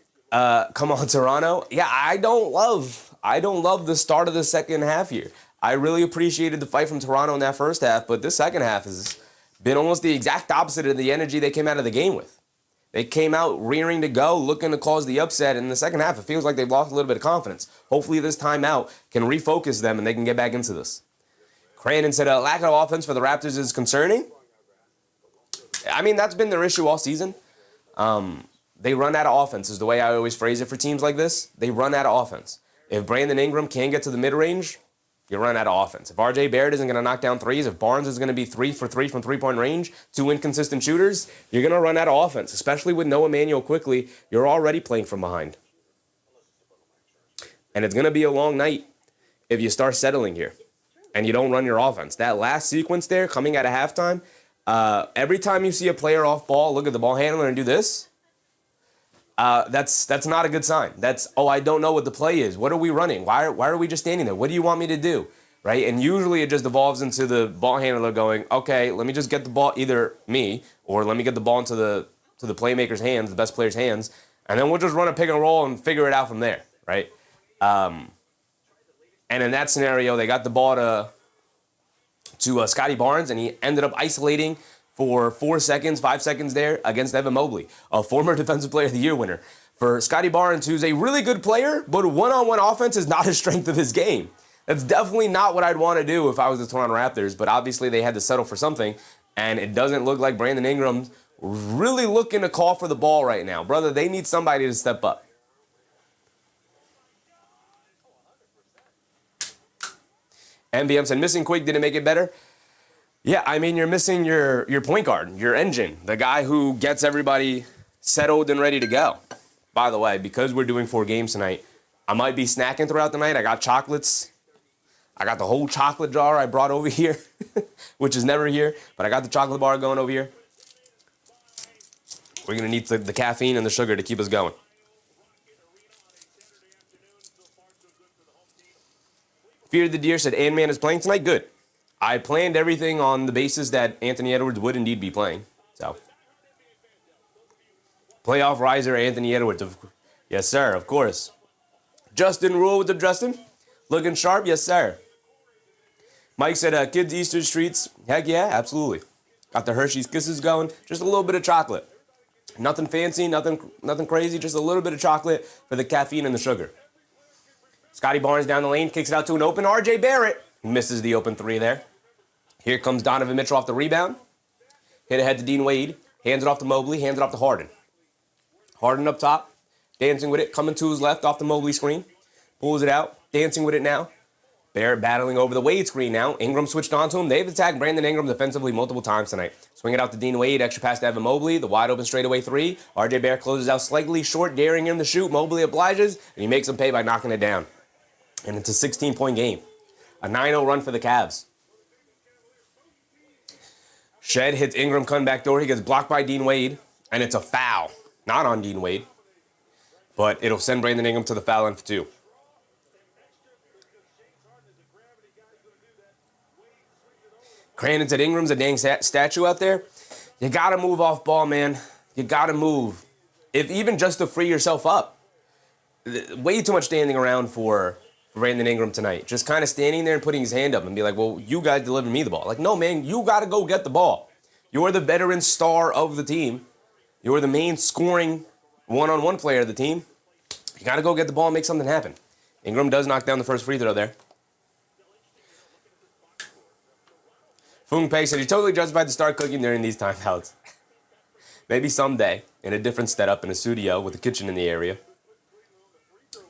Come on, Toronto. Yeah, I don't love the start of the second half here. I really appreciated the fight from Toronto in that first half, but this second half has been almost the exact opposite of the energy they came out of the game with. They came out rearing to go, looking to cause the upset. In the second half, it feels like they've lost a little bit of confidence. Hopefully this timeout can refocus them and they can get back into this. Crandon said, a lack of offense for the Raptors is concerning. I mean, that's been their issue all season. They run out of offense is the way I always phrase it for teams like this. They run out of offense. If Brandon Ingram can't get to the mid-range, you run out of offense. If RJ Barrett isn't going to knock down threes, if Barnes is going to be 3 for 3 from three-point range, 2 inconsistent shooters, you're going to run out of offense, especially with no Emmanuel quickly. You're already playing from behind. And it's going to be a long night if you start settling here and you don't run your offense. That last sequence there coming out of halftime, every time you see a player off ball, look at the ball handler and do this, that's not a good sign. That's, I don't know what the play is. What are we running? Why are we just standing there? What do you want me to do? Right? And usually it just evolves into the ball handler going, okay, let me just get the ball, either me, or let me get the ball into the playmaker's hands, the best player's hands, and then we'll just run a pick and roll and figure it out from there, right? And in that scenario, they got the ball to Scottie Barnes, and he ended up isolating for 5 seconds there against Evan Mobley, a former Defensive Player of the Year winner. For Scottie Barnes, who's a really good player, but one-on-one offense is not a strength of his game. That's definitely not what I'd want to do if I was the Toronto Raptors, but obviously they had to settle for something, and it doesn't look like Brandon Ingram's really looking to call for the ball right now. Brother, they need somebody to step up. MVM said, missing Quick didn't make it better. Yeah, I mean, you're missing your point guard, your engine, the guy who gets everybody settled and ready to go. By the way, because we're doing 4 games tonight, I might be snacking throughout the night. I got chocolates. I got the whole chocolate jar I brought over here, which is never here, but I got the chocolate bar going over here. We're going to need the caffeine and the sugar to keep us going. Fear the Deer said, Ant-Man is playing tonight? Good. I planned everything on the basis that Anthony Edwards would indeed be playing. So, playoff riser Anthony Edwards. Yes, sir, of course. Justin Rule with up, Justin. Looking sharp? Yes, sir. Mike said, kids Easter treats. Heck yeah, absolutely. Got the Hershey's Kisses going. Just a little bit of chocolate. Nothing fancy, nothing crazy. Just a little bit of chocolate for the caffeine and the sugar. Scottie Barnes down the lane, kicks it out to an open RJ Barrett. Misses the open 3 there. Here comes Donovan Mitchell off the rebound. Hit ahead to Dean Wade. Hands it off to Mobley. Hands it off to Harden. Harden up top. Dancing with it. Coming to his left off the Mobley screen. Pulls it out. Dancing with it now. Barrett battling over the Wade screen now. Ingram switched onto him. They've attacked Brandon Ingram defensively multiple times tonight. Swing it out to Dean Wade. Extra pass to Evan Mobley. The wide open straightaway 3. RJ Barrett closes out slightly short, daring him to shoot. Mobley obliges, and he makes him pay by knocking it down. And it's a 16-point game. A 9-0 run for the Cavs. Shed hits Ingram coming back door. He gets blocked by Dean Wade, and it's a foul. Not on Dean Wade, but it'll send Brandon Ingram to the foul line for 2. Crandon said Ingram's a dang statue out there. You got to move off ball, man. You got to move. If even just to free yourself up. Way too much standing around for Brandon Ingram tonight. Just kind of standing there and putting his hand up and be like, well, you guys deliver me the ball. Like, no, man, you got to go get the ball. You're the veteran star of the team. You're the main scoring one-on-one player of the team. You got to go get the ball and make something happen. Ingram does knock down the first free throw there. Fung Pei said he totally justified to start cooking during these timeouts. Maybe someday in a different setup in a studio with a kitchen in the area.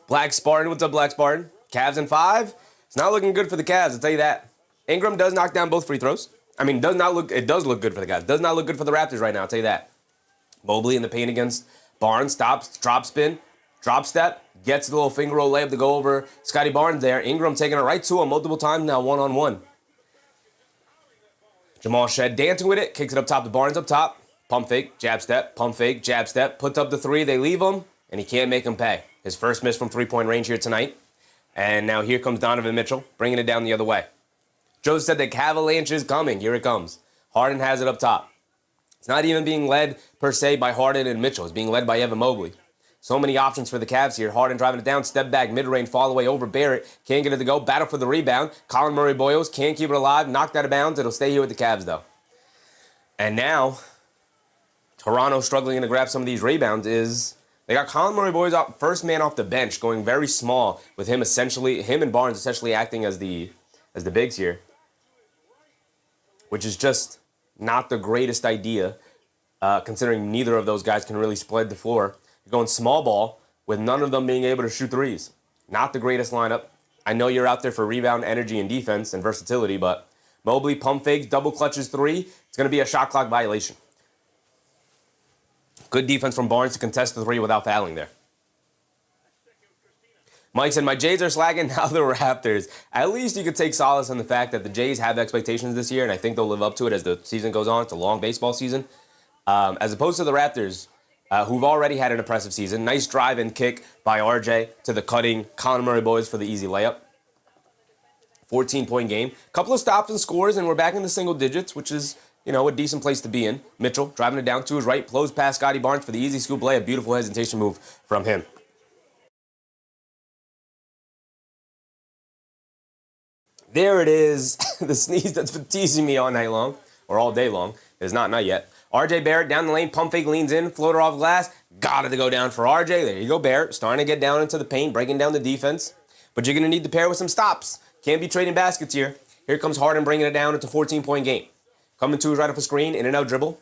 Black Spartan, what's up, Black Spartan? Cavs in 5. It's not looking good for the Cavs, I'll tell you that. Ingram does knock down both free throws. I mean, it does look good for the Cavs. Does not look good for the Raptors right now, I'll tell you that. Mobley in the paint against Barnes, stops, drop spin, drop step, gets the little finger roll layup to go over Scottie Barnes there. Ingram taking it right to him multiple times now, one-on-one. Jamal Shed dancing with it, kicks it up top to Barnes up top. Pump fake, jab step, puts up the 3, they leave him, and he can't make him pay. His first miss from three-point range here tonight. And now here comes Donovan Mitchell, bringing it down the other way. Joe said the Cavaliers is coming. Here it comes. Harden has it up top. It's not even being led, per se, by Harden and Mitchell. It's being led by Evan Mobley. So many options for the Cavs here. Harden driving it down, step back, mid-range, fall away over Barrett. Can't get it to go. Battle for the rebound. Colin Murray-Boyles can't keep it alive. Knocked out of bounds. It'll stay here with the Cavs, though. And now, Toronto struggling to grab some of these rebounds is they got Colin Murray-Boyles out, first man off the bench, going very small with him and Barnes essentially acting as the bigs here, which is just not the greatest idea, considering neither of those guys can really spread the floor. You're going small ball with none of them being able to shoot threes. Not the greatest lineup. I know you're out there for rebound, energy, and defense and versatility, but Mobley pump fakes, double clutches three. It's going to be a shot clock violation. Good defense from Barnes to contest the three without fouling there. Mike said, my Jays are slacking, now the Raptors. At least you could take solace in the fact that the Jays have expectations this year, and I think they'll live up to it as the season goes on. It's a long baseball season. As opposed to the Raptors, who've already had an impressive season. Nice drive and kick by RJ to the cutting Colin Murray-Boyles for the easy layup. 14-point game. Couple of stops and scores, and we're back in the single digits, which is, a decent place to be in. Mitchell driving it down to his right, blows past Scottie Barnes for the easy scoop lay. A beautiful hesitation move from him. There it is. The sneeze that's been teasing me all night long, or all day long. It's not yet. RJ Barrett down the lane, pump fake, leans in, floater off glass. Got it to go down for RJ. There you go, Barrett. Starting to get down into the paint, breaking down the defense. But you're going to need to pair with some stops. Can't be trading baskets here. Here comes Harden bringing it down. It's a 14-point game. Coming to his right off a screen, in and out dribble.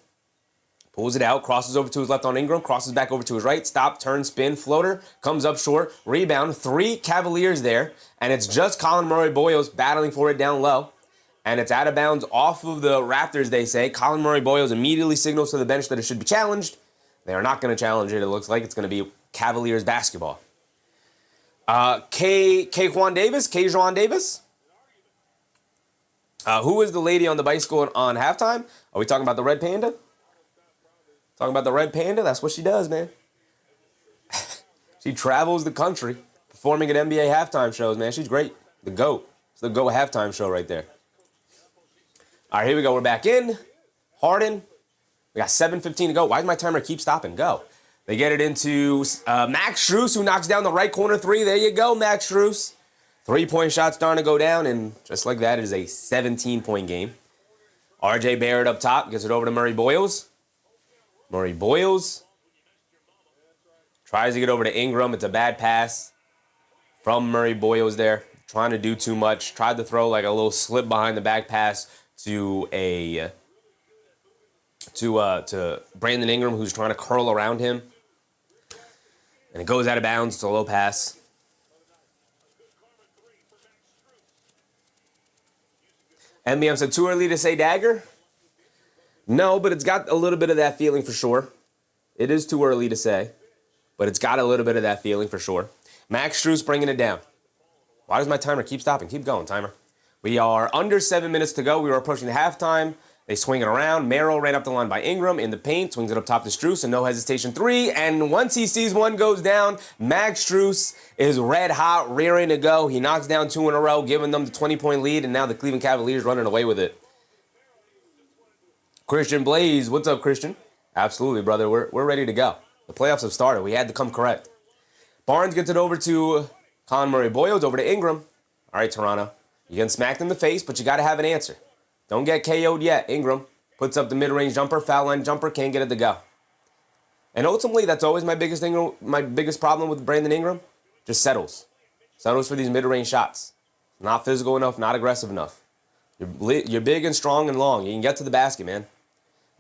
Pulls it out, crosses over to his left on Ingram, crosses back over to his right, stop, turn, spin, floater, comes up short, rebound, 3 Cavaliers there, and it's just Colin Murray-Boyles battling for it down low, and it's out of bounds off of the Raptors, they say. Colin Murray-Boyles immediately signals to the bench that it should be challenged. They are not going to challenge it, it looks like. It's going to be Cavaliers basketball. K'Juan Davis? Who is the lady on the bicycle on halftime? Are we talking about the Red Panda? Talking about the Red Panda? That's what she does, man. She travels the country performing at NBA halftime shows, man. She's great. The GOAT. It's the GOAT halftime show right there. All right, here we go. We're back in. Harden. We got 7:15 to go. Why does my timer keep stopping? Go. They get it into Max Strus, who knocks down the right corner three. There you go, Max Strus. 3-point shot starting to go down, and just like that, it is a 17-point game. RJ Barrett up top gets it over to Murray-Boyles. Murray-Boyles tries to get over to Ingram. It's a bad pass from Murray-Boyles there. Trying to do too much. Tried to throw like a little slip behind the back pass to Brandon Ingram, who's trying to curl around him. And it goes out of bounds. It's a low pass. MBM said, too early to say dagger? No, but it's got a little bit of that feeling for sure. It is too early to say, but it's got a little bit of that feeling for sure. Max Strus bringing it down. Why does my timer keep stopping? Keep going, timer. We are under 7 minutes to go. We are approaching the halftime. They swing it around. Merrill ran up the line by Ingram in the paint. Swings it up top to Strus, and no hesitation three. And once he sees one goes down, Max Strus is red hot, rearing to go. He knocks down 2 in a row, giving them the 20-point lead, and now the Cleveland Cavaliers running away with it. Christian Blaze, what's up, Christian? Absolutely, brother. We're ready to go. The playoffs have started. We had to come correct. Barnes gets it over to Colin Murray-Boyles, over to Ingram. All right, Toronto. You're getting smacked in the face, but you got to have an answer. Don't get KO'd yet. Ingram puts up the mid-range jumper, foul line jumper, can't get it to go. And ultimately, that's always my biggest problem with Brandon Ingram. Just settles. Settles for these mid-range shots. Not physical enough, not aggressive enough. You're big and strong and long. You can get to the basket, man.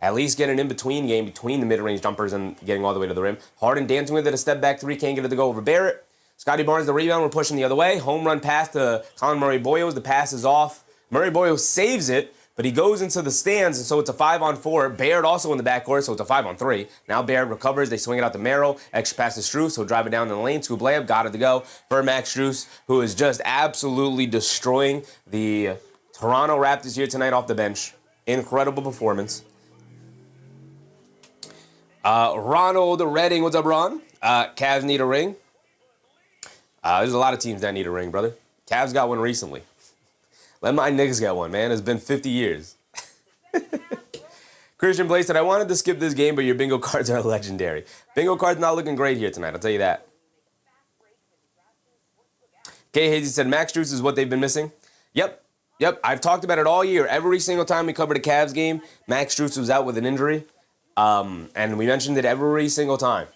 At least get an in-between game between the mid-range jumpers and getting all the way to the rim. Harden dancing with it, a step back three, can't get it to go over Barrett. Scottie Barnes, the rebound, we're pushing the other way. Home run pass to Colin Murray-Boyles. The pass is off. Murray-Boyles saves it, but he goes into the stands, and so it's a 5-on-4. Barrett also in the backcourt, so it's a 5-on-3. Now Barrett recovers. They swing it out to Merrill. Extra pass to Strus. He'll drive it down in the lane. Scoop layup. Got it to go for Max Strus, who is just absolutely destroying the Toronto Raptors here tonight off the bench. Incredible performance. Ronald Redding. What's up, Ron? Cavs need a ring. There's a lot of teams that need a ring, brother. Cavs got one recently. Let my Knicks get one, man. It's been 50 years. Christian Blake said, I wanted to skip this game, but your bingo cards are legendary. Bingo cards not looking great here tonight, I'll tell you that. Kay Hazy said, Max Strus is what they've been missing. Yep. I've talked about it all year. Every single time we covered a Cavs game, Max Strus was out with an injury. And we mentioned it every single time.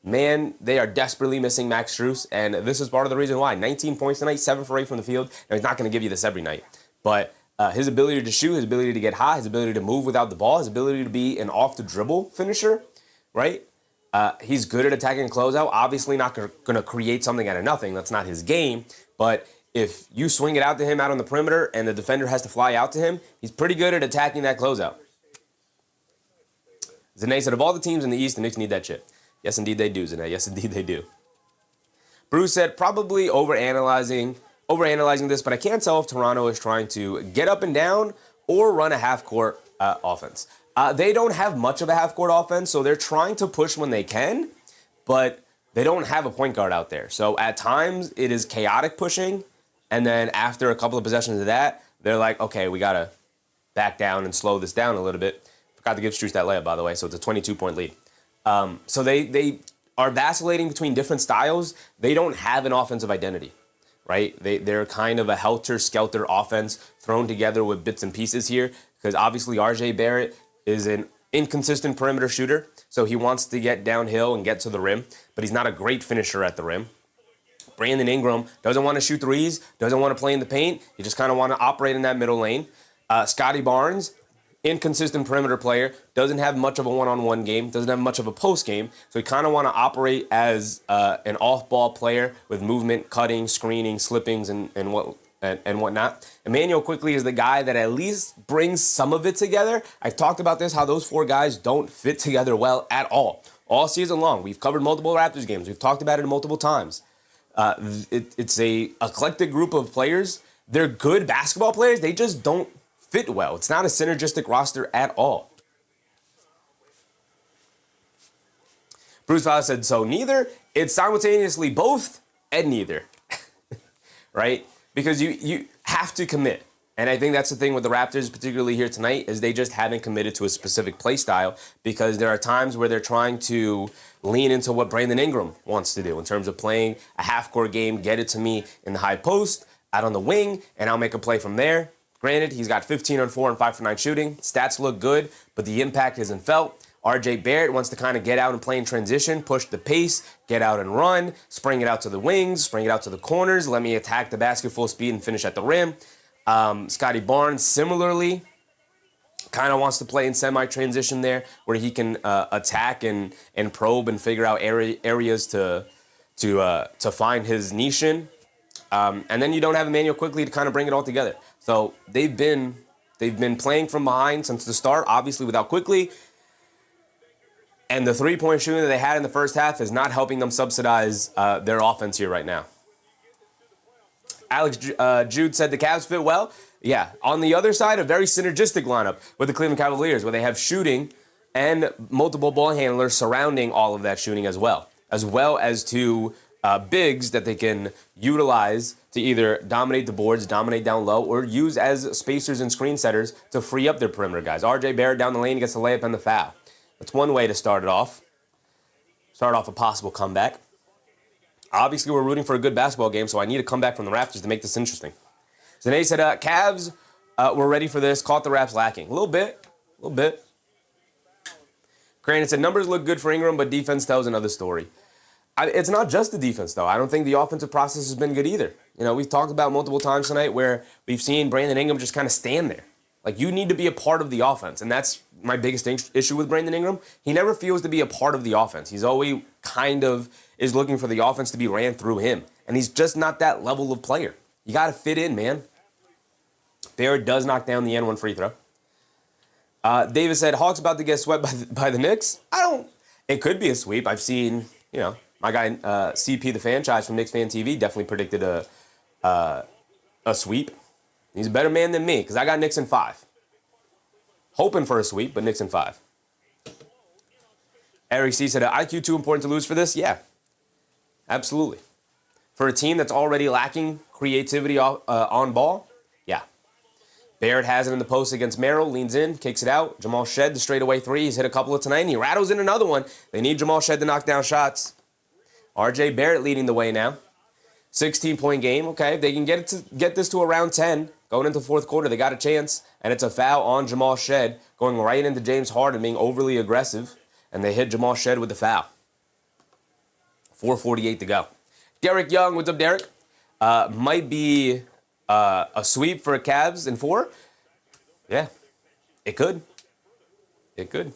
Man, they are desperately missing Max Strus, and this is part of the reason why. 19 points tonight, 7 for 8 from the field. Now, he's not going to give you this every night, but his ability to shoot, his ability to get hot, his ability to move without the ball, his ability to be an off-the-dribble finisher, right? He's good at attacking closeout. Obviously not going to create something out of nothing. That's not his game, but if you swing it out to him out on the perimeter and the defender has to fly out to him, he's pretty good at attacking that closeout. Zane said, of all the teams in the East, the Knicks need that chip. Yes, indeed they do, Zane. Yes, indeed they do. Bruce said, probably overanalyzing this, but I can't tell if Toronto is trying to get up and down or run a half-court offense. They don't have much of a half-court offense, so they're trying to push when they can, but they don't have a point guard out there. So at times, it is chaotic pushing, and then after a couple of possessions of that, they're like, okay, we got to back down and slow this down a little bit. Forgot to give Strus that layup, by the way, so it's a 22-point lead. So they are vacillating between different styles. They don't have an offensive identity, right? They're kind of a helter-skelter offense thrown together with bits and pieces here because obviously RJ Barrett is an inconsistent perimeter shooter, so he wants to get downhill and get to the rim, but he's not a great finisher at the rim. Brandon Ingram doesn't want to shoot threes, doesn't want to play in the paint. He just kind of want to operate in that middle lane. Scottie Barnes, inconsistent perimeter player, doesn't have much of a one-on-one game, doesn't have much of a post game, so we kind of want to operate as an off-ball player with movement, cutting, screening, slippings, and whatnot. Emmanuel Quickley is the guy that at least brings some of it together. I've talked about this, how those four guys don't fit together well at all season long. We've covered multiple Raptors games. We've talked about it multiple times. It's a eclectic group of players. They're good basketball players. They just don't fit well. It's not a synergistic roster at all. Bruce Fowler said, so neither. It's simultaneously both and neither, right? Because you have to commit. And I think that's the thing with the Raptors, particularly here tonight, is they just haven't committed to a specific play style because there are times where they're trying to lean into what Brandon Ingram wants to do in terms of playing a half-court game, get it to me in the high post, out on the wing, and I'll make a play from there. Granted, he's got 15 on 4 and 5 for 9 shooting. Stats look good, but the impact isn't felt. RJ Barrett wants to kind of get out and play in transition, push the pace, get out and run, spring it out to the wings, spring it out to the corners, let me attack the basket full speed and finish at the rim. Scottie Barnes, similarly, kind of wants to play in semi-transition there where he can attack and probe and figure out areas to find his niche in. And then you don't have Emmanuel Quickley to kind of bring it all together. So they've been playing from behind since the start, obviously without Quickley. And the three-point shooting that they had in the first half is not helping them subsidize their offense here right now. Alex Jude said the Cavs fit well. Yeah, on the other side, a very synergistic lineup with the Cleveland Cavaliers where they have shooting and multiple ball handlers surrounding all of that shooting as well as two bigs that they can utilize to either dominate the boards, dominate down low, or use as spacers and screen setters to free up their perimeter guys. RJ Barrett down the lane gets the layup and the foul. That's one way to start it off. Start off a possible comeback. Obviously, we're rooting for a good basketball game, so I need a comeback from the Raptors to make this interesting. Zane said, Cavs were ready for this, caught the Raps lacking. A little bit. Crane said, numbers look good for Ingram, but defense tells another story. It's not just the defense, though. I don't think the offensive process has been good either. You know, we've talked about multiple times tonight where we've seen Brandon Ingram just kind of stand there. Like, you need to be a part of the offense, and that's my biggest issue with Brandon Ingram. He never feels to be a part of the offense. He's always kind of is looking for the offense to be ran through him, and he's just not that level of player. You got to fit in, man. Barrett does knock down the N1 free throw. Davis said, Hawks about to get swept by the Knicks. It could be a sweep. I've seen, my guy CP the franchise from Knicks Fan TV definitely predicted a sweep. He's a better man than me because I got Knicks in 5. Hoping for a sweep, but Knicks in 5. Eric C said, IQ too important to lose for this? Yeah, absolutely. For a team that's already lacking creativity on ball, yeah. Barrett has it in the post against Merrill, leans in, kicks it out. Jamal Shed, the straightaway three. He's hit a couple of tonight, and he rattles in another one. They need Jamal Shed to knock down shots. RJ Barrett leading the way now. 16-point game. Okay, if they can get this to around 10 going into the fourth quarter, they got a chance. And it's a foul on Jamal Shed going right into James Harden, being overly aggressive. And they hit Jamal Shed with the foul. 4:48 to go. Derek Young, what's up, Derek? Might be a sweep for Cavs in 4. Yeah, it could. It could.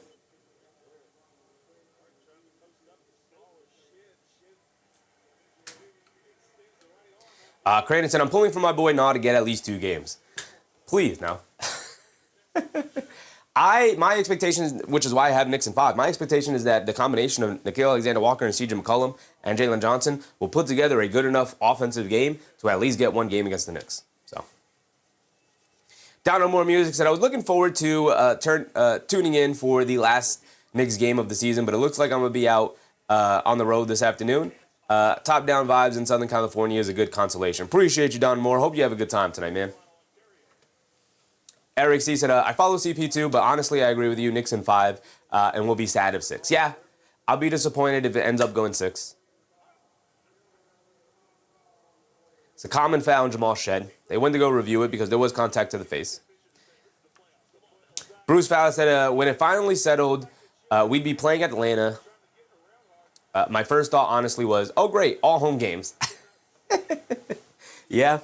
Creighton said, I'm pulling for my boy Na to get at least 2 games. Please, now. My expectation, which is why I have Knicks in 5, my expectation is that the combination of Nickeil Alexander-Walker and CJ McCollum and Jalen Johnson will put together a good enough offensive game to at least get 1 game against the Knicks. So, Down on More Music said, I was looking forward to tuning in for the last Knicks game of the season, but it looks like I'm going to be out on the road this afternoon. Top-down vibes in Southern California is a good consolation. Appreciate you, Don Moore. Hope you have a good time tonight, man. Eric C. said, I follow CP2, but honestly, I agree with you. Knicks in 5, and we'll be sad if 6. Yeah, I'll be disappointed if it ends up going 6. It's a common foul on Jamal Shed. They went to go review it because there was contact to the face. Bruce Fowler said, when it finally settled, we'd be playing Atlanta. My first thought, honestly, was, oh, great, all home games. Yeah,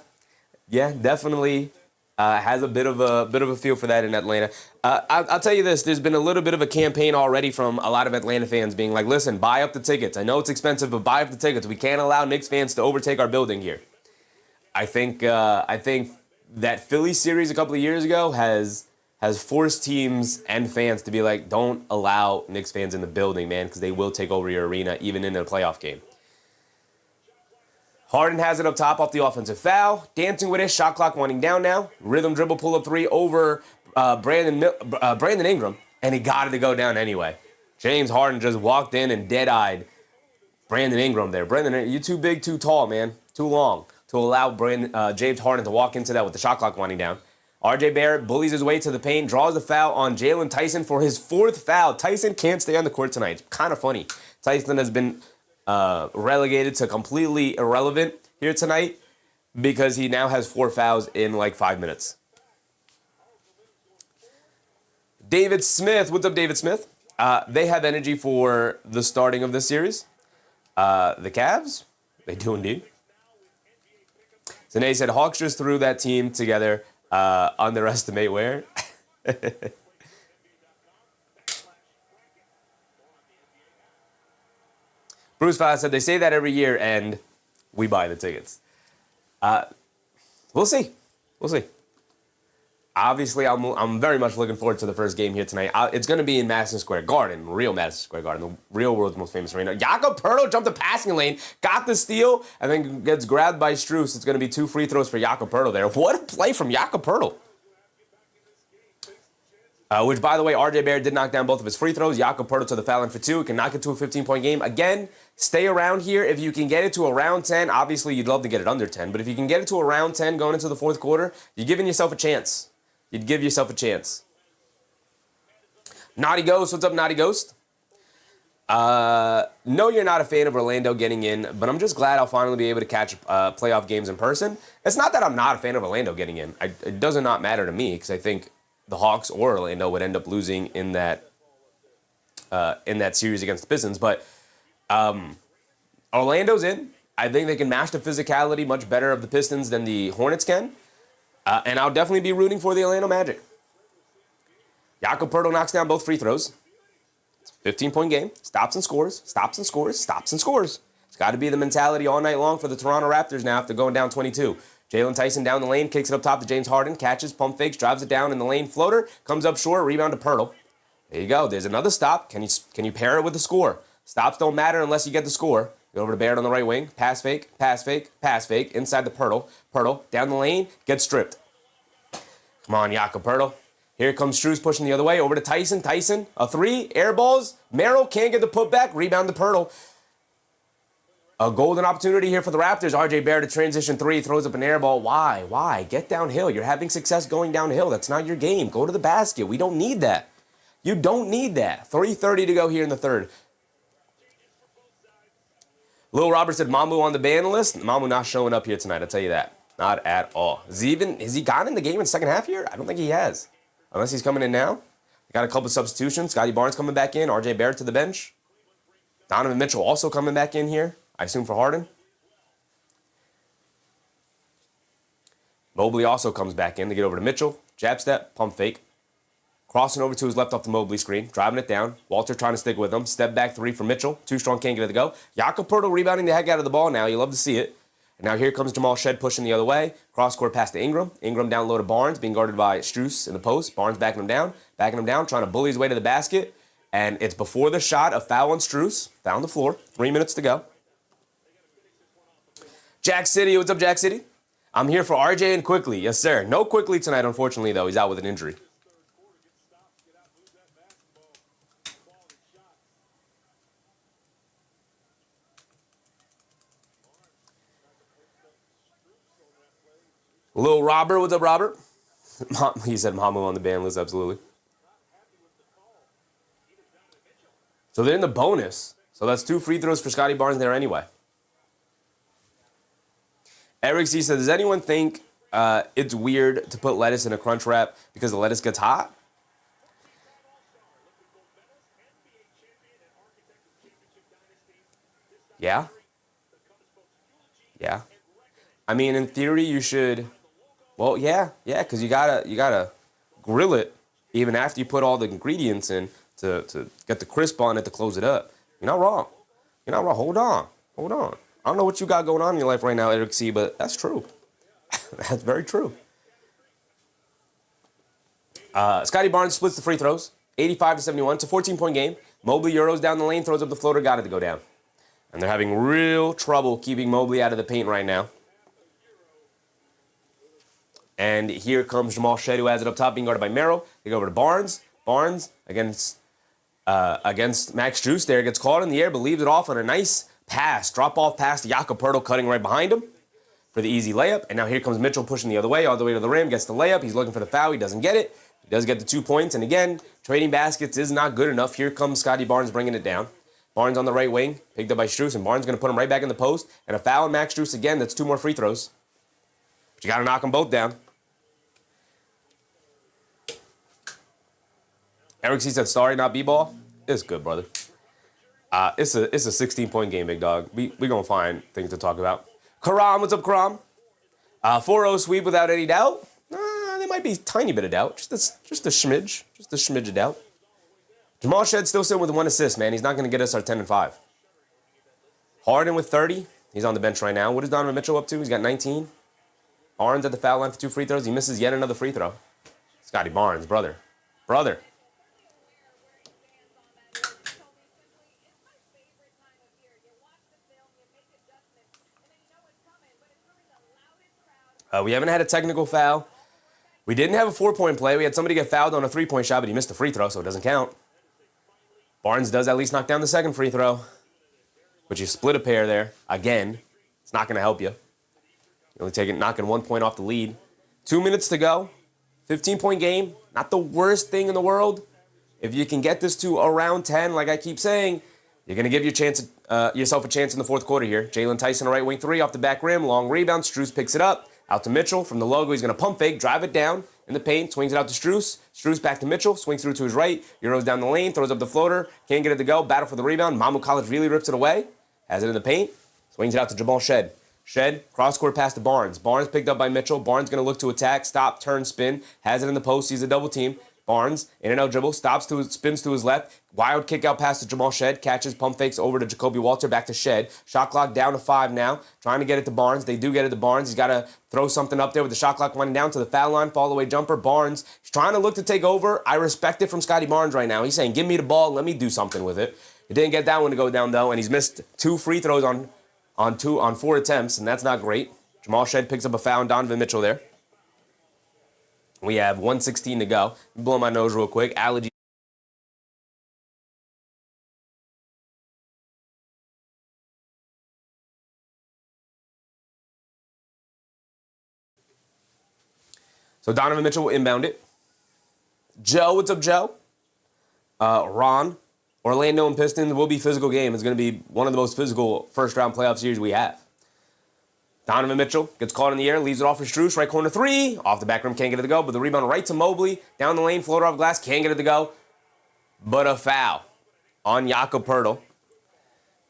definitely has a bit of a feel for that in Atlanta. I'll tell you this, there's been a little bit of a campaign already from a lot of Atlanta fans being like, listen, buy up the tickets. I know it's expensive, but buy up the tickets. We can't allow Knicks fans to overtake our building here. I think that Philly series a couple of years ago has forced teams and fans to be like, don't allow Knicks fans in the building, man, because they will take over your arena, even in a playoff game. Harden has it up top off the offensive foul. Dancing with it, shot clock winding down now. Rhythm dribble pull-up 3 over Brandon Ingram, and he got it to go down anyway. James Harden just walked in and dead-eyed Brandon Ingram there. Brandon, you're too big, too tall, man. Too long to allow James Harden to walk into that with the shot clock winding down. RJ Barrett bullies his way to the paint, draws the foul on Jalen Tyson for his 4th foul. Tyson can't stay on the court tonight. It's kind of funny. Tyson has been relegated to completely irrelevant here tonight because he now has 4 fouls in like 5 minutes. David Smith. What's up, David Smith? They have energy for the starting of this series. The Cavs? They do indeed. Zane said, Hawks just threw that team together. Underestimate where? Bruce Fowler said, they say that every year, and we buy the tickets. We'll see. We'll see. Obviously, I'm very much looking forward to the first game here tonight. It's going to be in Madison Square Garden, real Madison Square Garden, the real world's most famous arena. Jakob Poeltl jumped the passing lane, got the steal, and then gets grabbed by Strus. It's going to be 2 free throws for Jakob Poeltl there. What a play from Jakob Poeltl. Which, by the way, RJ Barrett did knock down both of his free throws. Jakob Poeltl to the foul line for 2. Can knock it to a 15-point game. Again, stay around here. If you can get it to around 10, obviously you'd love to get it under 10, but if you can get it to around 10 going into the fourth quarter, you're giving yourself a chance. You'd give yourself a chance. Naughty Ghost, what's up, Naughty Ghost? No, you're not a fan of Orlando getting in, but I'm just glad I'll finally be able to catch playoff games in person. It's not that I'm not a fan of Orlando getting in. It does not matter to me because I think the Hawks or Orlando would end up losing in that series against the Pistons. But Orlando's in. I think they can match the physicality much better of the Pistons than the Hornets can. And I'll definitely be rooting for the Orlando Magic. Jakob Poeltl knocks down both free throws. It's a 15-point game. Stops and scores. Stops and scores. Stops and scores. It's got to be the mentality all night long for the Toronto Raptors now after going down 22. Jalen Tyson down the lane, kicks it up top to James Harden, catches, pump fakes, drives it down in the lane, floater, comes up short, rebound to Poeltl. There you go. There's another stop. Can you pair it with the score? Stops don't matter unless you get the score. Go over to Barrett on the right wing. Pass fake, pass fake, pass fake. Inside the Poeltl. Poeltl down the lane, gets stripped. Come on, Jakob Poeltl. Here comes Strus pushing the other way. Over to Tyson. Tyson, a 3, air balls. Merrill can't get the putback. Rebound to Poeltl. A golden opportunity here for the Raptors. RJ Barrett to transition three, throws up an air ball. Why? Why? Get downhill. You're having success going downhill. That's not your game. Go to the basket. We don't need that. You don't need that. 3:30 to go here in the third. Lil Robert said Mamu on the ban list. Mamu not showing up here tonight, I'll tell you that. Not at all. Has he gone in the game in the second half here? I don't think he has. Unless he's coming in now. Got a couple substitutions. Scottie Barnes coming back in. RJ Barrett to the bench. Donovan Mitchell also coming back in here. I assume for Harden. Mobley also comes back in to get over to Mitchell. Jab step, pump fake. Crossing over to his left off the Mobley screen. Driving it down. Walter trying to stick with him. Step back three for Mitchell. Too strong, can't get it to go. Jakob Poeltl rebounding the heck out of the ball now. You love to see it. And now here comes Jamal Shed pushing the other way. Cross-court pass to Ingram. Ingram down low to Barnes, being guarded by Strus in the post. Barnes backing him down, trying to bully his way to the basket. And it's before the shot, a foul on Strus. Foul on the floor. 3 minutes to go. Jack City, what's up, Jack City? I'm here for RJ and Quickly. Yes, sir. No Quickly tonight, unfortunately, though. He's out with an injury. Lil Robert, what's up, Robert? He said Mamu on the ban list, absolutely. So they're in the bonus. So that's 2 free throws for Scottie Barnes there anyway. Eric C said, does anyone think it's weird to put lettuce in a crunch wrap because the lettuce gets hot? Yeah. Yeah. I mean, in theory, you should. Well, yeah, because you gotta grill it even after you put all the ingredients in to get the crisp on it to close it up. You're not wrong. You're not wrong. Hold on. I don't know what you got going on in your life right now, Eric C, but that's true. That's very true. Scottie Barnes splits the free throws, 85-71. It's a 14-point game. Mobley Euros down the lane, throws up the floater, got it to go down. And they're having real trouble keeping Mobley out of the paint right now. And here comes Jamal Shed, who has it up top, being guarded by Merrill. They go over to Barnes. Barnes against Max Strus there. Gets caught in the air, but leaves it off on a nice pass. Drop-off pass to Jakob Poeltl, cutting right behind him for the easy layup. And now here comes Mitchell pushing the other way, all the way to the rim. Gets the layup. He's looking for the foul. He doesn't get it. He does get the 2 points. And again, trading baskets is not good enough. Here comes Scottie Barnes bringing it down. Barnes on the right wing, picked up by Strus. And Barnes going to put him right back in the post. And a foul on Max Strus again. That's 2 more free throws. But you got to knock them both down. Eric C said, sorry, not B-ball. It's good, brother. It's a 16-point game, big dog. We going to find things to talk about. Karam, what's up, Karam? 4-0 sweep without any doubt. There might be a tiny bit of doubt. Just a smidge. Just a smidge of doubt. Jamal Shed still sitting with 1 assist, man. He's not going to get us our 10-5. Harden with 30. He's on the bench right now. What is Donovan Mitchell up to? He's got 19. Barnes at the foul line for 2 free throws. He misses yet another free throw. Scottie Barnes, brother. We haven't had a technical foul. We didn't have a 4-point play. We had somebody get fouled on a 3-point shot, but he missed a free throw, so it doesn't count. Barnes does at least knock down the second free throw. But you split a pair there. Again, it's not going to help you. You're only knocking 1 point off the lead. 2 minutes to go. 15-point game. Not the worst thing in the world. If you can get this to around 10, like I keep saying, you're going to give yourself a chance in the fourth quarter here. Jalen Tyson, a right wing 3 off the back rim. Long rebound. Strus picks it up. Out to Mitchell from the logo. He's going to pump fake, drive it down in the paint, swings it out to Strus. Strus back to Mitchell, swings through to his right. Euros down the lane, throws up the floater. Can't get it to go. Battle for the rebound. Mamu College really rips it away. Has it in the paint. Swings it out to Jamal Shed. Shed, cross-court pass to Barnes. Barnes picked up by Mitchell. Barnes going to look to attack, stop, turn, spin. Has it in the post. Sees a double team. Barnes, in and out dribble, spins to his left. Wild kick out pass to Jamal Shed. Catches, pump fakes over to Jacoby Walter. Back to Shed. Shot clock down to 5 now. Trying to get it to Barnes. They do get it to Barnes. He's got to throw something up there with the shot clock running down to the foul line. Fall away jumper. Barnes. He's trying to look to take over. I respect it from Scottie Barnes right now. He's saying, give me the ball. Let me do something with it. He didn't get that one to go down, though. And he's missed 2 free throws on 4 attempts. And that's not great. Jamal Shed picks up a foul on Donovan Mitchell there. We have 1:16 to go. Blow my nose real quick. Allergy. So Donovan Mitchell will inbound it. Joe, what's up, Joe? Ron, Orlando and Pistons will be physical game. It's going to be one of the most physical first-round playoff series we have. Donovan Mitchell gets caught in the air, leaves it off for Strus, right corner three. Off the back rim, can't get it to go, but the rebound right to Mobley. Down the lane, floater off glass, can't get it to go. But a foul on Jakob Poeltl.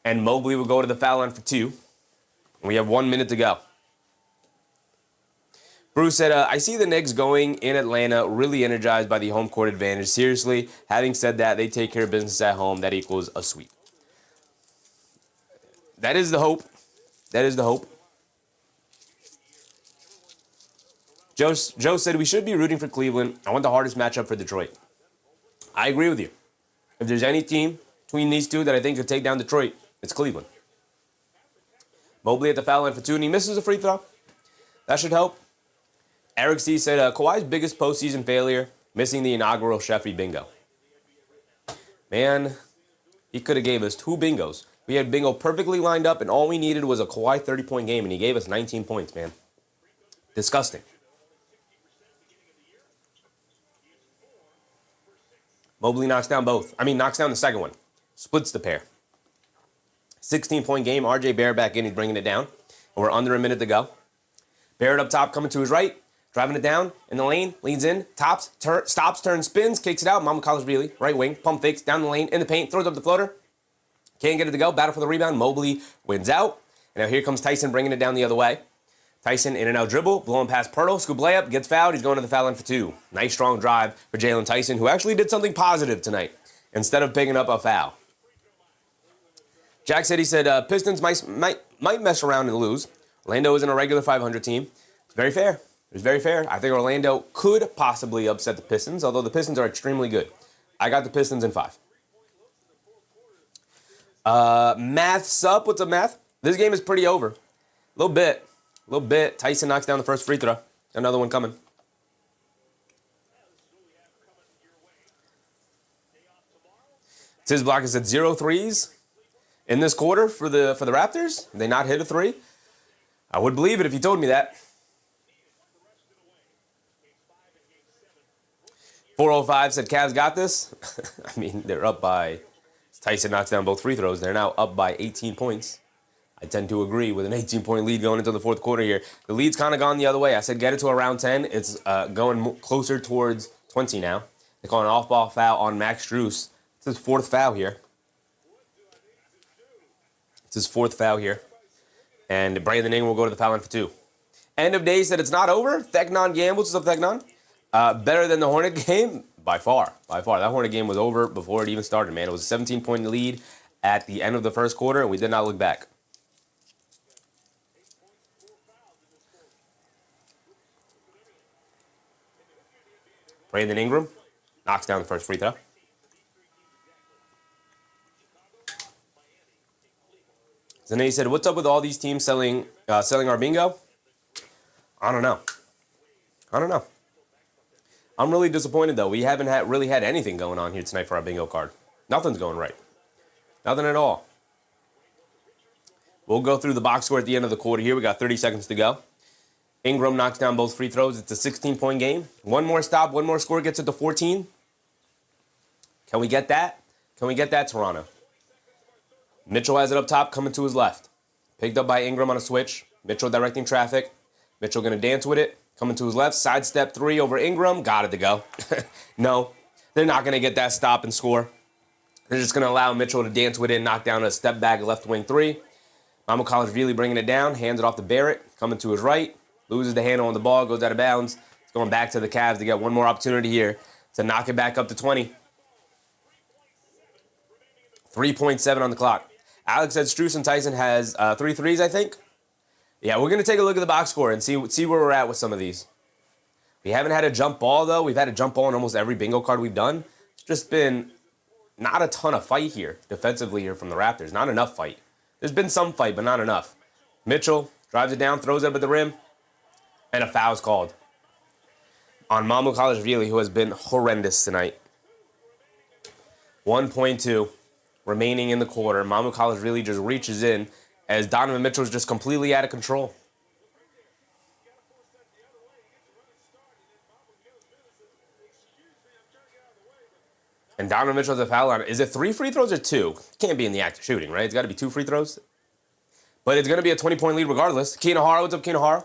And Mobley will go to the foul line for 2. We have 1 minute to go. Bruce said, I see the Knicks going in Atlanta really energized by the home court advantage. Seriously, having said that, they take care of business at home. That equals a sweep. That is the hope. That is the hope. Joe said, we should be rooting for Cleveland. I want the hardest matchup for Detroit. I agree with you. If there's any team between these two that I think could take down Detroit, it's Cleveland. Mobley at the foul line for 2, and he misses a free throw. That should help. Eric C. said, Kawhi's biggest postseason failure, missing the inaugural Sheffy bingo. Man, he could have gave us 2 bingos. We had bingo perfectly lined up, and all we needed was a Kawhi 30-point game, and he gave us 19 points, man. Disgusting. Mobley knocks down knocks down the second one. Splits the pair. 16-point game. RJ Barrett back in. He's bringing it down. And we're under a minute to go. Barrett up top, coming to his right. Driving it down in the lane. Leans in. Stops, turns, spins. Kicks it out. Mamukelashvili, right wing. Pump fakes. Down the lane. In the paint. Throws up the floater. Can't get it to go. Battle for the rebound. Mobley wins out. And now here comes Tyson bringing it down the other way. Tyson in and out dribble, blowing past Poeltl, scoop layup, gets fouled. He's going to the foul line for 2. Nice strong drive for Jalen Tyson, who actually did something positive tonight instead of picking up a foul. Jack said Pistons might mess around and lose. Orlando isn't a regular 500 team. It's very fair. It's very fair. I think Orlando could possibly upset the Pistons, although the Pistons are extremely good. I got the Pistons in 5. Math's up. What's up, Math? This game is pretty over. A little bit. Tyson knocks down the first free throw. Another one coming. Tiz Blocker said 0 threes in this quarter for the Raptors. They not hit a 3. I would believe it if you told me that. 405 said Cavs got this. I mean, they're up by... Tyson knocks down both free throws. They're now up by 18 points. I tend to agree with an 18-point lead going into the fourth quarter here. The lead's kind of gone the other way. I said get it to around 10. It's going closer towards 20 now. They call an off-ball foul on Max Strus. It's his 4th foul here. And Brandon Ingram will go to the foul line for 2. End of day said it's not over. Theknon Gambles. What's up, Theknon? Better than the Hornet game? By far. That Hornet game was over before it even started, man. It was a 17-point lead at the end of the first quarter, and we did not look back. Brandon Ingram knocks down the first free throw. Zane said, what's up with all these teams selling our bingo? I don't know. I'm really disappointed, though. We haven't really had anything going on here tonight for our bingo card. Nothing's going right. Nothing at all. We'll go through the box score at the end of the quarter here. We got 30 seconds to go. Ingram knocks down both free throws. It's a 16-point game. One more stop, one more score gets it to 14. Can we get that? Toronto? Mitchell has it up top, coming to his left. Picked up by Ingram on a switch. Mitchell directing traffic. Mitchell going to dance with it. Coming to his left. Sidestep 3 over Ingram. Got it to go. No, they're not going to get that stop and score. They're just going to allow Mitchell to dance with it and knock down a step back left wing 3. Mamukelashvili bringing it down. Hands it off to Barrett. Coming to his right. Loses the handle on the ball. Goes out of bounds. It's going back to the Cavs to get one more opportunity here to knock it back up to 20. 3.7 on the clock. Alex said Strus and Tyson has 3 threes, I think. Yeah, we're going to take a look at the box score and see where we're at with some of these. We haven't had a jump ball, though. We've had a jump ball on almost every bingo card we've done. It's just been not a ton of fight here, defensively here from the Raptors. Not enough fight. There's been some fight, but not enough. Mitchell drives it down, throws it up at the rim, and a foul's called on Mamukelashvili, who has been horrendous tonight. 1.2 remaining in the quarter. Mamukelashvili just reaches in as Donovan Mitchell is just completely out of control. And Donovan Mitchell's a foul line. Is it 3 free throws or 2? Can't be in the act of shooting, right? It's got to be 2 free throws. But it's going to be a 20-point lead regardless. Keenan Hara, what's up, Keenan Hara?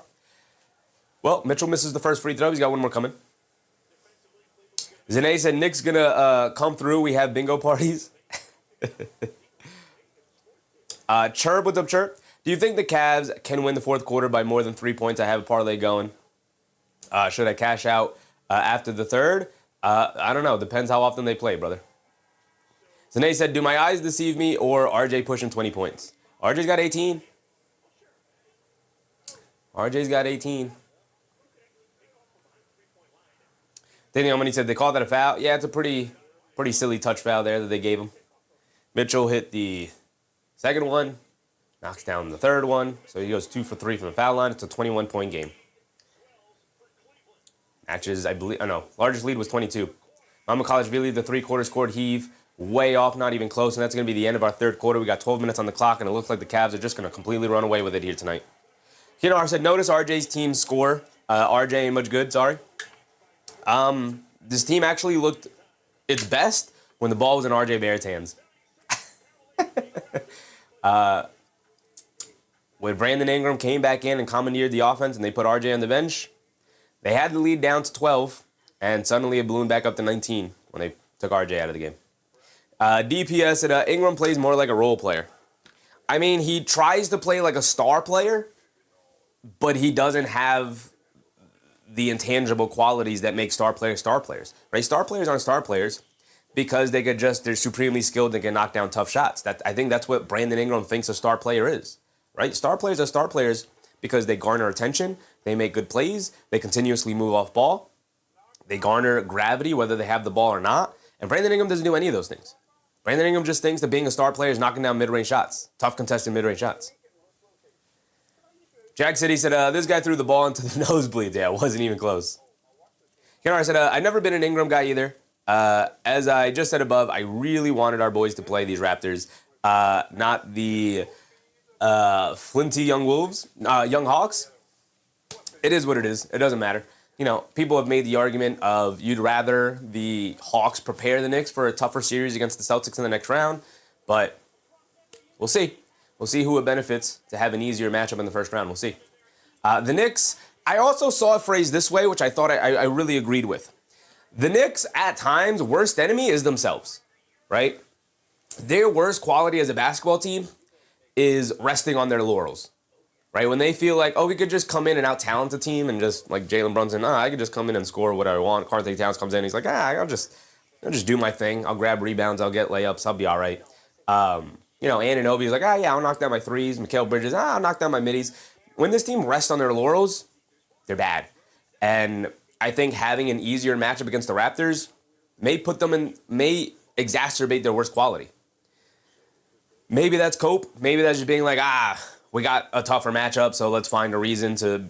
Well, Mitchell misses the first free throw. He's got one more coming. Zane said Nick's going to come through. We have bingo parties. Chirp, what's up, Chirp? Do you think the Cavs can win the fourth quarter by more than 3 points? I have a parlay going. Should I cash out after the third? I don't know. Depends how often they play, brother. Zane said, do my eyes deceive me or RJ pushing 20 points? RJ's got 18. RJ's got 18. Daniel Money said they called that a foul. Yeah, it's a pretty silly touch foul there that they gave him. Mitchell hit the second one, knocks down the third one, so he goes 2 for 3 from the foul line. It's a 21-point game. Matches, I believe, largest lead was 22. Mama College Billy, the three-quarter scored heave, way off, not even close, and that's going to be the end of our third quarter. We got 12 minutes on the clock, and it looks like the Cavs are just going to completely run away with it here tonight. Kinar said, notice RJ's team score. RJ ain't much good, sorry. This team actually looked its best when the ball was in RJ Barrett's hands. When Brandon Ingram came back in and commandeered the offense and they put RJ on the bench, they had the lead down to 12, and suddenly it ballooned back up to 19 when they took RJ out of the game. DPS said Ingram plays more like a role player. I mean, he tries to play like a star player, but he doesn't have the intangible qualities that make star players, right? Star players aren't star players because they're supremely skilled and can knock down tough shots. I think that's what Brandon Ingram thinks a star player is, right? Star players are star players because they garner attention, they make good plays, they continuously move off ball, they garner gravity whether they have the ball or not, and Brandon Ingram doesn't do any of those things. Brandon Ingram just thinks that being a star player is knocking down mid-range shots, tough contested mid-range shots. Jack City said, this guy threw the ball into the nosebleeds. Yeah, it wasn't even close. Kenar said, I've never been an Ingram guy either. As I just said above, I really wanted our boys to play these Raptors, not the flinty young Wolves, young Hawks. It is what it is. It doesn't matter. You know, people have made the argument of you'd rather the Hawks prepare the Knicks for a tougher series against the Celtics in the next round, but we'll see. We'll see who it benefits to have an easier matchup in the first round. We'll see. The Knicks, I also saw it phrased this way, which I thought I really agreed with. The Knicks, at times, worst enemy is themselves, right? Their worst quality as a basketball team is resting on their laurels, right? When they feel like, oh, we could just come in and out-talent the team and just, like Jalen Brunson, I could just come in and score whatever I want. Karl Anthony Towns comes in, he's like, I'll just do my thing. I'll grab rebounds. I'll get layups. I'll be all right. Anunoby's like, I'll knock down my threes. Mikal Bridges, I'll knock down my middies. When this team rests on their laurels, they're bad. And I think having an easier matchup against the Raptors may exacerbate their worst quality. Maybe that's cope. Maybe that's just being like, we got a tougher matchup, so let's find a reason to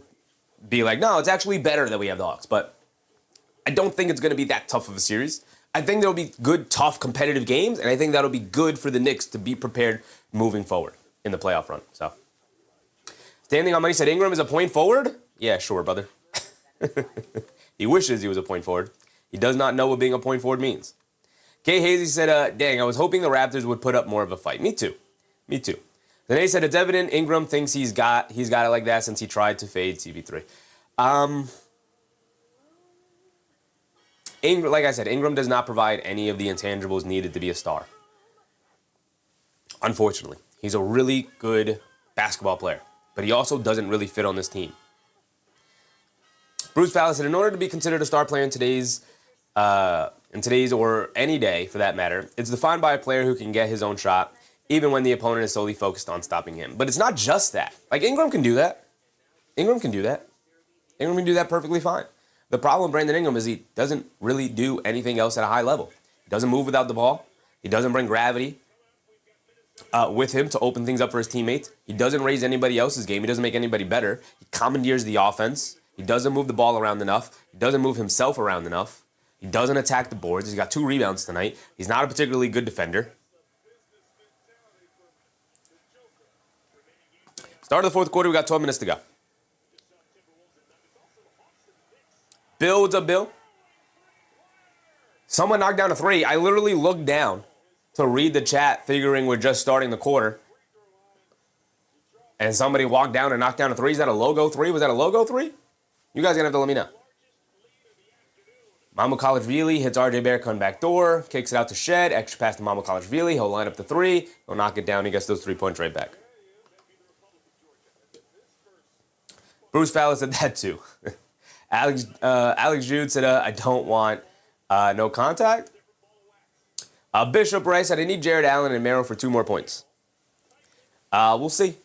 be like, no, it's actually better that we have the Hawks. But I don't think it's going to be that tough of a series. I think there'll be good, tough, competitive games, and I think that'll be good for the Knicks to be prepared moving forward in the playoff run. So, standing on money said Ingram is a point forward? Yeah, sure, brother. He wishes he was a point forward. He does not know what being a point forward means. Kay Hazy said, dang, I was hoping the Raptors would put up more of a fight. Me too. Then he said, it's evident Ingram thinks he's got it like that since he tried to fade CP3. Like I said, Ingram does not provide any of the intangibles needed to be a star. Unfortunately. He's a really good basketball player, but he also doesn't really fit on this team. Bruce Fowler said, in order to be considered a star player in today's or any day, for that matter, it's defined by a player who can get his own shot, even when the opponent is solely focused on stopping him. But it's not just that. Like, Ingram can do that. Ingram can do that perfectly fine. The problem with Brandon Ingram is he doesn't really do anything else at a high level. He doesn't move without the ball. He doesn't bring gravity with him to open things up for his teammates. He doesn't raise anybody else's game. He doesn't make anybody better. He commandeers the offense. He doesn't move the ball around enough. He doesn't move himself around enough. He doesn't attack the boards. He's got 2 rebounds tonight. He's not a particularly good defender. Start of the fourth quarter. We got 12 minutes to go. Bill, what's up, Bill? Someone knocked down a three. I literally looked down to read the chat, figuring we're just starting the quarter. And somebody walked down and knocked down a three. Is that a logo three? Was that a logo three? You guys are going to have to let me know. Mamukelashvili hits RJ Barrett, come back door, kicks it out to Shed, extra pass to Mamukelashvili. He'll line up the three. He'll knock it down. He gets those 3 points right back. Bruce Fowler said that too. Alex Jude said, I don't want no contact. Bishop Rice said, I need Jared Allen and Merrill for 2 more points. We'll see.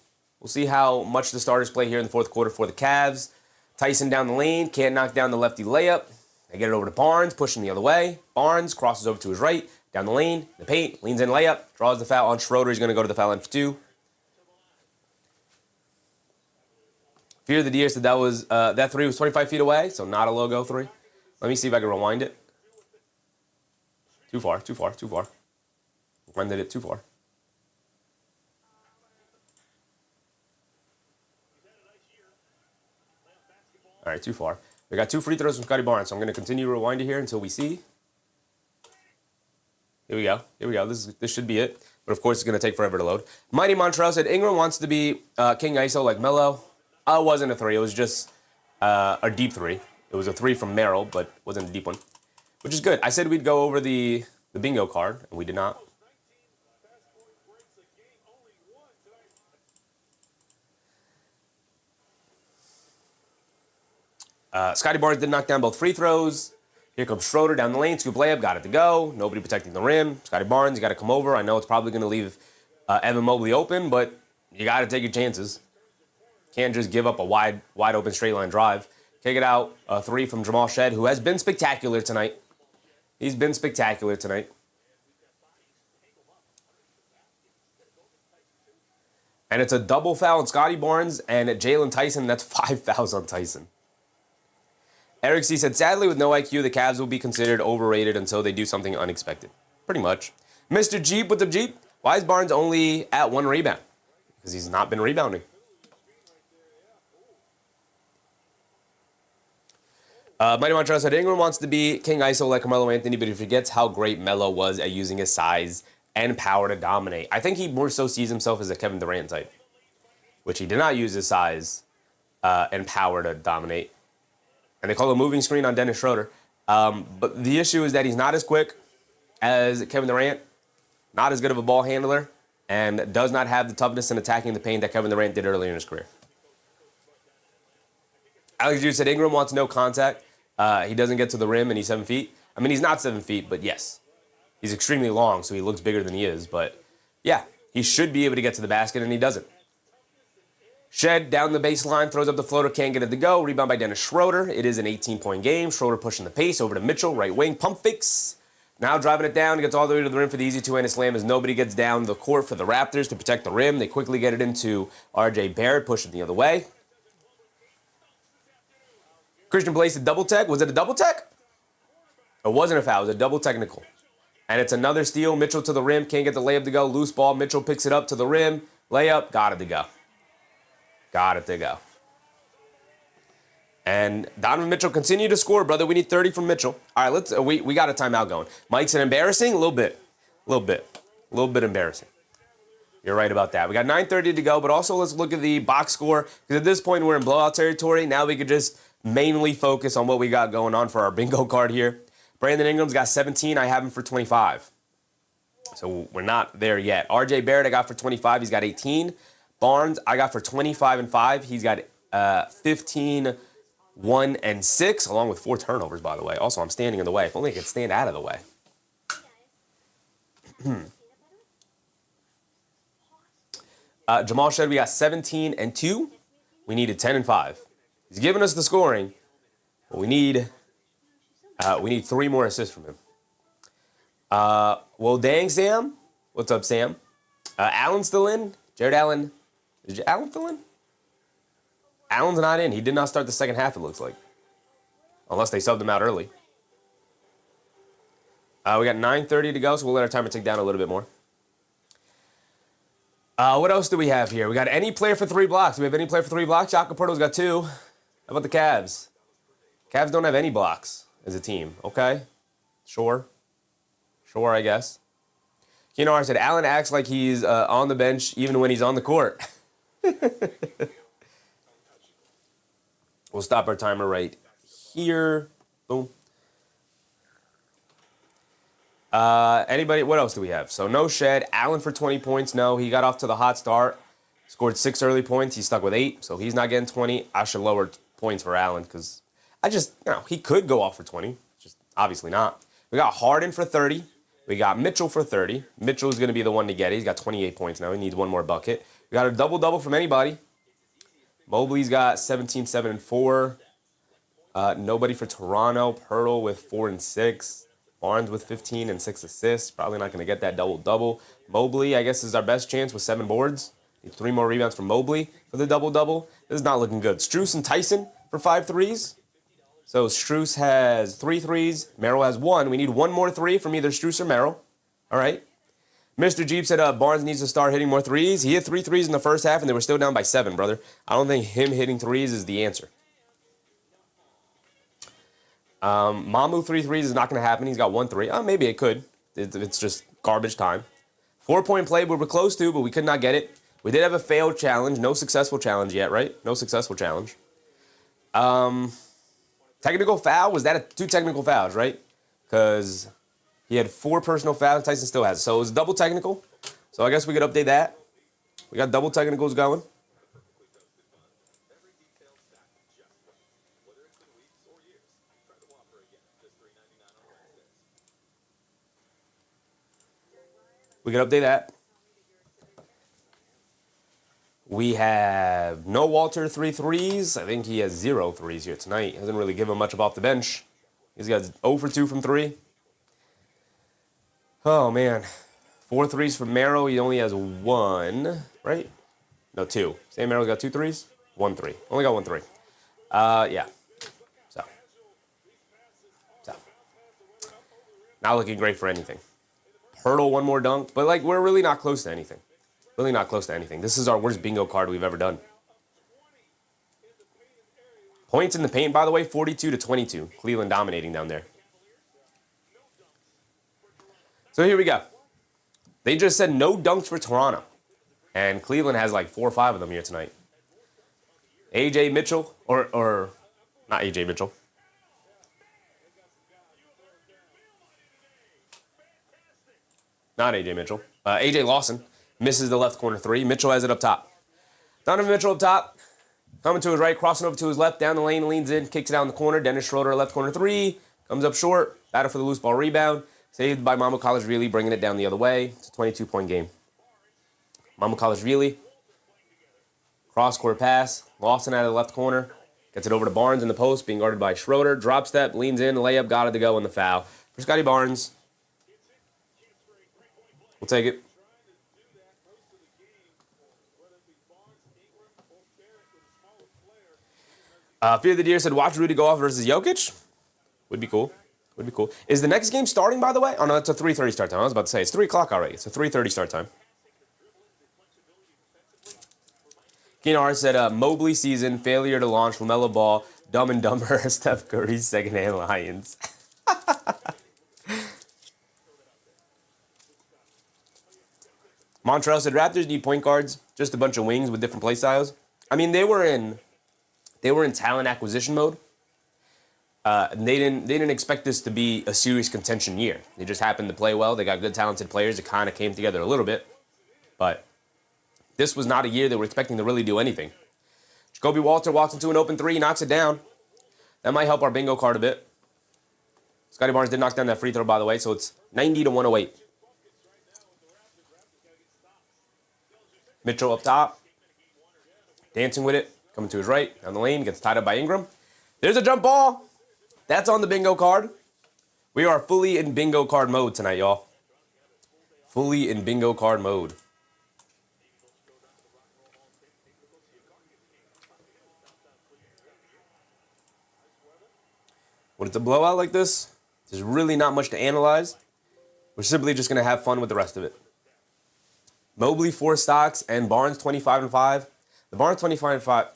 We'll see how much the starters play here in the fourth quarter for the Cavs. Tyson down the lane, can't knock down the lefty layup. They get it over to Barnes, push him the other way. Barnes crosses over to his right, down the lane, the paint, leans in layup, draws the foul on Schroeder. He's going to go to the foul line for 2. Fear the Deer said that three was 25 feet away, so not a logo three. Let me see if I can rewind it. Too far. Rewinded it too far. All right, too far. We got 2 free throws from Scottie Barnes, so I'm going to continue to rewind it here until we see. Here we go. This should be it. But, of course, it's going to take forever to load. Mighty Montreal said Ingram wants to be King ISO like Melo. It wasn't a three. It was just a deep three. It was a three from Merrill, but wasn't a deep one, which is good. I said we'd go over the bingo card, and we did not. Scottie Barnes did knock down both free throws. Here comes Schroeder down the lane, scoop layup, got it to go. Nobody protecting the rim. Scottie Barnes, you got to come over. I know it's probably going to leave Evan Mobley open, but you got to take your chances. Can't just give up a wide open straight line drive. Kick it out, a three from Jamal Shed, who has been spectacular tonight. He's been spectacular tonight. And it's a double foul on Scottie Barnes and Jalen Tyson. That's 5 fouls on Tyson. Eric C. said, sadly, with no IQ, the Cavs will be considered overrated until they do something unexpected. Pretty much. Mr. Jeep with the Jeep. Why is Barnes only at 1 rebound? Because he's not been rebounding. Mighty Montreal said, Ingram wants to be King ISO like Carmelo Anthony, but he forgets how great Melo was at using his size and power to dominate. I think he more so sees himself as a Kevin Durant type, which he did not use his size and power to dominate. And they call a moving screen on Dennis Schroeder. But the issue is that he's not as quick as Kevin Durant, not as good of a ball handler, and does not have the toughness in attacking the paint that Kevin Durant did earlier in his career. Alex Jude said Ingram wants no contact. He doesn't get to the rim, and he's 7 feet. I mean, he's not 7 feet, but yes. He's extremely long, so he looks bigger than he is. But, yeah, he should be able to get to the basket, and he doesn't. Shed down the baseline, throws up the floater, can't get it to go. Rebound by Dennis Schroeder. It is an 18-point game. Schroeder pushing the pace over to Mitchell, right wing, pump fakes. Now driving it down, gets all the way to the rim for the easy two-handed slam as nobody gets down the court for the Raptors to protect the rim. They quickly get it into RJ Barrett, pushing the other way. Christian Blaze, a double tech. Was it a double tech? It wasn't a foul. It was a double technical. And it's another steal. Mitchell to the rim. Can't get the layup to go. Loose ball. Mitchell picks it up to the rim. Layup. Got it to go. Got it to go. And Donovan Mitchell continue to score, brother. We need 30 from Mitchell. All right, we got a timeout going. Mike said embarrassing? A little bit embarrassing. You're right about that. We got 9:30 to go, but also let's look at the box score, because at this point we're in blowout territory. Now we could just mainly focus on what we got going on for our bingo card here. Brandon Ingram's got 17. I have him for 25. So we're not there yet. RJ Barrett I got for 25. He's got 18. Barnes I got for 25 and 5. He's got 15, 1, and 6, along with 4 turnovers, by the way. Also, I'm standing in the way. If only I could stand out of the way. Jamal Shed, we got 17 and 2. We needed 10 and 5. He's giving us the scoring, but we need 3 more assists from him. Well, dang, Sam. What's up, Sam? Allen's still in. Jared Allen. Is Allen still in? Allen's not in. He did not start the second half, it looks like. Unless they subbed him out early. We got 9:30 to go, so we'll let our timer tick down a little bit more. What else do we have here? We got any player for 3 blocks. Do we have any player for 3 blocks? Jacoporto's got 2. How about the Cavs? Cavs don't have any blocks as a team. Okay, sure. Sure, I guess. Keenar said, Allen acts like he's on the bench even when he's on the court. We'll stop our timer right here. Boom. Anybody? What else do we have? So no Shed. Allen for 20 points. No, he got off to the hot start. Scored 6 early points. He's stuck with 8, so he's not getting 20. I should lower points for Allen because he could go off for 20. Just obviously not. We got Harden for 30. We got Mitchell for 30. Mitchell's going to be the one to get it. He's got 28 points now. He needs one more bucket. We got a double-double from anybody. Mobley's got 17, 7, and 4. Nobody for Toronto. Pirtle with 4 and 6. Barnes with 15 and 6 assists. Probably not going to get that double-double. Mobley, I guess, is our best chance with 7 boards. Need 3 more rebounds from Mobley for the double-double. This is not looking good. Strus and Tyson for 5 threes. So Strus has 3 threes. Merrill has 1. We need 1 more 3 from either Strus or Merrill. All right. Mr. Jeep said Barnes needs to start hitting more threes. He hit 3 threes in the first half, and they were still down by 7, brother. I don't think him hitting threes is the answer. Mamu 3 threes is not going to happen. He's got 1 3. Maybe it could. It's just garbage time. 4-point play we were close to, but we could not get it. We did have a failed challenge. No successful challenge yet, right? No successful challenge. Technical foul? Was that 2 technical fouls, right? Because he had 4 personal fouls. Tyson still has it. So it was double technical. So I guess we could update that. We got double technicals going. We can update that. We have no Walter 3 threes. I think he has 0 threes here tonight. Hasn't really given much up off the bench. He's got 0 for 2 from 3. Oh, man. 4 threes from Merrill. He only has 1, right? No, 2. Sam Merrill's got 2 threes? 1 3. Only got 1 3. Yeah. So. Not looking great for anything. Hurdle 1 more dunk. But, we're really not close to anything. Really not close to anything. This is our worst bingo card we've ever done. Points in the paint, by the way, 42-22. Cleveland dominating down there. So here we go. They just said no dunks for Toronto. And Cleveland has 4 or 5 of them here tonight. A.J. Mitchell, or not A.J. Mitchell. Not A.J. Mitchell. A.J. Lawson. Misses the left corner 3. Mitchell has it up top. Donovan Mitchell up top. Coming to his right, crossing over to his left. Down the lane, leans in, kicks it out in the corner. Dennis Schroeder, left corner 3. Comes up short. Battle for the loose ball rebound. Saved by Mamukelashvili, bringing it down the other way. It's a 22-point game. Mamukelashvili. Cross-court pass. Lawson out of the left corner. Gets it over to Barnes in the post, being guarded by Schroeder. Drop step, leans in, layup, got it to go in the foul. For Scottie Barnes. We'll take it. Fear the Deer said, watch Rudy go off versus Jokic. Would be cool. Would be cool. Is the next game starting, by the way? Oh, no, it's a 3:30 start time. I was about to say, it's 3 o'clock already. It's a 3:30 start time. Keenar said, Mobley season, failure to launch, LaMelo Ball, Dumb and Dumber, Steph Curry's second-hand Lions. Montreal said, Raptors need point guards, just a bunch of wings with different play styles. I mean, they were in talent acquisition mode. They didn't expect this to be a serious contention year. They just happened to play well. They got good, talented players. It kind of came together a little bit. But this was not a year they were expecting to really do anything. Jacoby Walter walks into an open 3, knocks it down. That might help our bingo card a bit. Scottie Barnes did knock down that free throw, by the way, so it's 90-108. Mitchell up top. Dancing with it. Coming to his right. Down the lane. Gets tied up by Ingram. There's a jump ball. That's on the bingo card. We are fully in bingo card mode tonight, y'all. Fully in bingo card mode. When it's a blowout like this, there's really not much to analyze. We're simply just going to have fun with the rest of it. Mobley 4 stocks and Barnes 25 and 5. The Barnes 25 and 5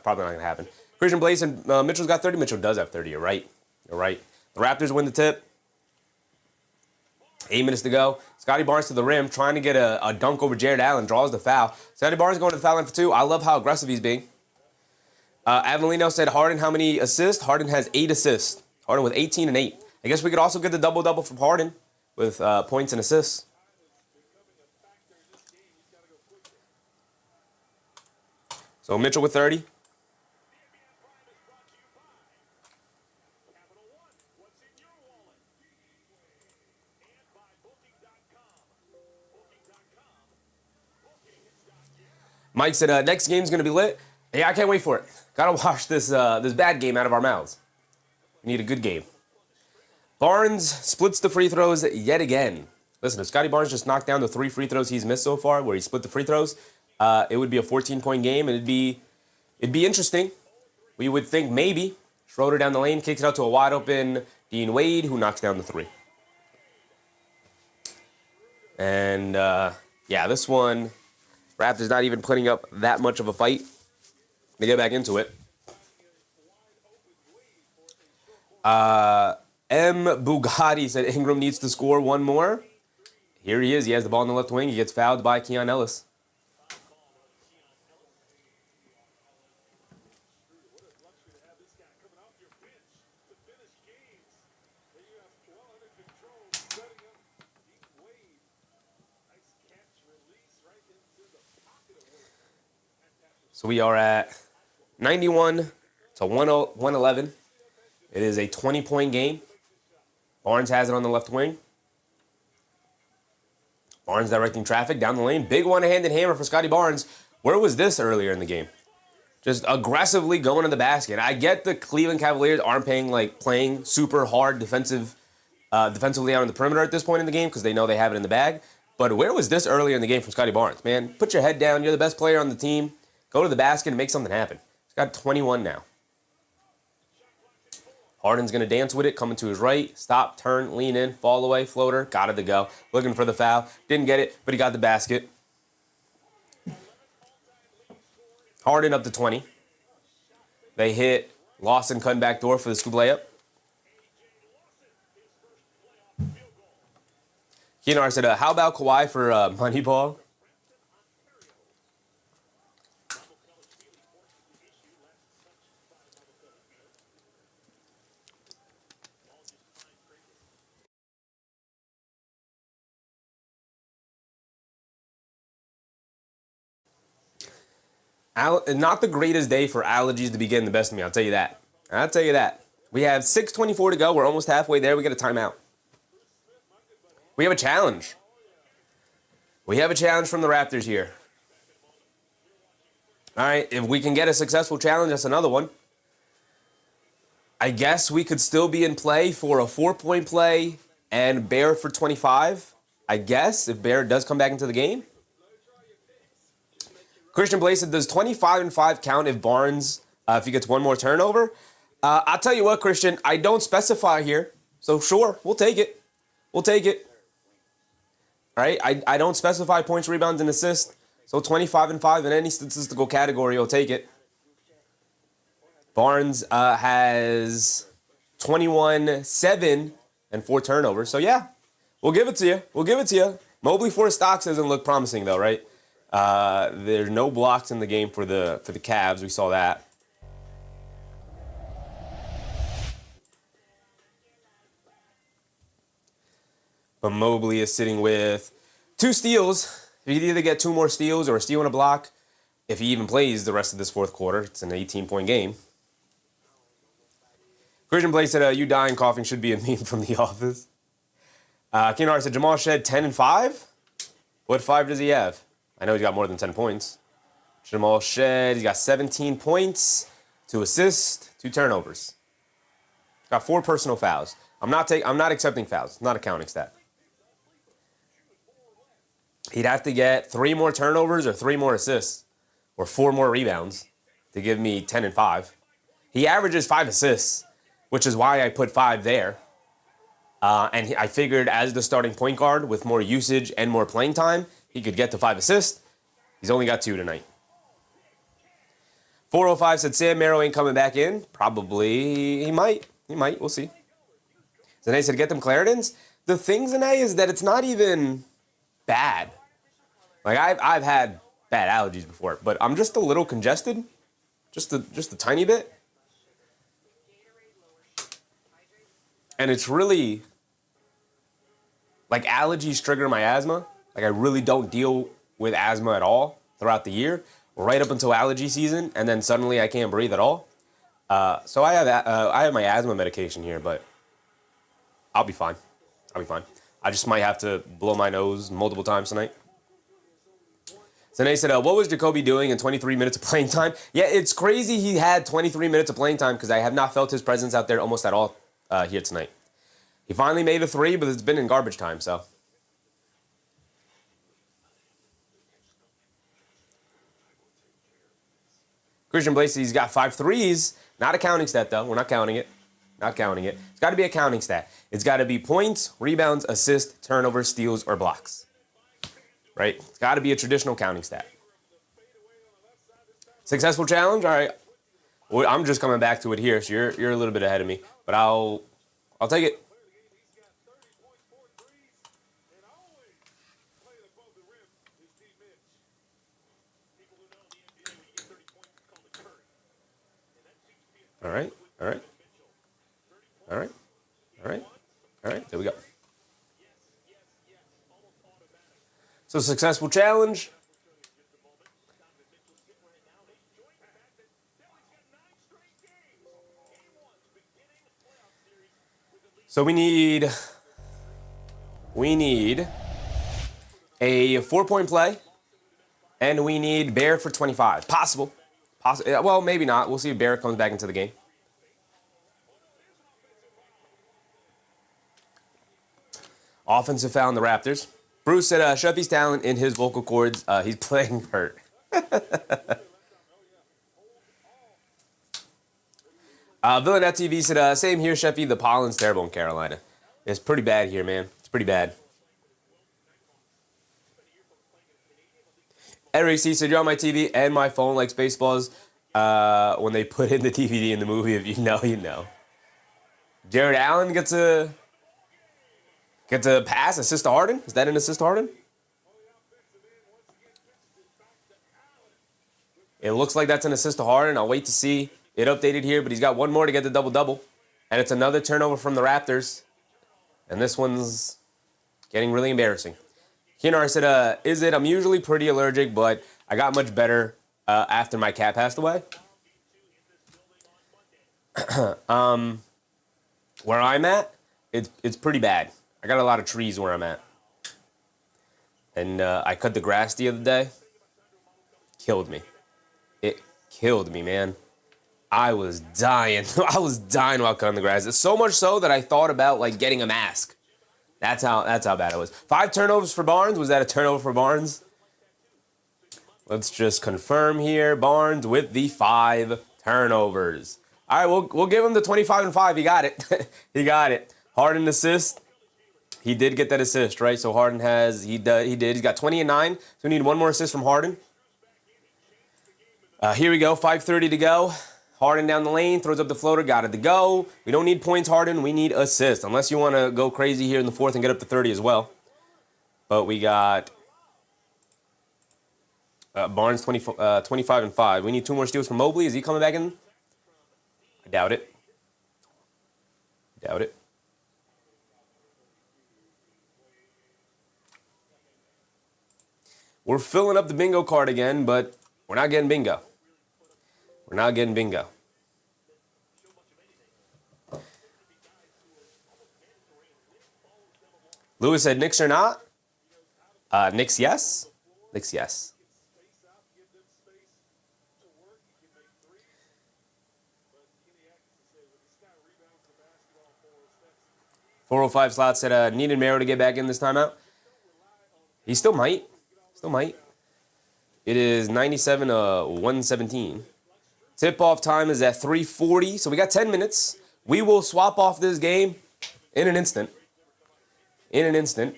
probably not going to happen. Christian Blaze and Mitchell's got 30. Mitchell does have 30. You're right. You're right. The Raptors win the tip. 8 minutes to go. Scottie Barnes to the rim, trying to get a dunk over Jared Allen, draws the foul. Scottie Barnes going to the foul line for 2. I love how aggressive he's being. Avelino said Harden, how many assists? Harden has 8 assists. Harden with 18 and 8. I guess we could also get the double-double from Harden with points and assists. So Mitchell with 30. Mike said, next game's going to be lit. Yeah, I can't wait for it. Got to wash this bad game out of our mouths. We need a good game. Barnes splits the free throws yet again. Listen, if Scottie Barnes just knocked down the 3 free throws he's missed so far, where he split the free throws, it would be a 14-point game, and it'd be interesting. We would think maybe Schroeder down the lane kicks it out to a wide-open Dean Wade, who knocks down the 3. And, yeah, this one, Raptors not even putting up that much of a fight. They get back into it. M. Bugatti said Ingram needs to score one more. Here he is. He has the ball in the left wing. He gets fouled by Keon Ellis. So we are at 91 to 111. It is a 20-point game. Barnes has it on the left wing. Barnes directing traffic down the lane. Big one-handed hammer for Scottie Barnes. Where was this earlier in the game? Just aggressively going to the basket. I get the Cleveland Cavaliers aren't playing super hard defensively out on the perimeter at this point in the game because they know they have it in the bag. But where was this earlier in the game from Scottie Barnes? Man, put your head down. You're the best player on the team. Go to the basket and make something happen. He's got 21 now. Harden's going to dance with it, coming to his right. Stop, turn, lean in, fall away, floater. Got it to go. Looking for the foul. Didn't get it, but he got the basket. Harden up to 20. They hit Lawson cutting back door for the scoop layup. Keenar said, how about Kawhi for Moneyball? Not the greatest day for allergies to be getting the best of me, I'll tell you that. We have 6:24 to go. We're almost halfway there. We got a timeout. We have a challenge. We have a challenge from the Raptors here. All right, if we can get a successful challenge, that's another one. I guess we could still be in play for a 4-point play and Bear for 25. I guess, if Bear does come back into the game. Christian Blaze said, does 25 and 5 count if Barnes, if he gets one more turnover? I'll tell you what, Christian, I don't specify here. So sure, we'll take it. All right, I don't specify points, rebounds, and assists. So 25 and 5 in any statistical category, you'll take it. Barnes has 21, 7, and 4 turnovers. So yeah, we'll give it to you. Mobley for stocks doesn't look promising though, right? There's no blocks in the game for the Cavs. We saw that. But Mobley is sitting with 2 steals. He could either get 2 more steals or a steal and a block. If he even plays the rest of this fourth quarter, it's an 18-point game. Christian Blake said, you dying coughing should be a meme from The Office. Keenar said, Jamal Shed 10 and 5? What 5 does he have? I know he's got more than 10 points. Jamal Shed, he's got 17 points, 2 assists, 2 turnovers. Got 4 personal fouls. I'm not accepting fouls. It's not a counting stat. He'd have to get 3 more turnovers or 3 more assists or 4 more rebounds to give me 10 and 5. He averages 5 assists, which is why I put 5 there. I figured as the starting point guard with more usage and more playing time, he could get to 5 assists. He's only got 2 tonight. 405 said Sam Merrill ain't coming back in. Probably he might. We'll see. Zane said, get them Claritins. The thing, Zane, is that it's not even bad. Like, I've had bad allergies before, but I'm just a little congested. Just a tiny bit. And it's really, like, allergies trigger my asthma. Like, I really don't deal with asthma at all throughout the year, right up until allergy season, and then suddenly I can't breathe at all. So I have my asthma medication here, but I'll be fine. I'll be fine. I just might have to blow my nose multiple times tonight. Zane said, what was Jacoby doing in 23 minutes of playing time? Yeah, it's crazy he had 23 minutes of playing time because I have not felt his presence out there almost at all here tonight. He finally made a three, but it's been in garbage time, so. Christian Blasey's got 5 threes. Not a counting stat, though. We're not counting it. Not counting it. It's got to be a counting stat. It's got to be points, rebounds, assists, turnovers, steals, or blocks. Right? It's got to be a traditional counting stat. Successful challenge? All right. Well, I'm just coming back to it here, so you're a little bit ahead of me. But I'll take it. All right. All right. All right. All right. All right. There we go. So successful challenge. So we need a 4-point play, and we need Bear for 25. Possible. Well, maybe not. We'll see if Bear comes back into the game. Offensive foul on the Raptors. Bruce said, Sheffy's talent in his vocal cords. He's playing hurt. Villanette TV said, same here, Sheffy. The pollen's terrible in Carolina. It's pretty bad here, man. It's pretty bad. Eric C said, you're on my TV and my phone like Spaceballs when they put in the DVD in the movie. If you know, you know. Jared Allen gets a pass, assist to Harden. Is that an assist to Harden? It looks like that's an assist to Harden. I'll wait to see it updated here, but he's got one more to get the double-double. And it's another turnover from the Raptors. And this one's getting really embarrassing. Kinar said, is it? I'm usually pretty allergic, but I got much better after my cat passed away. Where I'm at, it's pretty bad. I got a lot of trees where I'm at. And I cut the grass the other day. Killed me. It killed me, man. I was dying. I was dying while cutting the grass. It's so much so that I thought about, like, getting a mask. That's how bad it was. 5 turnovers for Barnes. Was that a turnover for Barnes? Let's just confirm here. Barnes with the 5 turnovers. All right, we'll give him the 25 and 5. He got it. He got it. Harden assist. He did get that assist, right? So Harden he did. He's got 20 and 9. So we need one more assist from Harden. Here we go. 5:30 to go. Harden down the lane, throws up the floater, got it to go. We don't need points, Harden. We need assists, unless you want to go crazy here in the fourth and get up to 30 as well. But we got Barnes 25 and 5. We need 2 more steals from Mobley. Is he coming back in? I doubt it. Doubt it. We're filling up the bingo card again, but we're not getting bingo. We're not getting bingo. Lewis said Knicks or not? Knicks, yes. Knicks, yes. .405 slot said needed Mero to get back in this timeout. He still might. Still might. It is 97 to 117. Tip-off time is at 3:40, so we got 10 minutes. We will swap off this game in an instant. In an instant.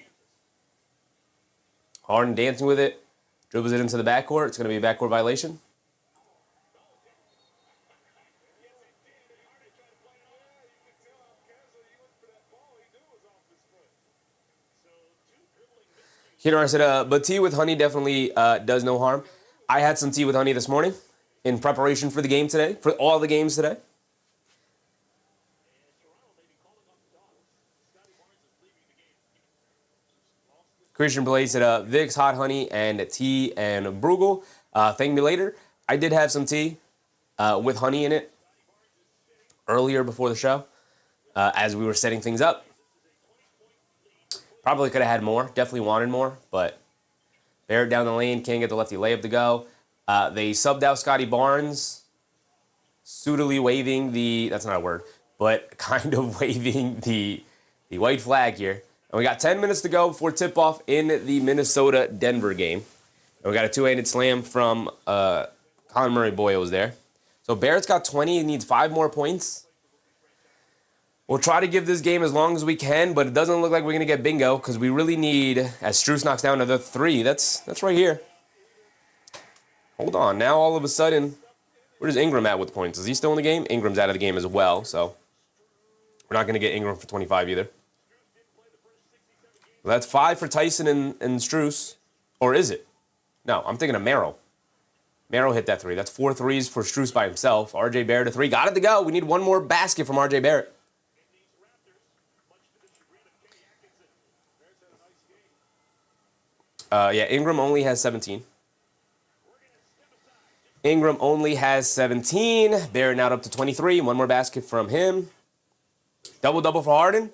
Harden dancing with it. Dribbles it into the backcourt. It's going to be a backcourt violation. Keenar said, but tea with honey definitely does no harm. I had some tea with honey this morning in preparation for the game today, for all the games today. Christian Blaze said, Vicks, hot honey, and tea and Bruegel. Thank me later. I did have some tea with honey in it earlier before the show as we were setting things up. Probably could have had more. Definitely wanted more, but Barrett down the lane, can't get the lefty layup to go. They subbed out Scottie Barnes, suitably waving the, that's not a word, but kind of waving the white flag here. And we got 10 minutes to go before tip-off in the Minnesota-Denver game. And we got a two-handed slam from Conor Murray. Boy, was there. So Barrett's got 20. He needs 5 more points. We'll try to give this game as long as we can, but it doesn't look like we're going to get bingo because we really need, as Strus knocks down another 3. That's right here. Hold on. Now all of a sudden, where's Ingram at with points? Is he still in the game? Ingram's out of the game as well, so we're not going to get Ingram for 25 either. Well, that's 5 for Tyson and Strus. Or is it? No, I'm thinking of Merrill. Merrill hit that 3. That's 4 threes for Strus by himself. RJ Barrett a 3. Got it to go. We need one more basket from RJ Barrett. Yeah, Ingram only has 17. Ingram only has 17. Barrett now up to 23. One more basket from him. Double-double for Harden.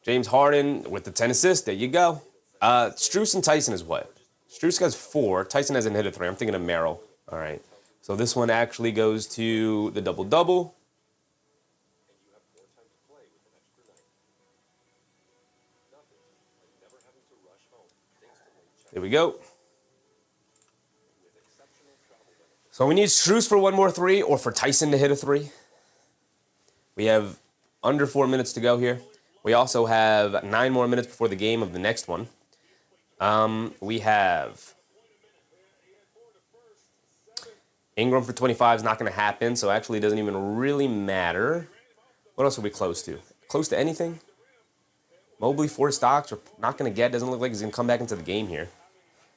James Harden with the 10 assists. There you go. Strus and Tyson is what? Strus has 4. Tyson hasn't hit a 3. I'm thinking of Merrill. All right. So this one actually goes to the double-double. There we go. So we need Strus for one more 3 or for Tyson to hit a 3. We have under 4 minutes to go here. We also have 9 more minutes before the game of the next one. We have Ingram for 25 is not going to happen, so actually it doesn't even really matter. What else are we close to? Close to anything? Mobley, 4 stocks, we're not going to get. Doesn't look like he's going to come back into the game here.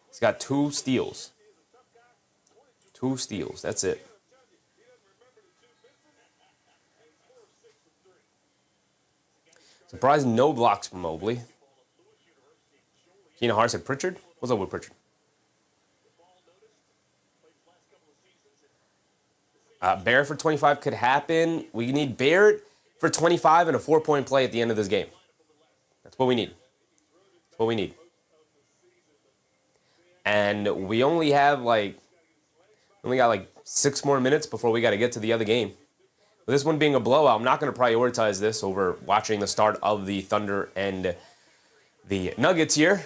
He's got 2 steals. 2 steals, that's it. Surprised no blocks from Mobley. Keenan Hart said Pritchard. What's up with Pritchard? Barrett for 25 could happen. We need Barrett for 25 and a 4-point play at the end of this game. That's what we need. That's what we need. And we only have got 6 more minutes before we got to get to the other game. With this one being a blowout, I'm not going to prioritize this over watching the start of the Thunder and the Nuggets here.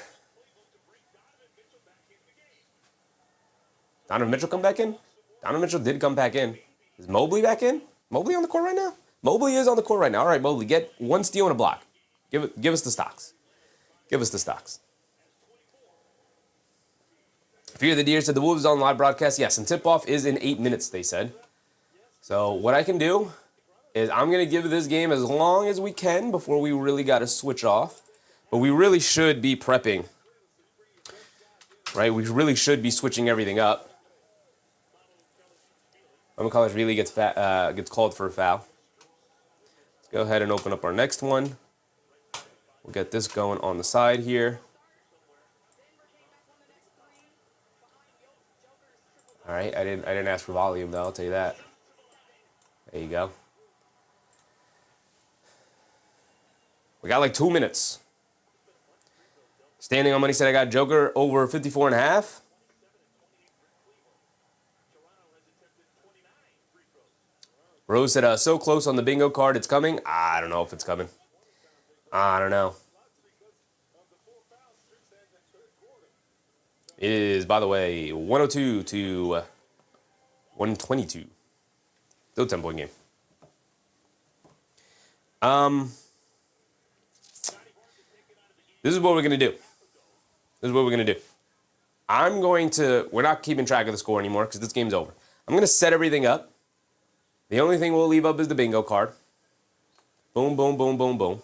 Donovan Mitchell come back in? Donovan Mitchell did come back in. Is Mobley back in? Mobley on the court right now? Mobley is on the court right now. All right, Mobley, get 1 steal and a block. Give us the stocks. Give us the stocks. Fear the Deer said the Wolves on live broadcast. Yes, and tip-off is in 8 minutes, they said. So what I can do is I'm going to give this game as long as we can before we really got to switch off. But we really should be prepping, right? We really should be switching everything up. McCullers really gets called for a foul. Let's go ahead and open up our next one. We'll get this going on the side here. All right, I didn't ask for volume though, I'll tell you that. There you go. We got 2 minutes. Standing on money said I got Joker over 54.5. Rose said, so close on the bingo card, it's coming. I don't know if it's coming. I don't know. It is, by the way, 102 to 122. Still a 10-point game. This is what we're going to do. We're not keeping track of the score anymore because this game's over. I'm going to set everything up. The only thing we'll leave up is the bingo card. Boom, boom, boom, boom, boom.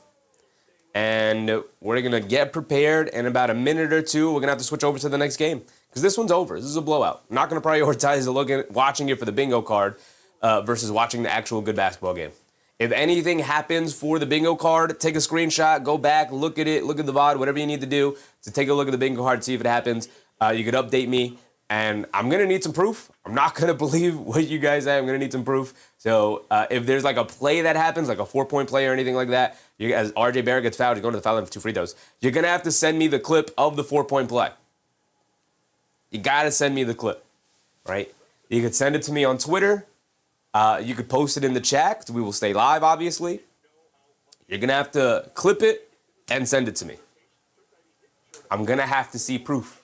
And we're going to get prepared. In about a minute or two, we're going to have to switch over to the next game. Because this one's over. This is a blowout. I'm not going to prioritize watching it for the bingo card versus watching the actual good basketball game. If anything happens for the bingo card, take a screenshot, go back, look at it, look at the VOD, whatever you need to do to take a look at the bingo card, see if it happens. You could update me. And I'm going to need some proof. I'm not going to believe what you guys say. I'm going to need some proof. So if there's like a play that happens, like a 4-point play or anything like that, as RJ Barrett gets fouled, he's going to the foul line for 2 free throws. You're going to have to send me the clip of the 4-point play. You got to send me the clip, right? You could send it to me on Twitter. You could post it in the chat. We will stay live, obviously. You're going to have to clip it and send it to me. I'm going to have to see proof.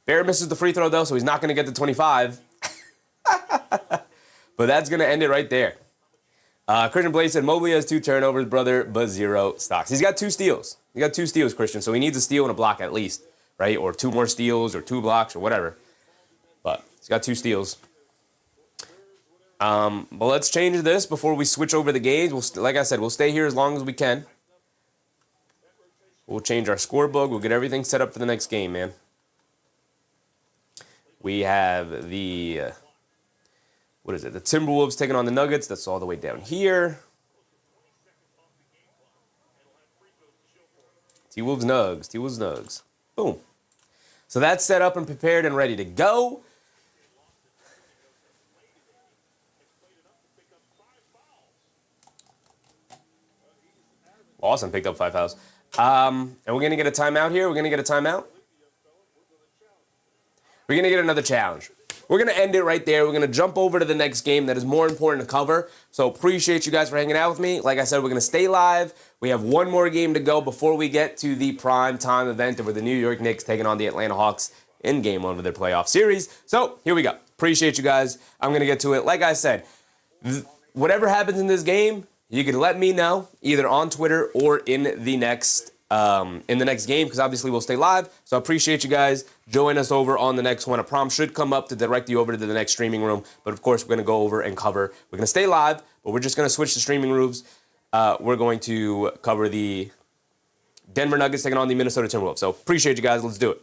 Barrett misses the free throw, though, so he's not going to get the 25. But that's going to end it right there. Christian Blaze said, Mobley has 2 turnovers, brother, but 0 stocks. He's got 2 steals. He got 2 steals, Christian, so he needs a steal and a block at least, right? Or 2 more steals or 2 blocks or whatever. But he's got 2 steals. But let's change this before we switch over the games. Like I said, we'll stay here as long as we can. We'll change our scoreboard. We'll get everything set up for the next game, man. We have the, what is it? The Timberwolves taking on the Nuggets. That's all the way down here. T-Wolves Nugs. T-Wolves Nugs. Boom. So that's set up and prepared and ready to go. Awesome. Picked up 5 fouls. And we're going to get a timeout here. We're going to get a timeout. We're going to get another challenge. We're going to end it right there. We're going to jump over to the next game that is more important to cover. So appreciate you guys for hanging out with me. Like I said, we're going to stay live. We have one more game to go before we get to the prime time event of the New York Knicks taking on the Atlanta Hawks in game 1 of their playoff series. So here we go. Appreciate you guys. I'm going to get to it. Like I said, whatever happens in this game, you can let me know either on Twitter or in the next game, because obviously we'll stay live. So I appreciate you guys. Join us over on the next one. A prompt should come up to direct you over to the next streaming room. But of course, we're going to go over and cover. We're going to stay live, but we're just going to switch to streaming rooms. We're going to cover the Denver Nuggets taking on the Minnesota Timberwolves. So appreciate you guys. Let's do it.